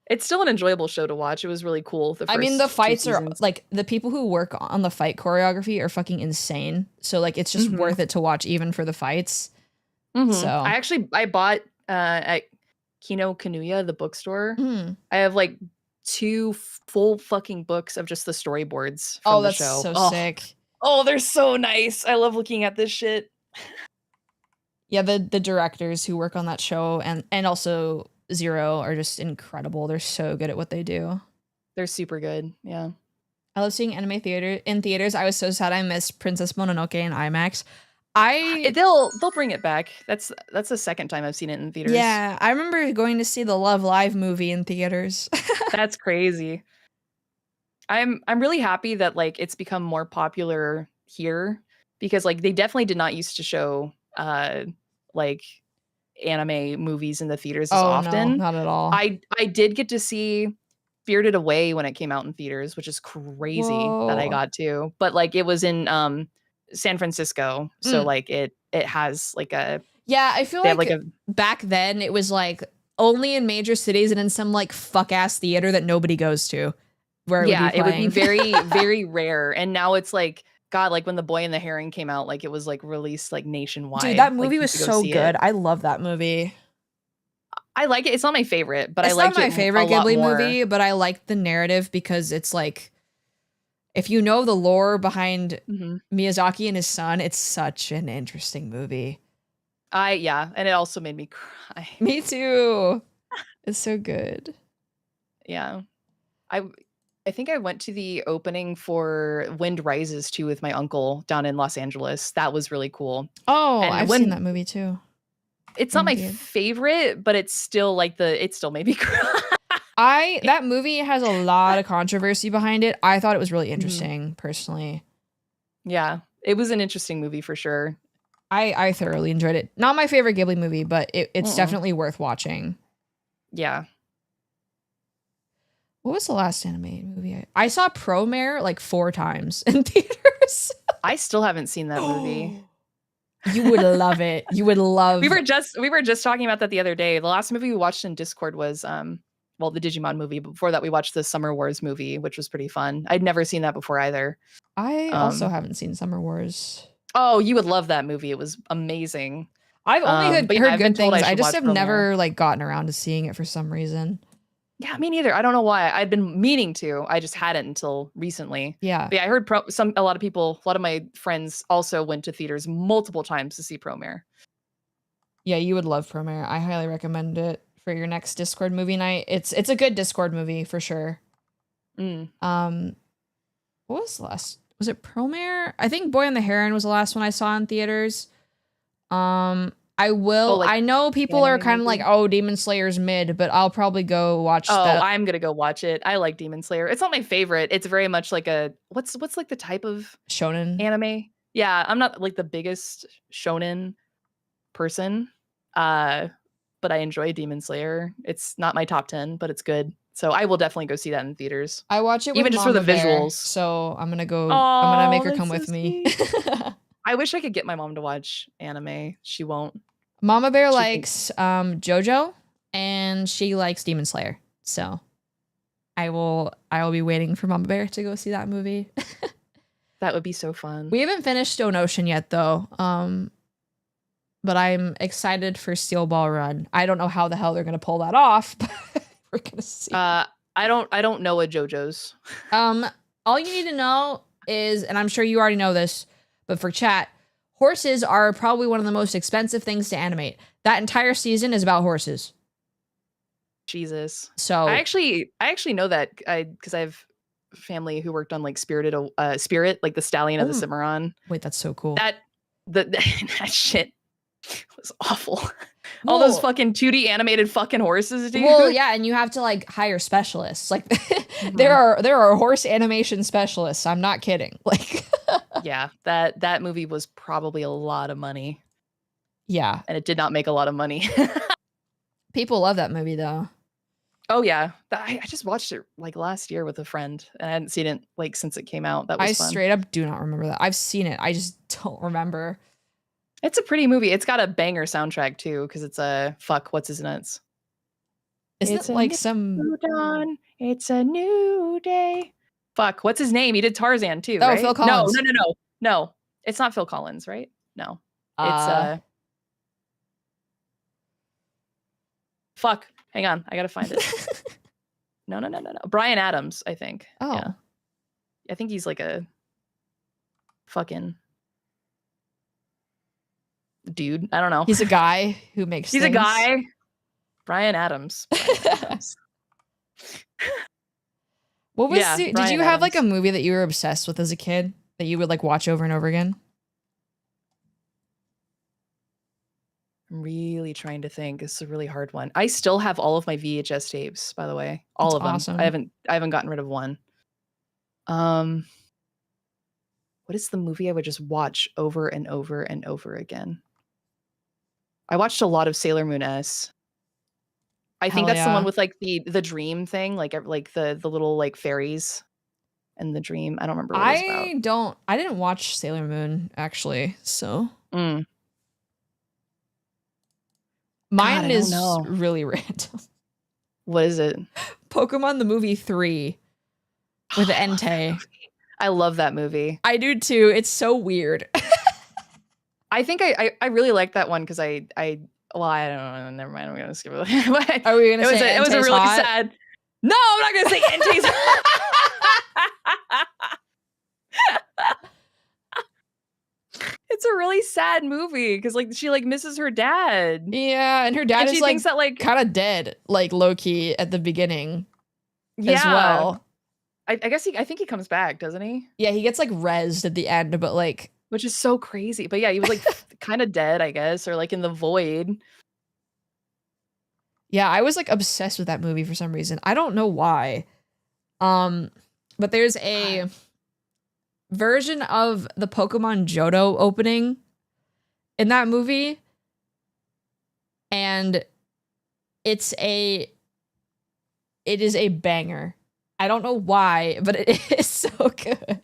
It's still an enjoyable show to watch. It was really cool. I mean, the fights are like the people who work on the fight choreography are fucking insane. So like it's just worth it to watch even for the fights. So I bought at Kino Kanuya, the bookstore. I have like 2 full fucking books of just the storyboards from the show. So sick. Oh, they're so nice. I love looking at this shit. Yeah, the directors who work on that show and also Zero are just incredible. They're so good at what they do. They're super good. Yeah. I love seeing anime in theaters. I was so sad I missed Princess Mononoke in IMAX. They'll bring it back. That's the second time I've seen it in theaters. Yeah, I remember going to see the Love Live movie in theaters. That's crazy. I'm really happy that like it's become more popular here because like they definitely did not used to show like anime movies in the theaters as often. No, not at all. I did get to see Spirited Away when it came out in theaters, which is crazy that I got to. But like it was in San Francisco, so like it has like a I feel like back then it was like only in major cities and in some like fuck ass theater that nobody goes to. Where it would be very very rare, and now it's like God, like when The Boy and the Heron came out, like it was like released like nationwide. Dude, that movie like, was so good. I love that movie. I like it. It's not my favorite, but it's I like it. It's not my favorite Ghibli movie, but I like the narrative because it's like, if you know the lore behind Miyazaki and his son, it's such an interesting movie. And it also made me cry. Me too. It's so good. Yeah. I think I went to the opening for Wind Rises too with my uncle down in Los Angeles. That was really cool. Oh, and I've seen that movie too. It's not my favorite, but it's still like it still made me cry. That movie has a lot of controversy behind it. I thought it was really interesting, personally. Yeah, it was an interesting movie for sure. I thoroughly enjoyed it. Not my favorite Ghibli movie, but it's definitely worth watching. Yeah. What was the last anime movie I saw? Promare like 4 times in theaters. I still haven't seen that movie. You would love it. You would love. We were just talking about that the other day. The last movie we watched in Discord was the Digimon movie. Before that, we watched the Summer Wars movie, which was pretty fun. I'd never seen that before either. I also haven't seen Summer Wars. Oh, you would love that movie. It was amazing. I've only heard good things. I just have never like gotten around to seeing it for some reason. Yeah, me neither. I don't know why. I'd been meaning to. I just hadn't until recently. Yeah. But yeah, I heard a lot of my friends also went to theaters multiple times to see Promare. Yeah, you would love Promare. I highly recommend it for your next Discord movie night. It's a good Discord movie for sure. What was the last? Was it Promare? I think Boy and the Heron was the last one I saw in theaters. I know people are kind of like, oh, Demon Slayer's mid, but I'll probably go watch that. I'm gonna go watch it. I like Demon Slayer. It's not my favorite. It's very much like a what's like the type of shonen anime. Yeah, I'm not like the biggest shonen person. but I enjoy Demon Slayer. It's not my top 10, but it's good. So I will definitely go see that in theaters. I watch it with Even just for the Mama Bear, visuals. so I'm gonna go. I'm gonna make her Aw, come that's with so me. I wish I could get my mom to watch anime. She won't. Mama Bear She likes JoJo, and she likes Demon Slayer. So I will be waiting for Mama Bear to go see that movie. That would be so fun. We haven't finished Stone Ocean yet, though. But I'm excited for Steel Ball Run. I don't know how the hell they're gonna pull that off, but we're gonna see. I don't know a JoJo's. All you need to know is, and I'm sure you already know this, but for chat, horses are probably one of the most expensive things to animate. That entire season is about horses. Jesus. So I actually know that because I have family who worked on like Spirit, like the Stallion of the Cimarron. Wait, that's so cool. That shit was awful. All those fucking 2D animated fucking horses, dude. Well, yeah, and you have to like hire specialists. Like there are horse animation specialists. I'm not kidding. Like yeah, that movie was probably a lot of money. Yeah. And it did not make a lot of money. People love that movie though. Oh yeah. I just watched it like last year with a friend and I hadn't seen it like since it came out. That was fun. Straight up do not remember that. I've seen it. I just don't remember. It's a pretty movie. It's got a banger soundtrack too, because it's a what's his nuts? Isn't it like some dawn? It's a new day. Fuck, what's his name? He did Tarzan too, Oh, right? Phil Collins. No. It's not Phil Collins, right? No. It's fuck. Hang on, I gotta find it. No. Bryan Adams, I think. Oh. Yeah. I think he's like a fucking dude. I don't know. He's a guy who makes He's things. a guy. Bryan Adams. What was Yeah, did you Bryan have like a Adams. movie that you were obsessed with as a kid that you would like watch over and over again? I'm really trying to think. It's a really hard one. I still have all of my VHS tapes, by the way. All That's of them. awesome. I haven't gotten rid of one. What is the movie I would just watch over and over and over again? I watched a lot of Sailor Moon S. I think Hell that's the one yeah. with like the dream thing, like the little like fairies and the dream. I don't remember what it was about. I didn't watch Sailor Moon actually, so Mm. mine God, I is don't know. really random. What is it? Pokemon the movie 3 with Entei. I love that movie. I do too. It's so weird. I think I really like that one because I don't know. Never mind. I'm gonna skip it. Are we gonna say it was a Entei's really hot? sad. No, I'm not gonna say Entei's. It's a really sad movie because like she like misses her dad. Yeah, and her dad And is she like thinks that like kind of dead, like low key at the beginning yeah. as well. I guess I think he comes back, doesn't he? Yeah, he gets like rezzed at the end, but like Which is so crazy. But yeah, he was like kind of dead, I guess, or like in the void. yeah, I was like obsessed with that movie for some reason. I don't know why. But there's a version of the Pokemon Johto opening in that movie, and it is a banger. I don't know why, but it is so good.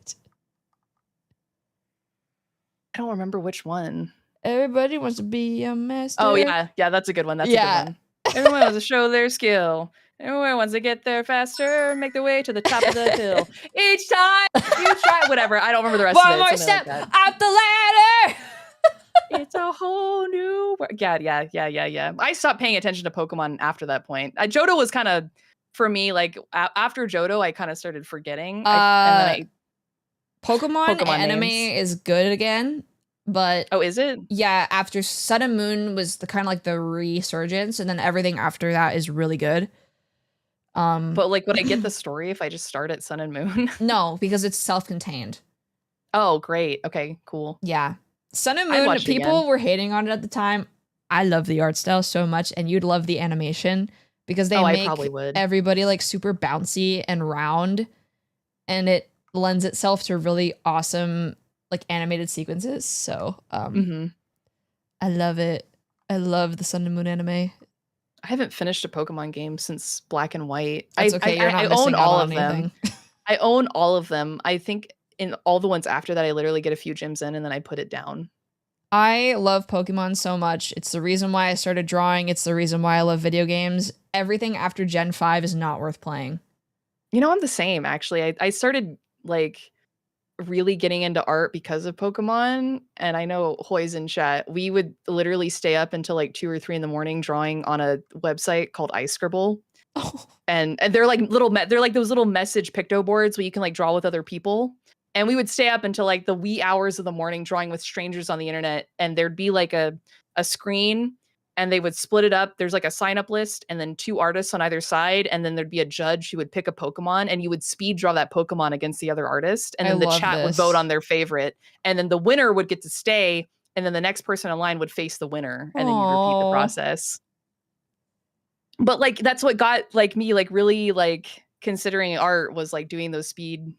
I don't remember which one. Everybody wants to be a master. Oh yeah, that's a good one. That's a good one. Everyone wants to show their skill. Everyone wants to get there faster, make their way to the top of the hill. Each time you try, whatever. I don't remember the rest of it. One more something step like up the ladder. It's a whole new world. Yeah. I stopped paying attention to Pokemon after that point. Johto was kind of, for me, like after Johto, I kind of started forgetting. Pokemon anime names. is good again, but Oh, is it? yeah, after Sun and Moon was the kind of like the resurgence, and then everything after that is really good. But like, would I get the story if I just start at Sun and Moon? No, because it's self-contained. Oh, great. Okay, cool. Yeah, Sun and I'd Moon. watch it People again. were hating on it at the time. I love the art style so much, and you'd love the animation because they I make probably would. everybody like super bouncy and round, and it lends itself to really awesome like animated sequences. So I love it. I love the Sun and Moon anime. I haven't finished a Pokemon game since Black and White. That's okay. You're not I missing own out all on of anything. them. I own all of them. I think in all the ones after that, I literally get a few gyms in and then I put it down. I love Pokemon so much. It's the reason why I started drawing. It's the reason why I love video games. Everything after Gen 5 is not worth playing. You know, I'm the same, actually. I started, like, really getting into art because of Pokemon. And I know Hoy's in chat. We would literally stay up until, like, 2 or 3 in the morning drawing on a website called iScribble. Oh. And they're like they're like those little message picto boards where you can like draw with other people. And we would stay up until like the wee hours of the morning drawing with strangers on the internet. And there'd be like a screen and they would split it up. There's like a sign up list and then 2 artists on either side. And then there'd be a judge who would pick a Pokemon and you would speed draw that Pokemon against the other artist. And then the chat would vote on their favorite. And then the winner would get to stay. And then the next person in line would face the winner. And then you repeat the process. But like that's what got like me like really like considering art was like doing those speed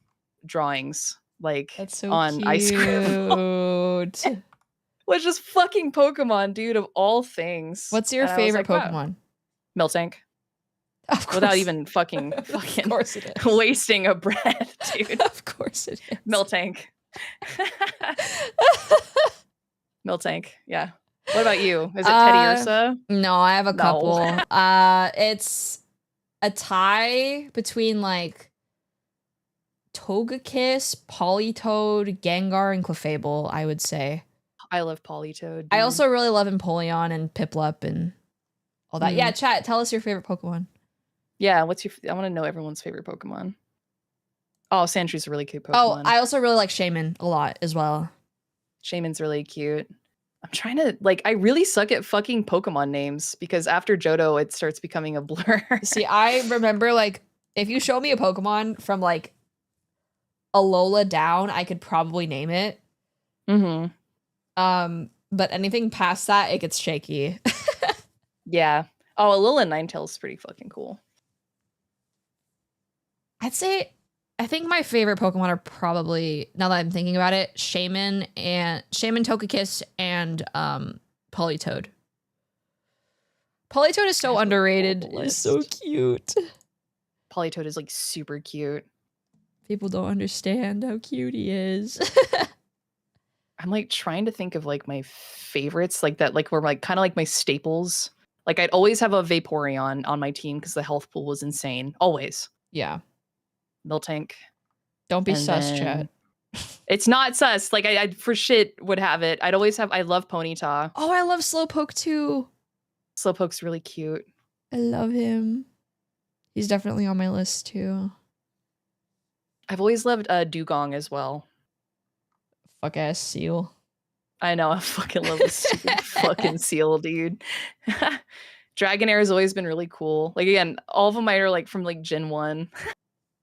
drawings like That's so on cute. iScribble. Was just fucking Pokemon, dude, of all things. What's your favorite like, Pokemon? Wow. Miltank. Of course. Without even fucking of course it is. wasting a breath, dude. Of course it is. Miltank. Miltank, yeah. What about you? Is it Teddiursa? No, I have a couple. It's a tie between like Togekiss, Politoed, Gengar, and Clefable, I would say. I love Politoed. Dude. I also really love Empoleon and Piplup and all that. Yeah, chat, tell us your favorite Pokemon. Yeah, I want to know everyone's favorite Pokemon. Oh, Sandshrews a really cute Pokemon. Oh, I also really like Shaman a lot as well. Shaman's really cute. I'm trying to, like, I really suck at fucking Pokemon names because after Johto, it starts becoming a blur. See, I remember, like, if you show me a Pokemon from, like, Alola down, I could probably name it. Mm-hmm. But anything past that, it gets shaky. Yeah. Oh, Alola Ninetales is pretty fucking cool. I'd say, I think my favorite Pokemon are probably, now that I'm thinking about it, Shaman, Togekiss, and Politoed. Politoed is so underrated. It's so cute. Politoed is like super cute. People don't understand how cute he is. I'm like trying to think of like my favorites, like that, like were like kind of like my staples. Like I'd always have a Vaporeon on my team because the health pool was insane. Always. Yeah. Miltank. Don't be sus, chat. It's not sus. Like I for shit would have it. I'd always have. I love Ponyta. Oh, I love Slowpoke too. Slowpoke's really cute. I love him. He's definitely on my list too. I've always loved Dugong as well. Fuck ass seal. I know. I fucking love this stupid fucking seal, dude. Dragonair has always been really cool. Like again, all of them are like from like Gen 1.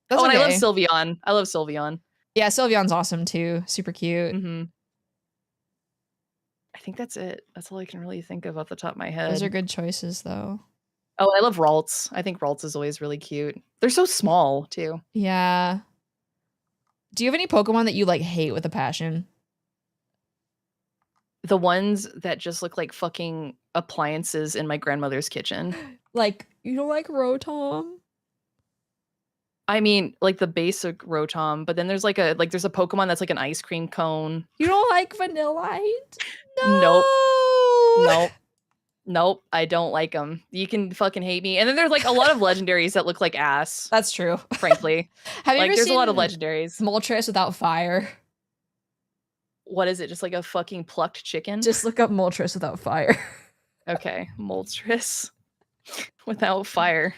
That's and okay. I love Sylveon. I love Sylveon. Yeah, Sylveon's awesome too. Super cute. Mm-hmm. I think that's it. That's all I can really think of off the top of my head. Those are good choices though. Oh, I love Ralts. I think Ralts is always really cute. They're so small too. Yeah. Do you have any Pokemon that you like hate with a passion? The ones that just look like fucking appliances in my grandmother's kitchen. Like, you don't like Rotom? I mean, like the basic Rotom, but then there's like there's a Pokemon that's like an ice cream cone. You don't like Vanillite? No. Nope. I don't like them. You can fucking hate me. And then there's like a lot of legendaries that look like ass. That's true. Frankly. Have you ever there's seen a lot of legendaries. Moltres without fire? What is it? Just like a fucking plucked chicken? Just look up Moltres without fire. Okay. Moltres without fire.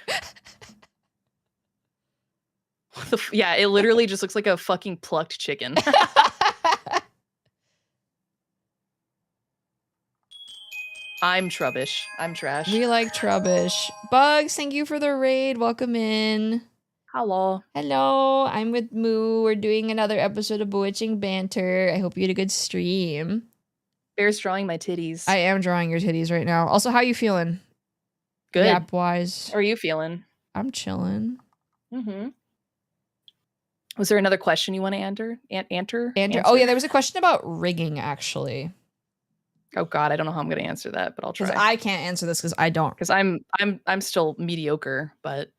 Yeah, it literally just looks like a fucking plucked chicken. I'm Trubbish. I'm trash. We like Trubbish. Bugs, thank you for the raid. Welcome in. Hello. Hello. I'm with Moo. We're doing another episode of Bewitching Banter. I hope you had a good stream. Bear's drawing my titties. I am drawing your titties right now. Also, how you feeling? Good. Yap-wise. How are you feeling? I'm chilling. Mm-hmm. Was there another question you want to answer? Oh, yeah, there was a question about rigging, actually. Oh God, I don't know how I'm going to answer that, but I'll try. Because I can't answer this because I don't. Because I'm still mediocre, but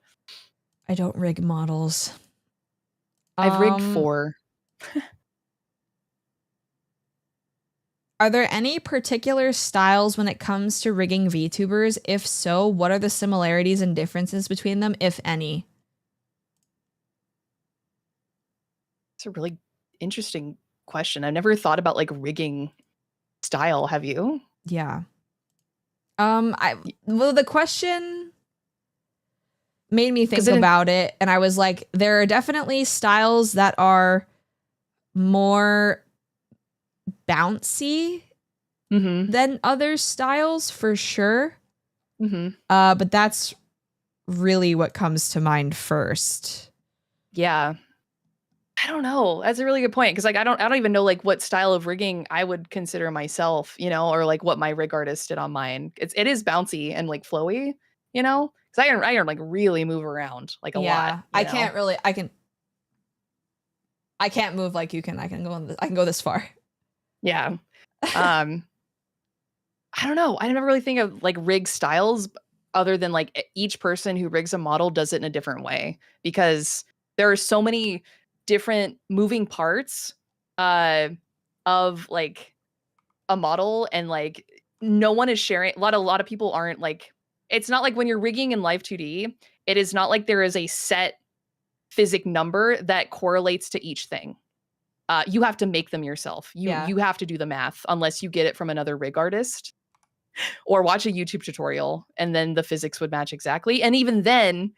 I don't rig models. I've rigged 4. Are there any particular styles when it comes to rigging VTubers? If so, what are the similarities and differences between them, if any? It's a really interesting question. I've never thought about like rigging style. Have you? Yeah. Well, the question made me think about it, and I was like, there are definitely styles that are more bouncy than other styles for sure. But that's really what comes to mind first. Yeah. I don't know. That's a really good point because like I don't even know like what style of rigging I would consider myself, you know, or like what my rig artist did on mine. It is bouncy and like flowy, you know, because I can like really move around like a lot. I can't really. I can't move like you can. I can go this far. Yeah. I don't know. I never really think of like rig styles other than like each person who rigs a model does it in a different way because there are so many different moving parts of like a model and like no one is sharing a lot of people aren't like it's not like when you're rigging in live 2D it is not like there is a set physic number that correlates to each thing. You have to make them yourself. You have to do the math unless you get it from another rig artist or watch a YouTube tutorial and then the physics would match exactly. And even then,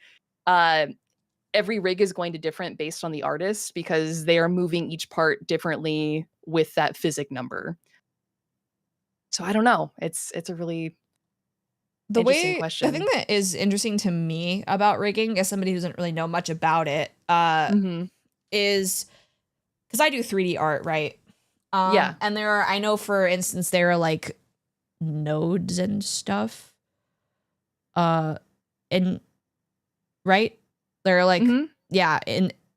every rig is going to different based on the artist because they are moving each part differently with that physic number. So I don't know. It's a really interesting question. The thing that is interesting to me about rigging as somebody who doesn't really know much about it is because I do 3D art, right? Yeah. And I know for instance, there are like nodes and stuff. And right? They're like, and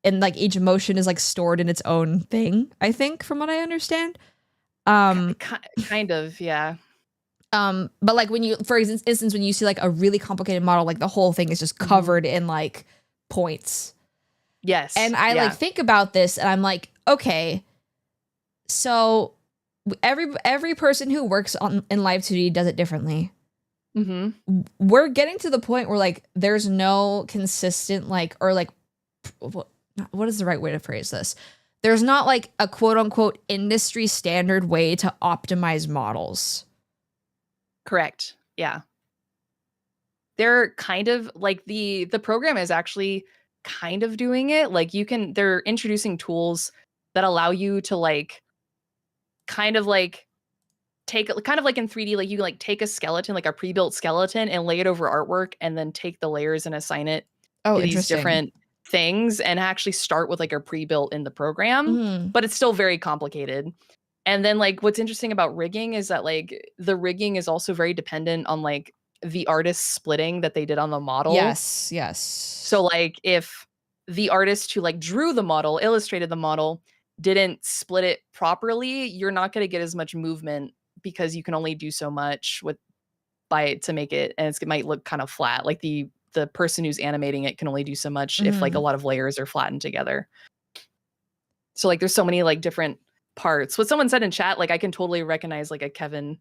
like each motion is like stored in its own thing, I think, from what I understand. Kind of, yeah. But like when you, for instance, when you see like a really complicated model, like the whole thing is just covered in like points. Yes. And I like think about this and I'm like, okay, so every person who works in Live 2D does it differently. We're getting to the point where like there's no consistent like or like what is the right way to phrase this? There's not like a quote unquote industry standard way to optimize models. Correct. Yeah. They're kind of like the program is actually kind of doing it. Like they're introducing tools that allow you to like kind of like take kind of like in 3D, like you can like take a skeleton, like a pre-built skeleton and lay it over artwork and then take the layers and assign it to these different things and actually start with like a pre-built in the program, but it's still very complicated. And then like what's interesting about rigging is that like the rigging is also very dependent on like the artist splitting that they did on the model. Yes. So like if the artist who like drew the model, illustrated the model, didn't split it properly, you're not going to get as much movement because you can only do so much to make it, and it might look kind of flat. Like the person who's animating it can only do so much if like a lot of layers are flattened together. So like there's so many like different parts. What someone said in chat, like I can totally recognize like a Kevin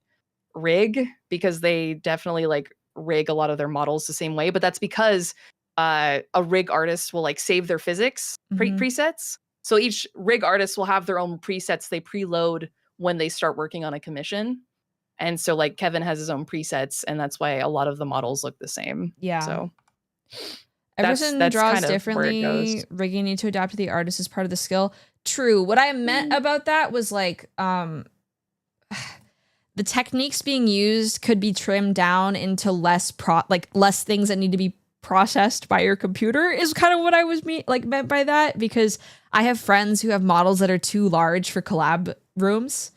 rig because they definitely like rig a lot of their models the same way, but that's because a rig artist will like save their physics presets. So each rig artist will have their own presets they preload when they start working on a commission. And so like Kevin has his own presets and that's why a lot of the models look the same. Yeah. So everyone draws differently. Rigging need to adapt to the artist is part of the skill. True. What I meant about that was like the techniques being used could be trimmed down into less things that need to be processed by your computer is kind of what I was meant by that, because I have friends who have models that are too large for collab rooms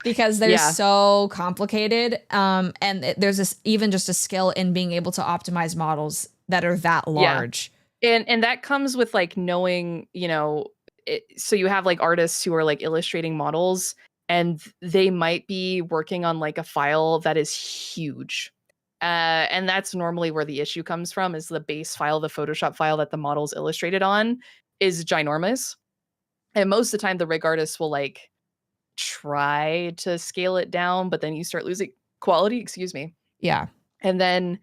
because they're so complicated. And there's even just a skill in being able to optimize models that are that large. And that comes with like knowing, so you have like artists who are like illustrating models and they might be working on like a file that is huge. And that's normally where the issue comes from, is the base file, the Photoshop file that the model's illustrated on is ginormous. And most of the time the rig artists will like try to scale it down, but then you start losing quality, excuse me. Yeah. And then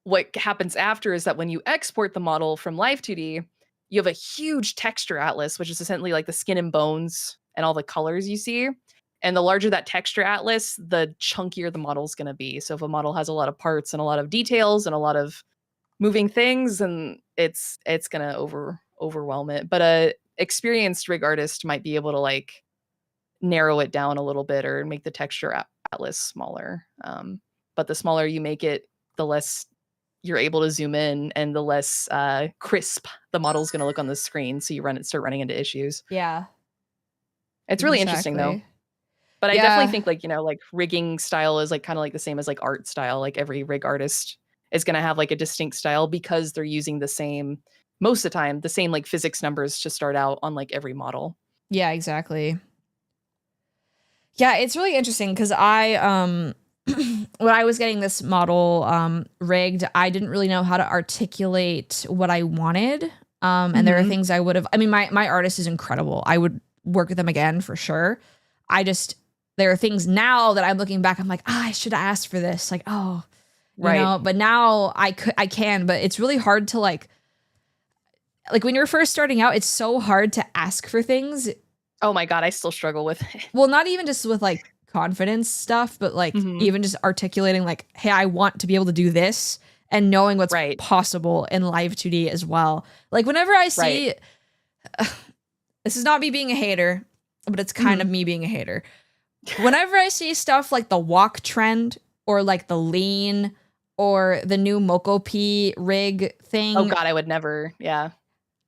what happens after is that when you export the model from Live 2D, you have a huge texture atlas, which is essentially like the skin and bones and all the colors you see. And the larger that texture atlas, the chunkier the model is going to be. So if a model has a lot of parts and a lot of details and a lot of moving things, and it's going to overwhelm it. But a experienced rig artist might be able to like narrow it down a little bit or make the texture atlas smaller. But the smaller you make it, the less you're able to zoom in and the less crisp the model's going to look on the screen. So you start running into issues. Yeah. It's really interesting though. But I definitely think like, like rigging style is like kind of like the same as like art style. Like every rig artist is going to have like a distinct style because they're using the same, most of the time, the same like physics numbers to start out on like every model. Yeah, exactly. Yeah, it's really interesting because I when I was getting this model rigged, I didn't really know how to articulate what I wanted. And there are things I would have, I mean, my artist is incredible. I would work with them again for sure. There are things now that I'm looking back, I'm like, I should have asked for this. Like, you know, but now I can, but it's really hard to like when you're first starting out, it's so hard to ask for things. Oh my God, I still struggle with it. Well, not even just with like confidence stuff, but like even just articulating like, hey, I want to be able to do this, and knowing what's possible in Live 2D as well. Like whenever I see, this is not me being a hater, but it's kind of me being a hater. Whenever I see stuff like the walk trend or like the lean or the new Moko P rig thing. Oh God, I would never. Yeah.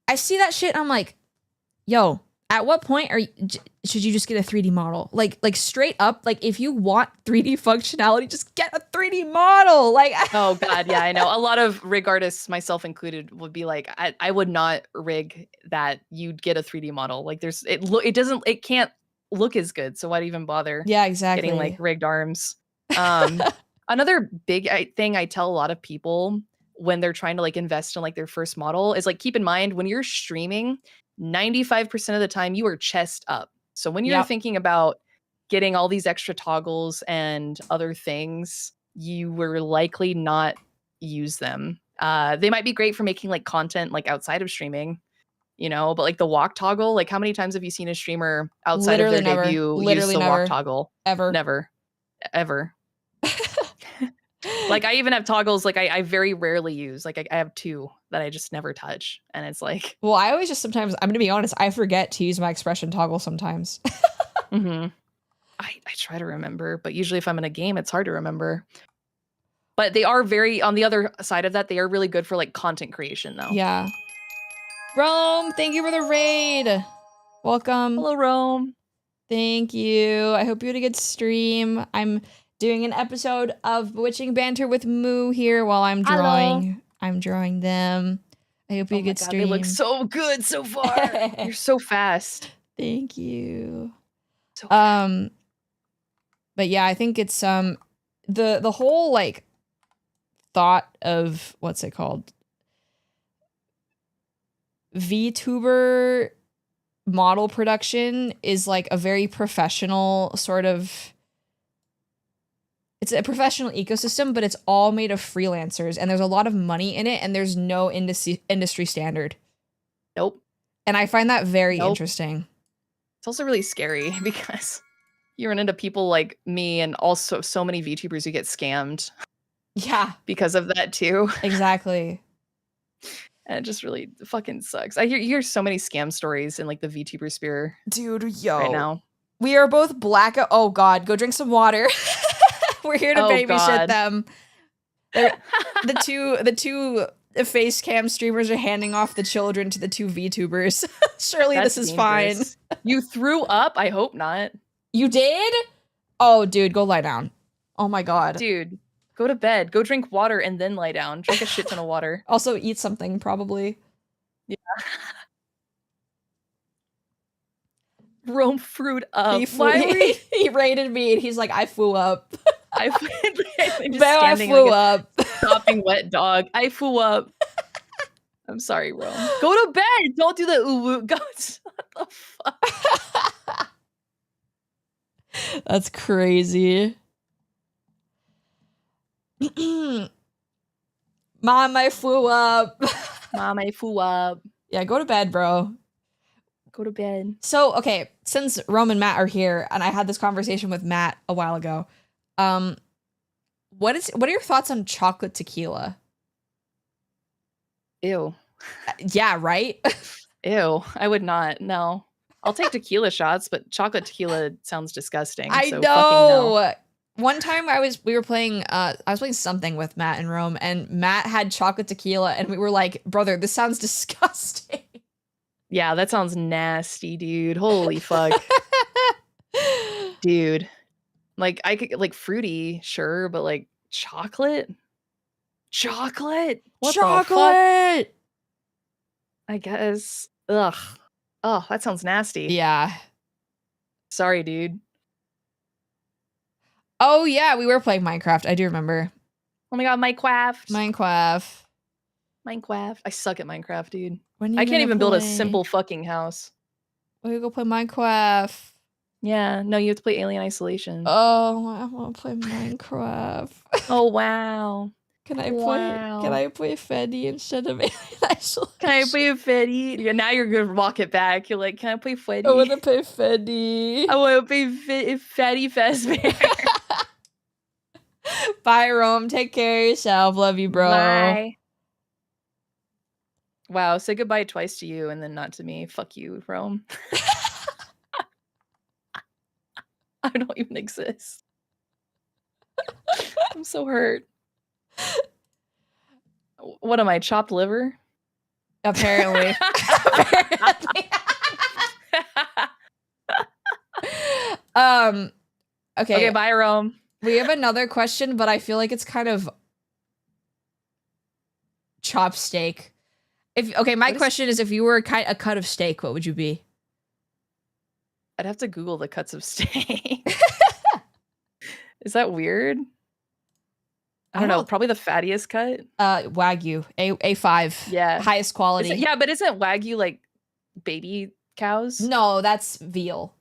I see that shit and I'm like, yo, at what point should you just get a 3D model? Like straight up, like if you want 3D functionality, just get a 3D model. Like, oh God, yeah, I know. A lot of rig artists, myself included, would be like, I would not rig that you'd get a 3D model. Like it can't look as good. So why even bother? Yeah, exactly. Getting like rigged arms. Another big thing I tell a lot of people when they're trying to like invest in like their first model is like, keep in mind when you're streaming, 95% of the time you are chest up. So when you're thinking about getting all these extra toggles and other things, you will likely not use them. They might be great for making like content like outside of streaming, but like the walk toggle, like how many times have you seen a streamer outside of their debut use the walk toggle? Never. Ever. Like I even have toggles like I very rarely use. Like I have two that I just never touch. And it's like, well, I always just sometimes, I'm gonna be honest, I forget to use my expression toggle sometimes. I try to remember, but usually if I'm in a game, it's hard to remember. But they are on the other side of that, they are really good for like content creation though. Yeah. Rome, thank you for the raid. Welcome. Hello, Rome. Thank you. I hope you had a good stream. I'm doing an episode of Bewitching Banter with Moo here while I'm drawing. Hello. I'm drawing them. I hope you had a good stream. They look so good so far. You're so fast. Thank you. So fast. But yeah, I think it's the whole like thought of what's it called? VTuber model production is like a very professional sort of, it's a professional ecosystem, but it's all made of freelancers and there's a lot of money in it and there's no industry standard. Nope. And I find that very interesting. It's also really scary because you run into people like me and also so many VTubers who get scammed. Yeah. Because of that too. Exactly. And it just really fucking sucks. You hear so many scam stories in like the VTuber sphere. Dude, yo. Right now. We are both black. Oh God, go drink some water. We're here to babysit them. The two face cam streamers are handing off the children to the two VTubers. Surely this is dangerous. Fine. You threw up? I hope not. You did? Oh, dude, go lie down. Oh my God. Dude. Go to bed. Go drink water and then lie down. Drink a shit ton of water. Also eat something, probably. Yeah. Rome fruit up. He rated me and he's like, I flew up. I flew up. Stopping wet dog. I flew up. I'm sorry, Rome. Go to bed. Don't do the ooh. Go. What the fuck? That's crazy. Mom, I flew up. Mom, I flew up. Yeah, go to bed, bro. Go to bed. So, okay, since Rome and Matt are here, and I had this conversation with Matt a while ago, what are your thoughts on chocolate tequila? Ew. Yeah, right? Ew. I would not. No. I'll take tequila shots, but chocolate tequila sounds disgusting. I so know. Fucking no. One time I was playing something with Matt and Rome, and Matt had chocolate tequila, and we were like, brother, this sounds disgusting. Yeah, that sounds nasty, dude. Holy fuck. Dude. Like, I could, like, fruity, sure, but, like, chocolate? Chocolate? What chocolate! The fuck? I guess. Ugh. Oh, that sounds nasty. Yeah. Sorry, dude. Oh, yeah, we were playing Minecraft. I do remember. Oh my god, Minecraft. Minecraft. I suck at Minecraft, dude. When I can't even build a simple fucking house. We go play Minecraft. Yeah, no, you have to play Alien Isolation. Oh, I want to play Minecraft. Oh, wow. Can I play Freddy instead of Alien Isolation? Can I play Freddy? Yeah, now you're gonna walk it back. You're like, can I play Freddy? I want to play Freddy. I want to play Fatty Fazbear. Bye, Rome. Take care of yourself. Love you, bro. Bye. Wow, say goodbye twice to you and then not to me. Fuck you, Rome. I don't even exist. I'm so hurt. What am I, chopped liver? Apparently. Okay, bye, Rome. We have another question, but I feel like it's kind of chopsteak. My question is, if you were a cut of steak, what would you be? I'd have to Google the cuts of steak. Is that weird? I don't know. Probably the fattiest cut. Wagyu, A5. Yeah, highest quality. But isn't Wagyu like baby cows? No, that's veal.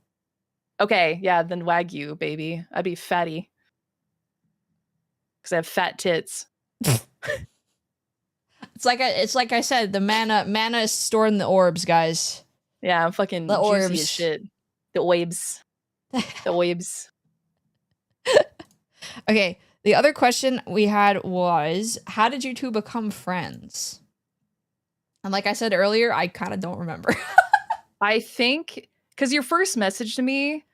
Okay, yeah, then Wagyu, baby. I'd be fatty because I have fat tits. It's like I said, the mana is stored in the orbs, guys. Yeah, I'm fucking the orbs. Juicy as shit. The orbs. The orbs. Okay, the other question we had was, how did you two become friends? And like I said earlier, I kind of don't remember. I think, because your first message to me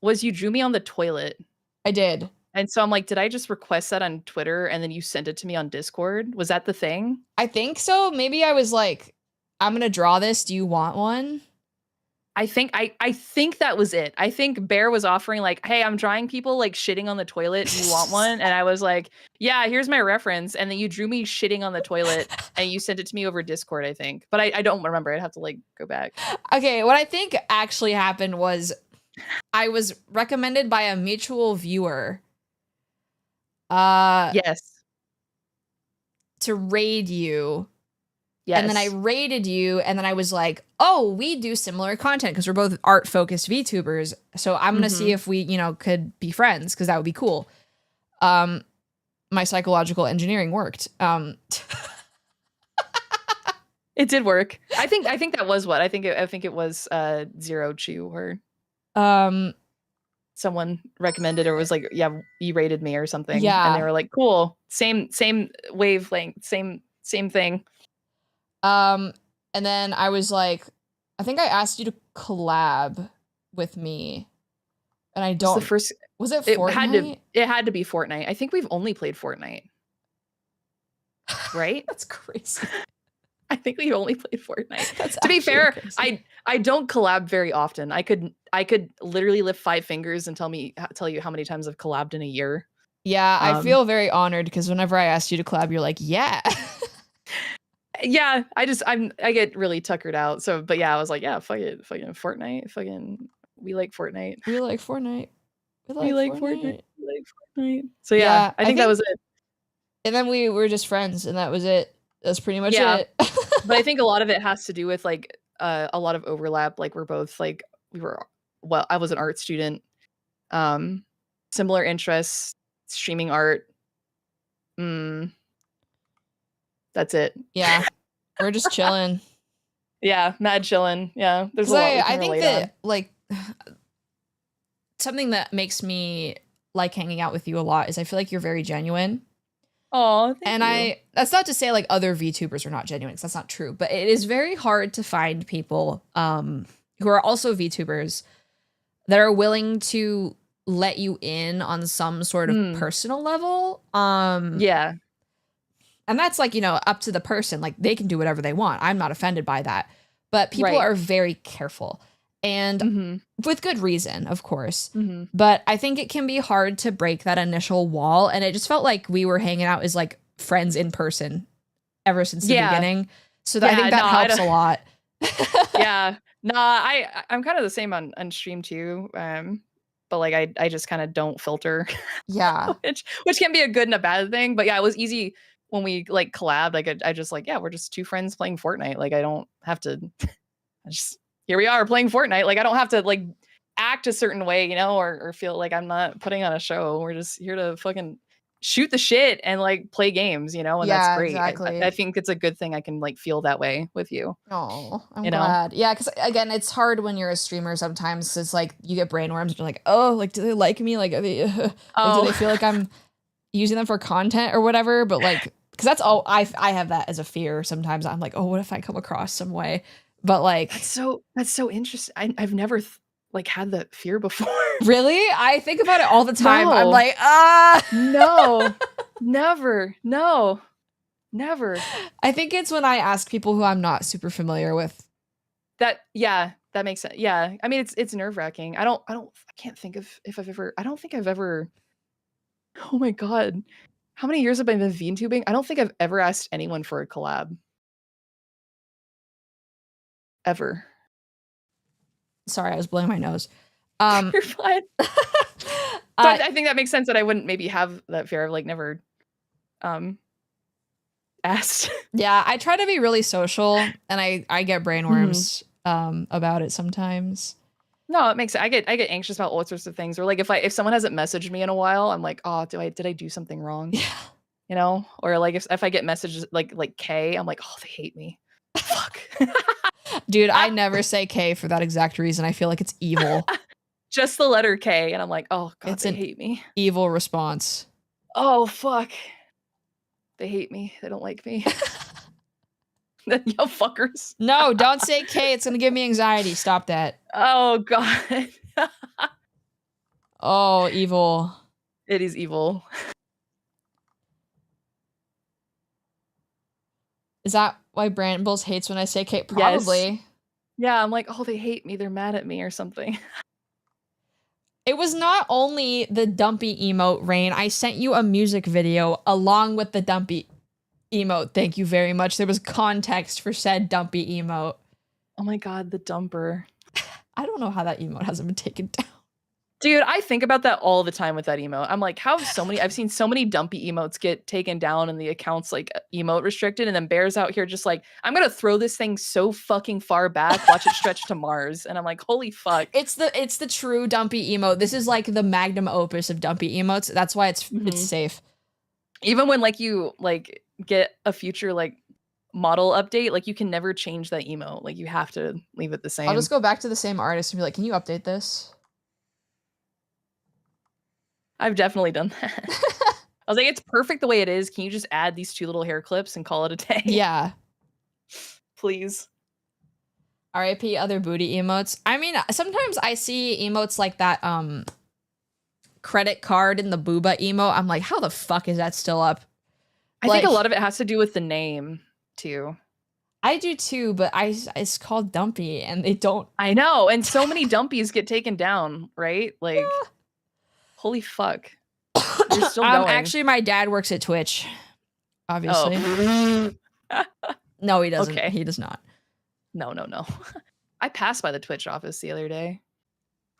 was you drew me on the toilet. I did. And so I'm like, did I just request that on Twitter and then you sent it to me on Discord? Was that the thing? I think so. Maybe I was like, I'm going to draw this. Do you want one? I think that was it. I think Bear was offering like, hey, I'm drawing people like shitting on the toilet. Do you want one? And I was like, yeah, here's my reference. And then you drew me shitting on the toilet and you sent it to me over Discord, I think. But I don't remember. I'd have to like go back. Okay, what I think actually happened was I was recommended by a mutual viewer. Yes. To raid you. Yes. And then I raided you, and then I was like, oh, we do similar content because we're both art-focused VTubers. So I'm going to see if we, could be friends because that would be cool. My psychological engineering worked. It did work. I think that was what. I think it was Zero Chew or someone recommended or was like, yeah, you rated me or something. Yeah. And they were like, cool. Same wavelength, same thing. And then I was like, I think I asked you to collab with me. And I don't. Was it Fortnite? It had to be Fortnite. I think we've only played Fortnite. Right? That's crazy. I think we only played Fortnite. To be fair, crazy. I don't collab very often. I could literally lift 5 fingers and tell you how many times I've collabed in a year. Yeah, I feel very honored because whenever I asked you to collab, you're like, yeah. Yeah, I get really tuckered out. So, but yeah, I was like, yeah, fucking Fortnite, fucking We like Fortnite. We like Fortnite. We like Fortnite. We like Fortnite. So yeah, Yeah, I think that was it. And then we were just friends, and that was it. That's pretty much Yeah. it. But I think a lot of it has to do with like a lot of overlap. Like we're both like I was an art student, similar interests, streaming art. That's it. Yeah, we're just chilling. Yeah, mad chilling. Yeah, there's a lot we can relate on. Like something that makes me like hanging out with you a lot is I feel like you're very genuine. Oh, thank you. That's not to say like other VTubers are not genuine, because that's not true, but it is very hard to find people who are also VTubers that are willing to let you in on some sort of personal level. Yeah. And that's like, you know, up to the person. Like they can do whatever they want. I'm not offended by that. But people are very careful. And with good reason, of course. But I think it can be hard to break that initial wall. And it just felt like we were hanging out as like friends in person ever since the beginning. So I think that helps a lot. Yeah. Nah, I'm kind of the same on stream too. But like I just kind of don't filter. Yeah. which can be a good and a bad thing. But yeah, it was easy when we like collabed. Like I just like, yeah, we're just two friends playing Fortnite. Like I don't have to here we are playing Fortnite. Like I don't have to like act a certain way, you know, or feel like I'm not putting on a show. We're just here to fucking shoot the shit and like play games, you know, and that's great. Exactly. I think it's a good thing I can like feel that way with you. Oh, I'm glad. Yeah, because again, it's hard when you're a streamer sometimes. It's like you get brainworms and you're like, oh, like do they like me? Like, are they, like, do they feel like I'm using them for content or whatever? But like, because that's all I have that as a fear sometimes. I'm like, oh, what if I come across some way? But like, that's so interesting. I've never like had that fear before. Really? I think about it all the time. No. I'm like, no, never. I think it's when I ask people who I'm not super familiar with. That makes sense. Yeah. I mean, it's nerve-wracking. I can't think of if I don't think I've ever, oh my God. How many years have I been VTubing? I don't think I've ever asked anyone for a collab. Ever. Sorry, I was blowing my nose. You're fine. I think that makes sense that I wouldn't maybe have that fear. I've like never asked. Yeah, I try to be really social, and I get brainworms about it sometimes. No, it makes sense. I get anxious about all sorts of things. Or like if someone hasn't messaged me in a while, I'm like, oh, did I do something wrong? Yeah. You know? Or like if I get messages like K, I'm like, oh, they hate me. Fuck. Dude, I never say K for that exact reason. I feel like it's evil. Just the letter K, and I'm like, oh God, they hate me. Evil response. Oh fuck. They hate me. They don't like me. Yo, fuckers. No, don't say K. It's gonna give me anxiety. Stop that. Oh God. Oh, evil. It is evil. Is that why Brambles hates when I say K? Probably. Yes. Yeah, I'm like, oh, they hate me. They're mad at me or something. It was not only the dumpy emote, Rain. I sent you a music video along with the dumpy emote. Thank you very much. There was context for said dumpy emote. Oh my God, the dumper. I don't know how that emote hasn't been taken down. Dude, I think about that all the time with that emote. I'm like, I've seen so many dumpy emotes get taken down and the account's like emote restricted, and then Bear's out here just like, I'm gonna throw this thing so fucking far back, watch it stretch to Mars. And I'm like, holy fuck. It's the true dumpy emote. This is like the magnum opus of dumpy emotes. That's why it's safe. Even when like you like get a future like model update, like you can never change that emote. Like you have to leave it the same. I'll just go back to the same artist and be like, can you update this? I've definitely done that. I was like, it's perfect the way it is. Can you just add these two little hair clips and call it a day? Yeah. Please. RIP other booty emotes. I mean, sometimes I see emotes like that credit card in the booba emote. I'm like, how the fuck is that still up? I think a lot of it has to do with the name too. I do too, but it's called dumpy and they don't. I know. And so many dumpies get taken down, right? Like, yeah. Holy fuck. You're still going. Actually, my dad works at Twitch, obviously. Oh. No, he doesn't. Okay. He does not. No. I passed by the Twitch office the other day.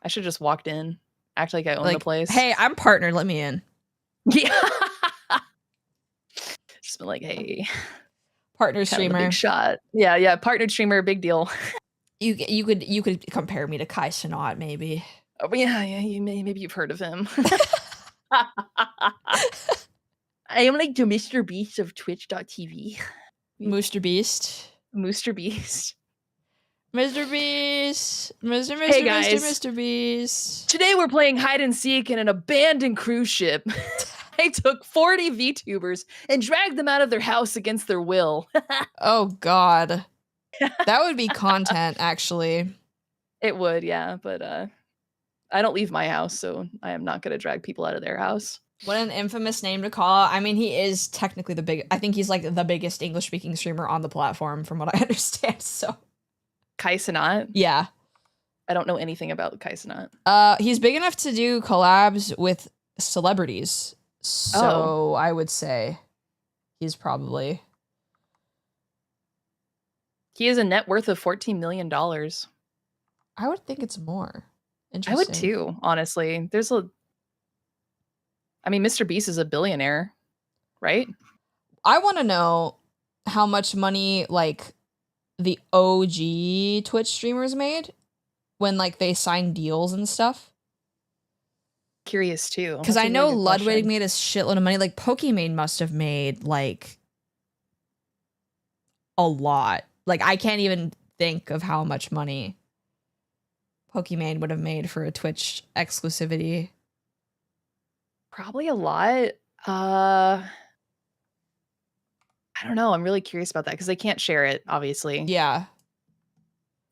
I should just walked in, act like I own the place. Hey, I'm partnered. Let me in. Yeah. Just been like, hey, Partner kind of a streamer. big shot. Yeah, partnered streamer, big deal. You could compare me to Kai Cenat, maybe. Oh, yeah, maybe you've heard of him. I am like the Mr. Beast of Twitch.tv. Mooster Beast. Mr. Beast. Mr. Beast. Hey, guys. Mr. Beast. Today we're playing hide and seek in an abandoned cruise ship. I took 40 VTubers and dragged them out of their house against their will. Oh, God. That would be content, actually. It would, yeah, but I don't leave my house, so I am not going to drag people out of their house. What an infamous name to call. I mean, he is technically I think he's like the biggest English-speaking streamer on the platform, from what I understand, so. Kai Cenat? Yeah. I don't know anything about Kai Cenat. He's big enough to do collabs with celebrities, so I would say he's probably... He has a net worth of $14 million. I would think it's more. I would too, honestly. Mr. Beast is a billionaire, right? I want to know how much money, like, the OG Twitch streamers made when, like, they signed deals and stuff. Curious, too. Because I know Ludwig made a shitload of money. Like, Pokimane must have made, like, a lot. Like, I can't even think of how much money Pokimane would have made for a Twitch exclusivity. Probably a lot. I don't know. I'm really curious about that because they can't share it, obviously. Yeah.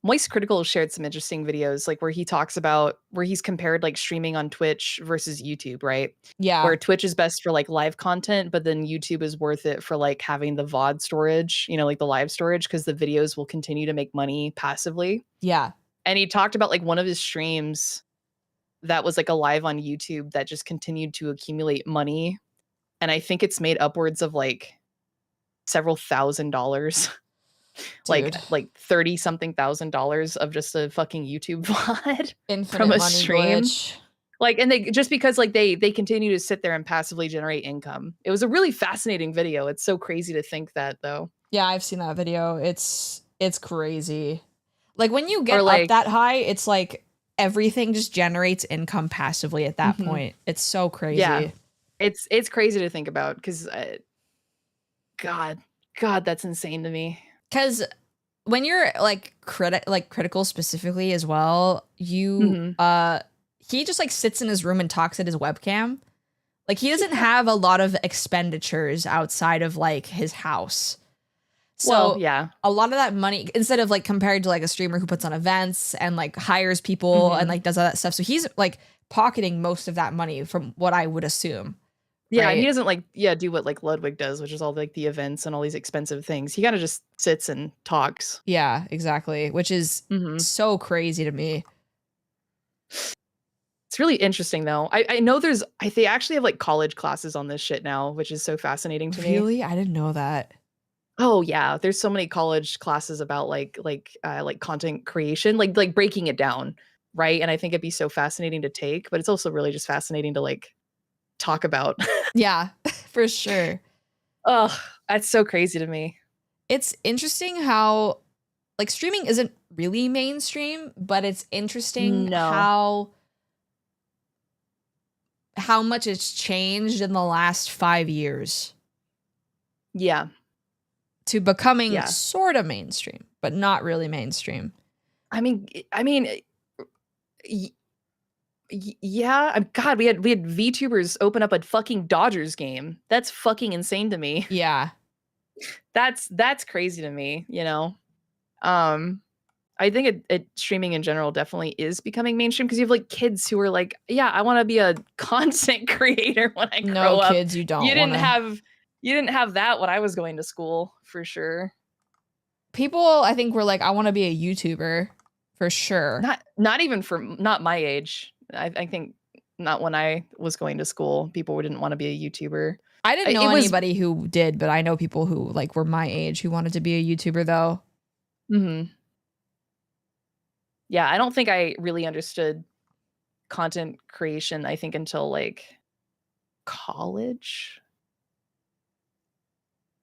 Moist Critical shared some interesting videos, like where he talks about where he's compared like streaming on Twitch versus YouTube, right? Yeah. Where Twitch is best for like live content, but then YouTube is worth it for like having the VOD storage, like the live storage, because the videos will continue to make money passively. Yeah. And he talked about like one of his streams that was like a live on YouTube that just continued to accumulate money. And I think it's made upwards of like several $1,000s. like 30 something $1,000s of just a fucking YouTube VOD from a stream. Glitch. Like, and they just because like they continue to sit there and passively generate income. It was a really fascinating video. It's so crazy to think that, though. Yeah, I've seen that video. It's crazy. Like when you get up that high, it's like everything just generates income passively at that point. It's so crazy. Yeah, it's crazy to think about because, God, that's insane to me. Because when you're like critical specifically as well, you he just like sits in his room and talks at his webcam. Like he doesn't have a lot of expenditures outside of like his house. So yeah, a lot of that money, instead of like compared to like a streamer who puts on events and like hires people and like does all that stuff. So he's like pocketing most of that money from what I would assume. Yeah, right? And he doesn't like do what like Ludwig does, which is all like the events and all these expensive things. He kind of just sits and talks. Yeah, exactly. Which is so crazy to me. It's really interesting though. I know they actually have like college classes on this shit now, which is so fascinating to me. Really? I didn't know that. Oh yeah, there's so many college classes about like content creation, like breaking it down, right? And I think it'd be so fascinating to take, but it's also really just fascinating to like talk about. Yeah, for sure. Oh, that's so crazy to me. It's interesting how like streaming isn't really mainstream, but it's interesting how much it's changed in the last 5 years. Yeah. To becoming sort of mainstream, but not really mainstream. I mean, yeah. God, we had VTubers open up a fucking Dodgers game. That's fucking insane to me. Yeah, that's crazy to me. I think streaming in general definitely is becoming mainstream because you have like kids who are like, yeah, I want to be a content creator when I grow up. No, kids, you don't. You didn't have that when I was going to school, for sure. People, I think, were like, I want to be a YouTuber, for sure. Not even not my age. I think not when I was going to school. People didn't want to be a YouTuber. I didn't know anybody who did, but I know people who like were my age who wanted to be a YouTuber, though. Yeah, I don't think I really understood content creation, I think, until like college.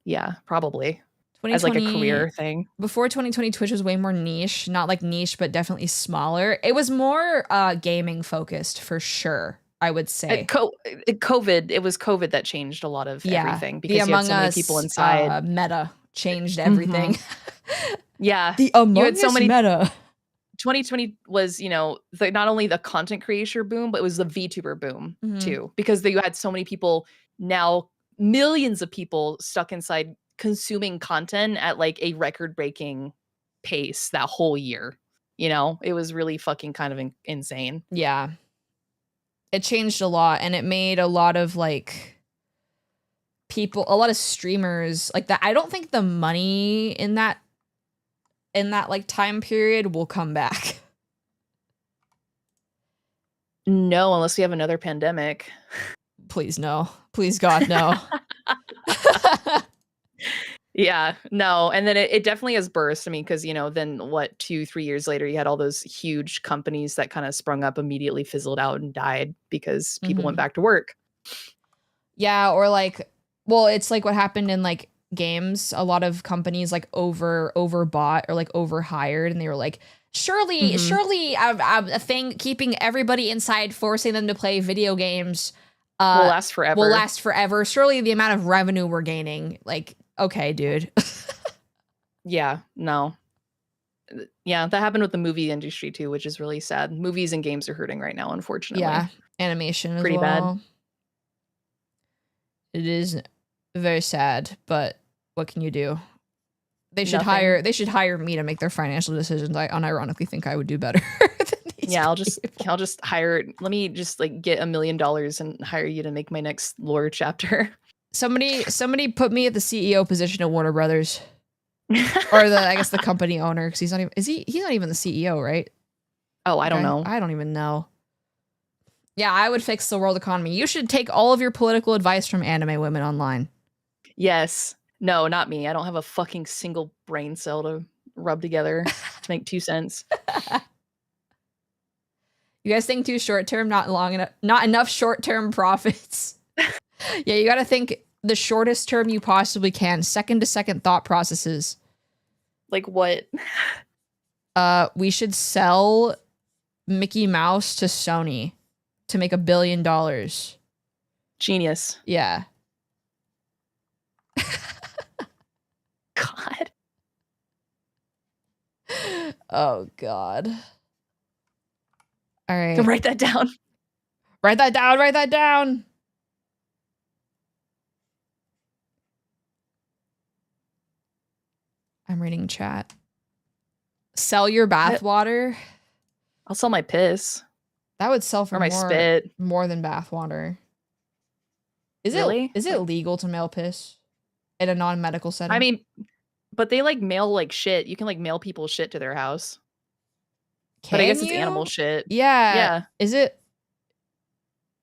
Yeah, probably. As like a 2020 career thing. Before 2020, Twitch was way more niche. Not like niche, but definitely smaller. It was more gaming focused for sure, I would say. COVID, it was COVID that changed a lot of everything The because you had Among so many Us people inside. meta changed everything. Yeah. The Among Us meta. 2020 was, you know, not only the content creator boom, but it was the VTuber boom too, because you had so many people now, millions of people stuck inside consuming content at like a record-breaking pace that whole year. You know, it was really fucking kind of insane. Yeah. It changed a lot, and it made a lot of like people, a lot of streamers like that. I don't think the money in that like time period will come back. No, unless we have another pandemic. Please no. Please God no. Yeah, no. And then it definitely has burst. I mean, because, you know, then what, 2-3 years later, you had all those huge companies that kind of sprung up, immediately fizzled out and died because people went back to work. Yeah, or like, well, it's like what happened in like games. A lot of companies like overbought or like overhired, and they were like, surely a thing keeping everybody inside, forcing them to play video games will last forever. Surely the amount of revenue we're gaining, like, okay, dude. Yeah, no. Yeah, that happened with the movie industry too, which is really sad. Movies and games are hurting right now, unfortunately. Yeah, animation pretty bad. It is very sad, but what can you do? They should hire me to make their financial decisions. I unironically think I would do better. Yeah, I'll just hire. Let me just like get $1 million and hire you to make my next lore chapter. Somebody put me at the CEO position at Warner Brothers, or I guess the company owner, because he's not even the CEO, right? Oh, I don't know. I don't even know. Yeah, I would fix the world economy. You should take all of your political advice from anime women online. Yes. No, not me. I don't have a fucking single brain cell to rub together to make 2 cents. You guys think too short term, not enough short term profits. Yeah, you got to think the shortest term you possibly can. Second to second thought processes. Like what? We should sell Mickey Mouse to Sony to make $1 billion. Genius. Yeah. God. Oh, God. All right. Write that down. Write that down. Write that down. I'm reading chat. Sell your bathwater. I'll sell my piss. That would sell for my spit. More than bathwater. Is it legal to mail piss in a non-medical setting? I mean, but they like mail like shit. You can like mail people shit to their house. But I guess it's animal shit. Yeah. Is it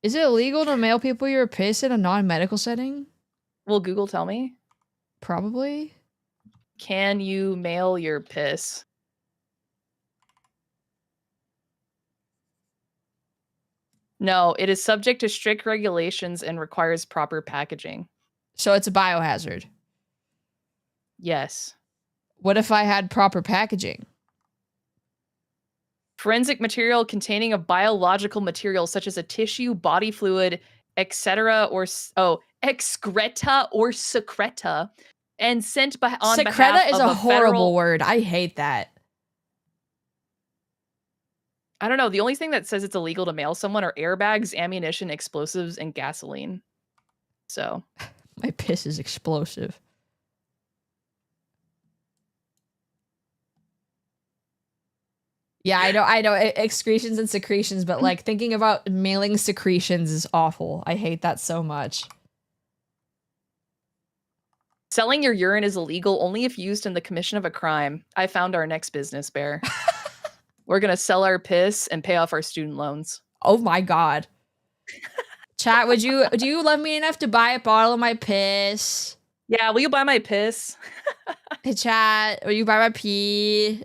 illegal to mail people your piss in a non-medical setting? Will Google tell me? Probably. Can you mail your piss? No, it is subject to strict regulations and requires proper packaging. So it's a biohazard. Yes. What if I had proper packaging? Forensic material containing a biological material such as a tissue, body fluid, etc., or excreta or secreta, and sent on secreta behalf is of a horrible word. I hate that. I don't know. The only thing that says it's illegal to mail someone are airbags, ammunition, explosives, and gasoline. So, my piss is explosive. Yeah, I know excretions and secretions, but like thinking about mailing secretions is awful. I hate that so much. Selling your urine is illegal only if used in the commission of a crime. I found our next business, Bear. We're going to sell our piss and pay off our student loans. Oh my God. Chat, do you love me enough to buy a bottle of my piss? Yeah, will you buy my piss? Hey, chat, will you buy my pee?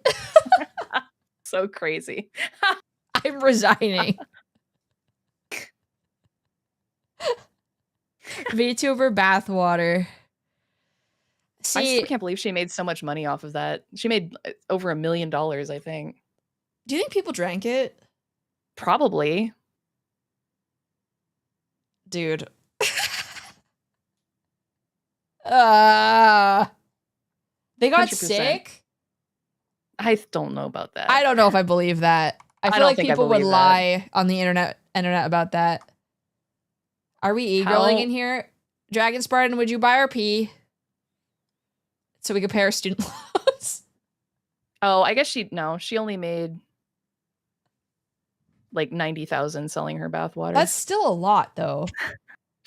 So crazy. I'm resigning. VTuber bathwater. I See, still can't believe she made so much money off of that. She made over $1 million, I think. do you think people drank it? Probably. Dude. They got 100%. sick? I don't know about that. I don't know if I believe that. I feel don't like think I people would believe that. lie on the internet about that. Are we e-girling How- in here? Dragon Spartan, would you buy our pee? So we could pay our student loans. Oh, I guess she only made like 90,000 selling her bathwater. That's still a lot, though.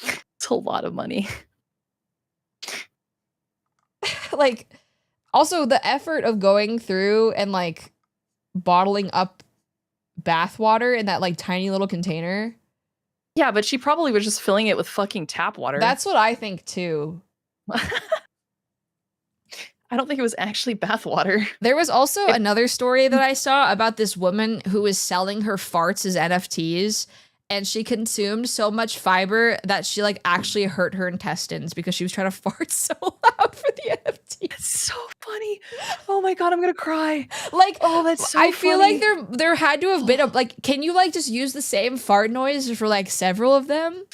It's a lot of money. Like, also the effort of going through and like bottling up bathwater in that like tiny little container. Yeah, but she probably was just filling it with fucking tap water. That's what I think too. I don't think it was actually bathwater. There was also another story that I saw about this woman who was selling her farts as NFTs, and she consumed so much fiber that she like actually hurt her intestines because she was trying to fart so loud for the NFTs. It's so funny. Oh my god, I'm gonna cry. Like, Oh, that's so I feel funny. like there had to have been a like. Can you like just use the same fart noise for like several of them?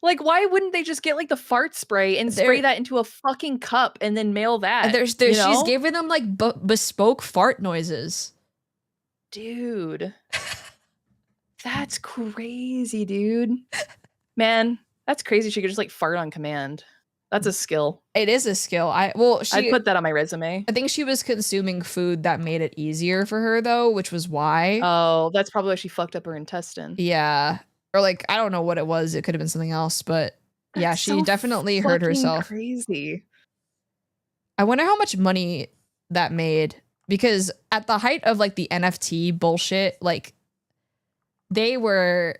Like, why wouldn't they just get like the fart spray and spray that into a fucking cup and then mail that? There's you she's know? giving them like bespoke fart noises. Dude. That's crazy, dude. Man, that's crazy. She could just like fart on command. That's a skill. It is a skill. I'd put that on my resume. I think she was consuming food that made it easier for her though, which was why. Oh, that's probably why she fucked up her intestine. Yeah. Or like, I don't know what it was. It could have been something else, but yeah, That's she so definitely hurt fucking herself. Crazy. I wonder how much money that made, because at the height of like the NFT bullshit, like they were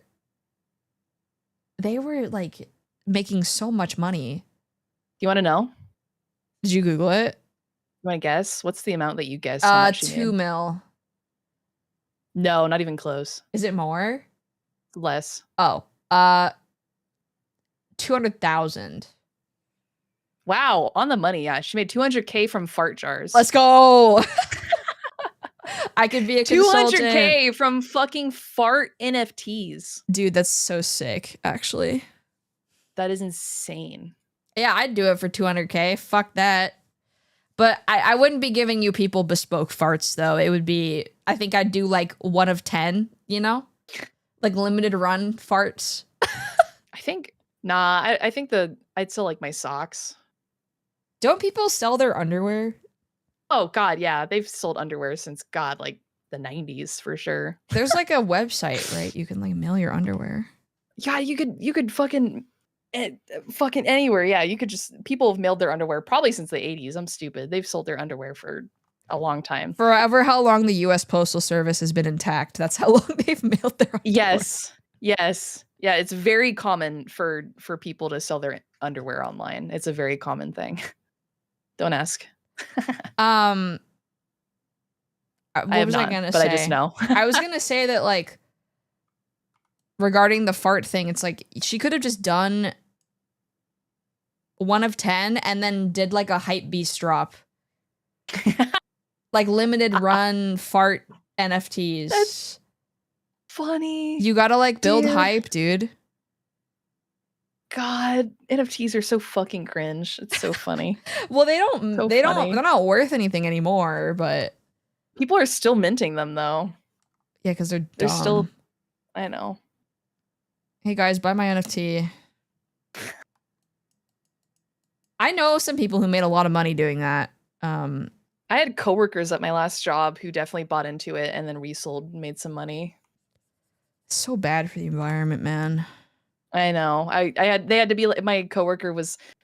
like making so much money. You want to know? Did you Google it? You want to guess? What's the amount that you guessed? How much she 2 made? mil. No, not even close. Is it more? Less. Oh, 200,000. Wow, on the money. Yeah, she made 200K from fart jars. Let's go. I could be a consultant. 200K from fucking fart NFTs. Dude, that's so sick, actually. That is insane. Yeah, I'd do it for 200K. Fuck that. But I wouldn't be giving you people bespoke farts, though. It would be, I think I'd do like 1 of 10, you know? Like limited run farts. I think, I think I'd still like my socks. Don't people sell their underwear? Oh, God, yeah. They've sold underwear since, God, like the 90s for sure. There's like a website, right? You can like mail your underwear. Yeah, you could fucking anywhere. Yeah, you could just, people have mailed their underwear probably since the 80s. I'm stupid. They've sold their underwear for a long time. Forever how long the US Postal Service has been intact. That's how long they've mailed their underwear. Yes. Yeah, it's very common for people to sell their underwear online. It's a very common thing. Don't ask. What was I gonna say? But I just know. I was gonna say that like regarding the fart thing, it's like she could have just done 1 of 10 and then did like a hype beast drop. Like limited run fart NFTs. That's funny. You gotta like build Dude. hype, dude. God, NFTs are so fucking cringe. It's so funny. Well, they're not worth anything anymore, but People are still minting them though. yeah, because they're They're dumb. still, I know. Hey guys, buy my NFT. I know some people who made a lot of money doing that. I had coworkers at my last job who definitely bought into it and then resold and made some money. So bad for the environment, man. I know. They had to be like, my coworker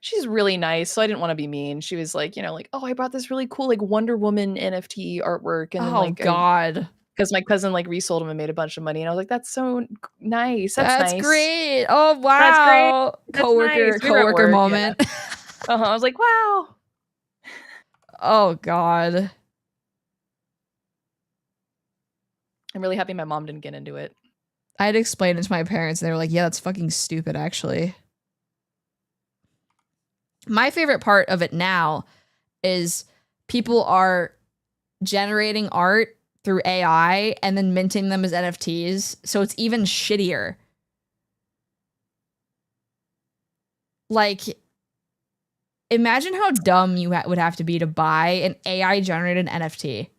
she's really nice, so I didn't want to be mean. She was like, like, oh, I brought this really cool like Wonder Woman NFT artwork, and then, Oh God. because my cousin like resold them and made a bunch of money, and I was like, that's so nice. That's nice. Great. Oh wow. That's great. That's Coworker nice. We were at coworker work, moment. Yeah. I was like, wow. Oh God. I'm really happy my mom didn't get into it. I had explained it to my parents and they were like, yeah, that's fucking stupid actually. my favorite part of it now is people are generating art through AI and then minting them as NFTs. So it's even shittier. Like, imagine how dumb you would have to be to buy an AI generated NFT.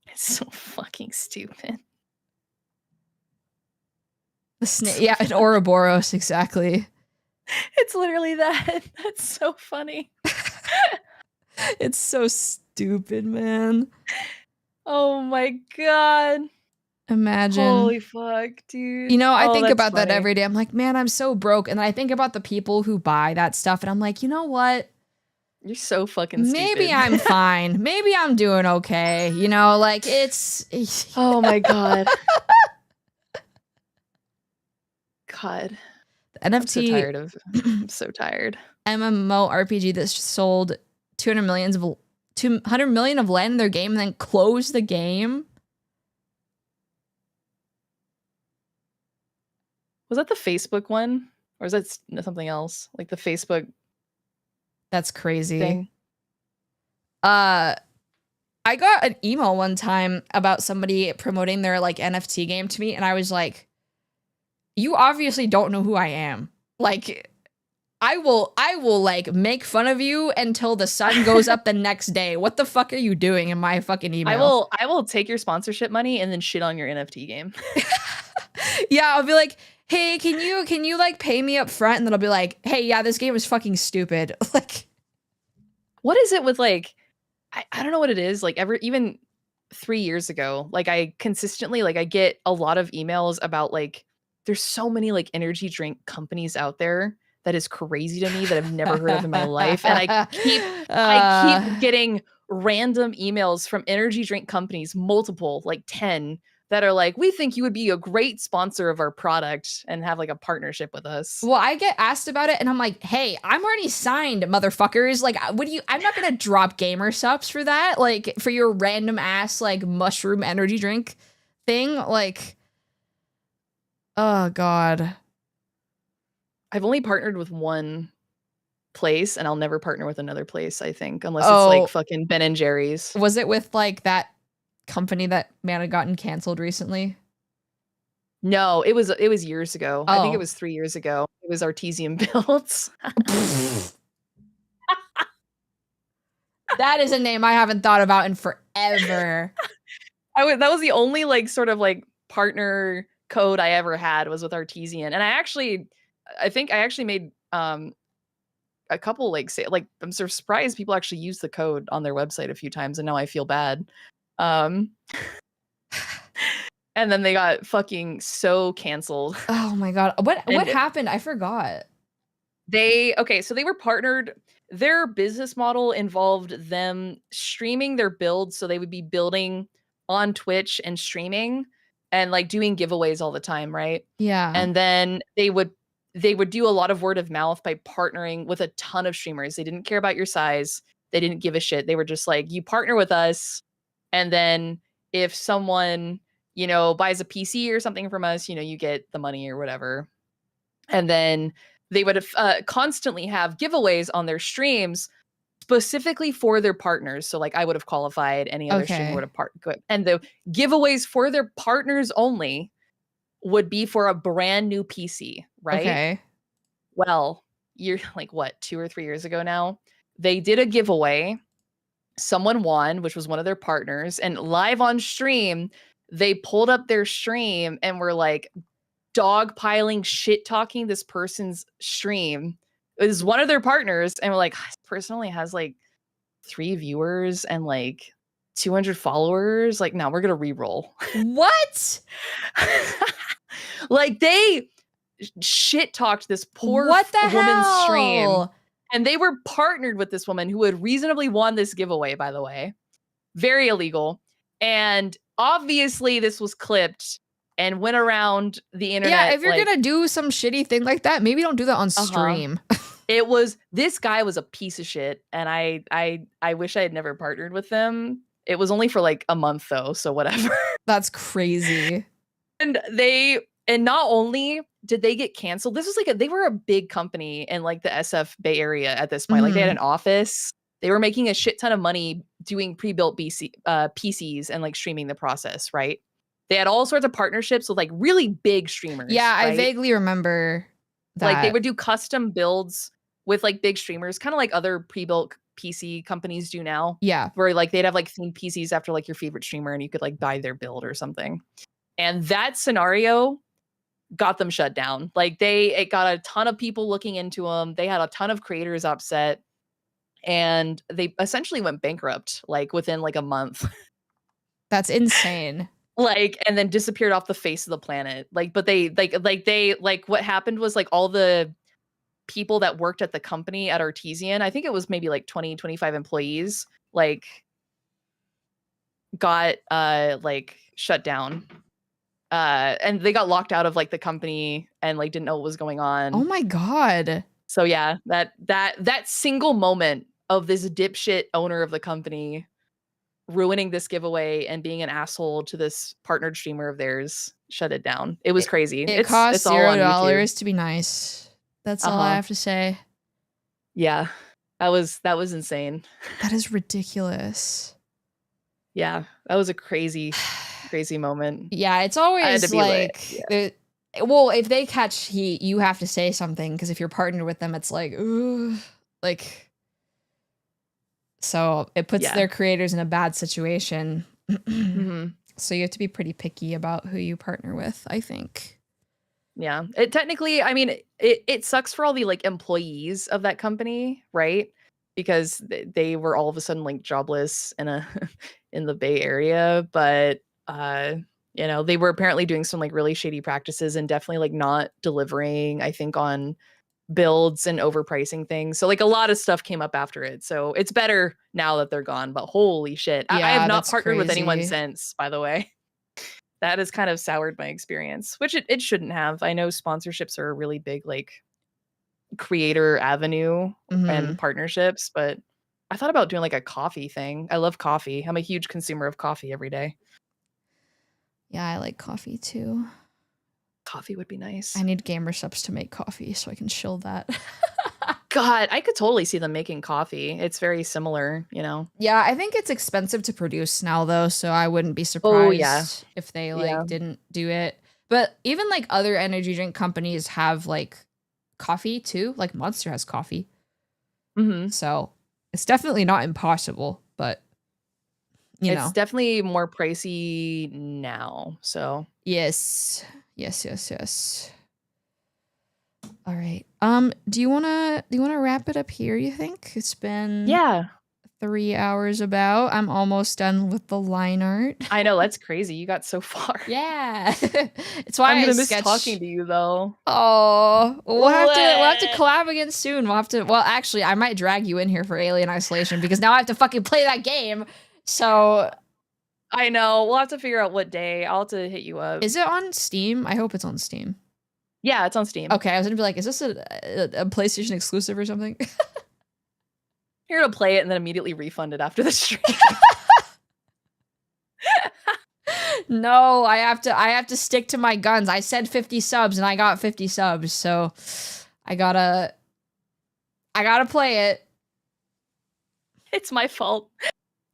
It's so fucking stupid. The snake, yeah, an Ouroboros, exactly. It's literally that. That's so funny. It's so stupid, man. Oh my god. Imagine. Holy fuck, dude. You know, I think that's about that funny. every day. I'm like, man, I'm so broke. And then I think about the people who buy that stuff, and I'm like, you know what? You're so fucking stupid. Maybe I'm fine. Maybe I'm doing okay. You know, like it's. Oh my god. God. The I'm so NFT tired of. I'm so tired. MMORPG that's sold 200 million of land in their game and then closed the game. Was that the Facebook one, or is that something else? Like the Facebook That's crazy. thing? I got an email one time about somebody promoting their like NFT game to me, and I was like, you obviously don't know who I am. Like, I will like make fun of you until the sun goes up the next day. What the fuck are you doing in my fucking email? I will take your sponsorship money and then shit on your NFT game. Yeah, I'll be like, hey, can you like pay me up front? And then I'll be like, hey, yeah, this game is fucking stupid. Like, what is it with like, I don't know what it is. Like even 3 years ago, like I consistently, like I get a lot of emails about like, there's so many like energy drink companies out there that is crazy to me that I've never heard of in my life. And I keep getting random emails from energy drink companies, multiple, like 10, that are like, we think you would be a great sponsor of our product and have like a partnership with us. Well, I get asked about it and I'm like, hey, I'm already signed, motherfuckers. Like, I'm not gonna drop gamer subs for that. Like, for your random ass, like, mushroom energy drink thing. Like, oh God. I've only partnered with one place and I'll never partner with another place, I think, unless it's like fucking Ben and Jerry's. Was it with like that company that man had gotten canceled recently? No, it was years ago. I think it was 3 years ago. It was Artesian Builds. That is a name I haven't thought about in forever. That was the only like sort of like partner code I ever had was with Artesian. And I think I actually made a couple like say like I'm surprised people actually use the code on their website a few times, and now I feel bad. And then they got fucking so canceled. Oh my God. What happened? I forgot. So they were partnered. Their business model involved them streaming their builds. So they would be building on Twitch and streaming and like doing giveaways all the time, right? Yeah. And then they would do a lot of word of mouth by partnering with a ton of streamers. They didn't care about your size. They didn't give a shit. They were just like, you partner with us. And then if someone, you know, buys a PC or something from us, you know, you get the money or whatever. And then they would constantly have giveaways on their streams specifically for their partners. So like I would have qualified, any other streamer would have and the giveaways for their partners only would be for a brand new PC, right? Okay. Well, you're like what, 2 or 3 years ago now, they did a giveaway. Someone won, which was one of their partners, and live on stream, they pulled up their stream and were like dogpiling, shit talking this person's stream. It was one of their partners, and we're like, this person only has like 3 viewers and like 200 followers. Like, now we're gonna re-roll. What? Like they shit talked this poor woman's stream, and they were partnered with this woman who had reasonably won this giveaway, by the way. Very illegal. And obviously this was clipped and went around the internet. Yeah, if you're gonna do some shitty thing like that, maybe don't do that on stream. This guy was a piece of shit, and I wish I had never partnered with them. It was only for like a month though, so whatever. That's crazy. And not only did they get canceled? This was like they were a big company in like the SF Bay Area at this point. Like they had an office. They were making a shit ton of money doing pre-built PCs and like streaming the process, right? They had all sorts of partnerships with like really big streamers. Yeah, I right? vaguely remember that. Like they would do custom builds with like big streamers, kind of like other pre-built PC companies do now. Yeah. Where like they'd have like themed PCs after like your favorite streamer and you could like buy their build or something. And that scenario got them shut down. Like it got a ton of people looking into them. They had a ton of creators upset. And they essentially went bankrupt like within like a month. That's insane. Like, and then disappeared off the face of the planet. Like, but they what happened was like all the people that worked at the company at Artesian, I think it was maybe like 20, 25 employees, like got like shut down. And they got locked out of like the company and like didn't know what was going on. Oh my God. So yeah, that single moment of this dipshit owner of the company ruining this giveaway and being an asshole to this partnered streamer of theirs shut it down. It was crazy. It cost $0 to be nice. That's all I have to say. Yeah, that was insane. That is ridiculous. Yeah, that was a crazy moment. Yeah, it's always like, well, if they catch heat, you have to say something because if you're partnered with them, it's like, ooh, like. So it puts their creators in a bad situation. So you have to be pretty picky about who you partner with, I think. Yeah, it technically, I mean, it sucks for all the like employees of that company, right? Because they were all of a sudden like jobless in the Bay Area, but you know, they were apparently doing some like really shady practices and definitely like not delivering, I think, on builds and overpricing things. So like a lot of stuff came up after it. So it's better now that they're gone, but holy shit. Yeah, I have not partnered with anyone since, by the way. That has kind of soured my experience, which it shouldn't have. I know sponsorships are a really big like creator avenue and partnerships, but I thought about doing like a coffee thing. I love coffee. I'm a huge consumer of coffee every day. Yeah, I like coffee too. Coffee would be nice. I need Gamer Subs to make coffee so I can chill that. God, I could totally see them making coffee. It's very similar, you know? Yeah, I think it's expensive to produce now though, so I wouldn't be surprised if they like didn't do it. But even like other energy drink companies have like coffee too. Like Monster has coffee. So it's definitely not impossible, but you know. It's definitely more pricey now, so. Yes. All right. Do you wanna wrap it up here, you think? It's been 3 hours about. I'm almost done with the line art. I know, that's crazy. You got so far. Yeah. It's why I'm gonna miss talking to you though. Oh, we'll have to collab again soon. Well, actually, I might drag you in here for Alien Isolation because now I have to fucking play that game. So I know. We'll have to figure out what day. I'll have to hit you up. Is it on Steam? I hope it's on Steam. Yeah, it's on Steam. Okay, I was gonna be like, is this a PlayStation exclusive or something? Here to play it and then immediately refund it after the stream. No, I have to stick to my guns. I said 50 subs and I got 50 subs, so I gotta play it. It's my fault.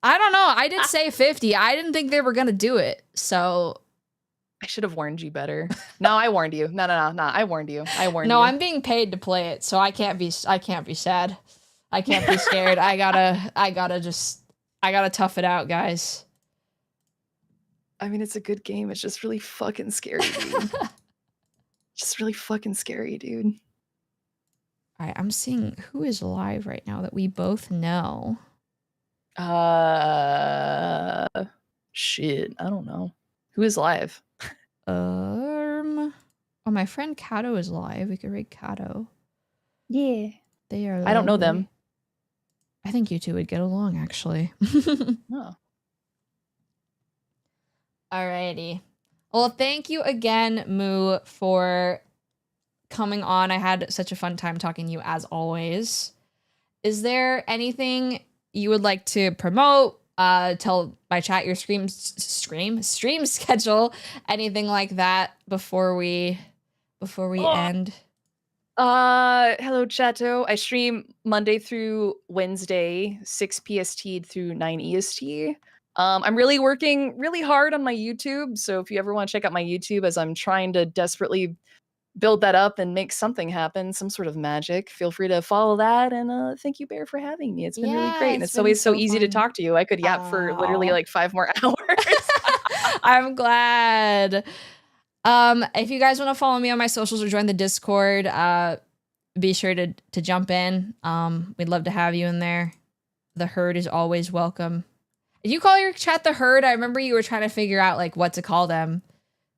I don't know. I did say 50. I didn't think they were gonna do it, so I should have warned you better. No, I warned you. No. I warned you. No, I'm being paid to play it, so I can't be sad. I can't be scared. I gotta tough it out, guys. I mean, it's a good game. It's just really fucking scary, dude. Just really fucking scary, dude. All right, I'm seeing who is live right now that we both know. Shit, I don't know. Who is live? Oh, my friend Kato is live. We could raid Kato. Yeah. They are. I don't know them. I think you two would get along, actually. Oh. Alrighty. Well, thank you again, Moo, for coming on. I had such a fun time talking to you, as always. Is there anything you would like to promote? Tell my chat your stream schedule, anything like that before we before we Oh. end? Hello, Chato. I stream Monday through Wednesday, 6 PST through 9 EST. I'm really working really hard on my YouTube, so if you ever want to check out my YouTube, as I'm trying to desperately build that up and make something happen, some sort of magic, feel free to follow that. And thank you, Bear, for having me. It's been really great, and it's always so easy to talk to you. I could yap for literally like 5 more hours. I'm glad. If you guys want to follow me on my socials or join the Discord, be sure to jump in. We'd love to have you in there. The herd is always welcome. Did you call your chat the herd? I remember you were trying to figure out like what to call them.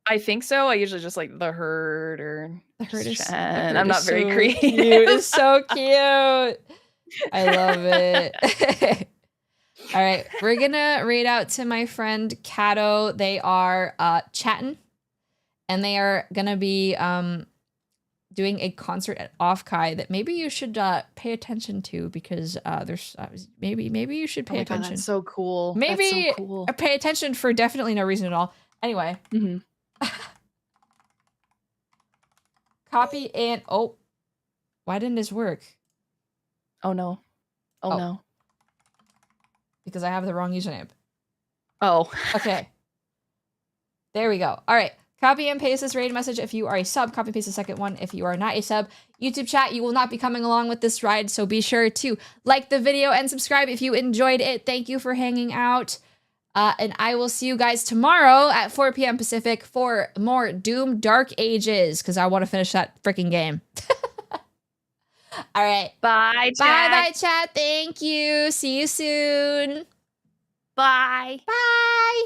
I think so. I usually just like the herd or the herd is. I'm not very creative. Cute. It's so cute. I love it. All right, we're gonna read out to my friend Kato. They are chatting, and they are gonna be doing a concert at Offkai that maybe you should pay attention to, because there's maybe you should pay attention. That's so cool. Maybe that's so cool. Pay attention for definitely no reason at all. Anyway, copy and why didn't this work? Oh no! Oh no! Because I have the wrong username. Oh. Okay. There we go. All right. Copy and paste this raid message if you are a sub. Copy and paste the second one if you are not a sub. YouTube chat, you will not be coming along with this ride, so be sure to like the video and subscribe if you enjoyed it. Thank you for hanging out. And I will see you guys tomorrow at 4 p.m. Pacific for more Doom Dark Ages, because I want to finish that freaking game. All right. Bye, chat. Bye, chat. Thank you. See you soon. Bye. Bye.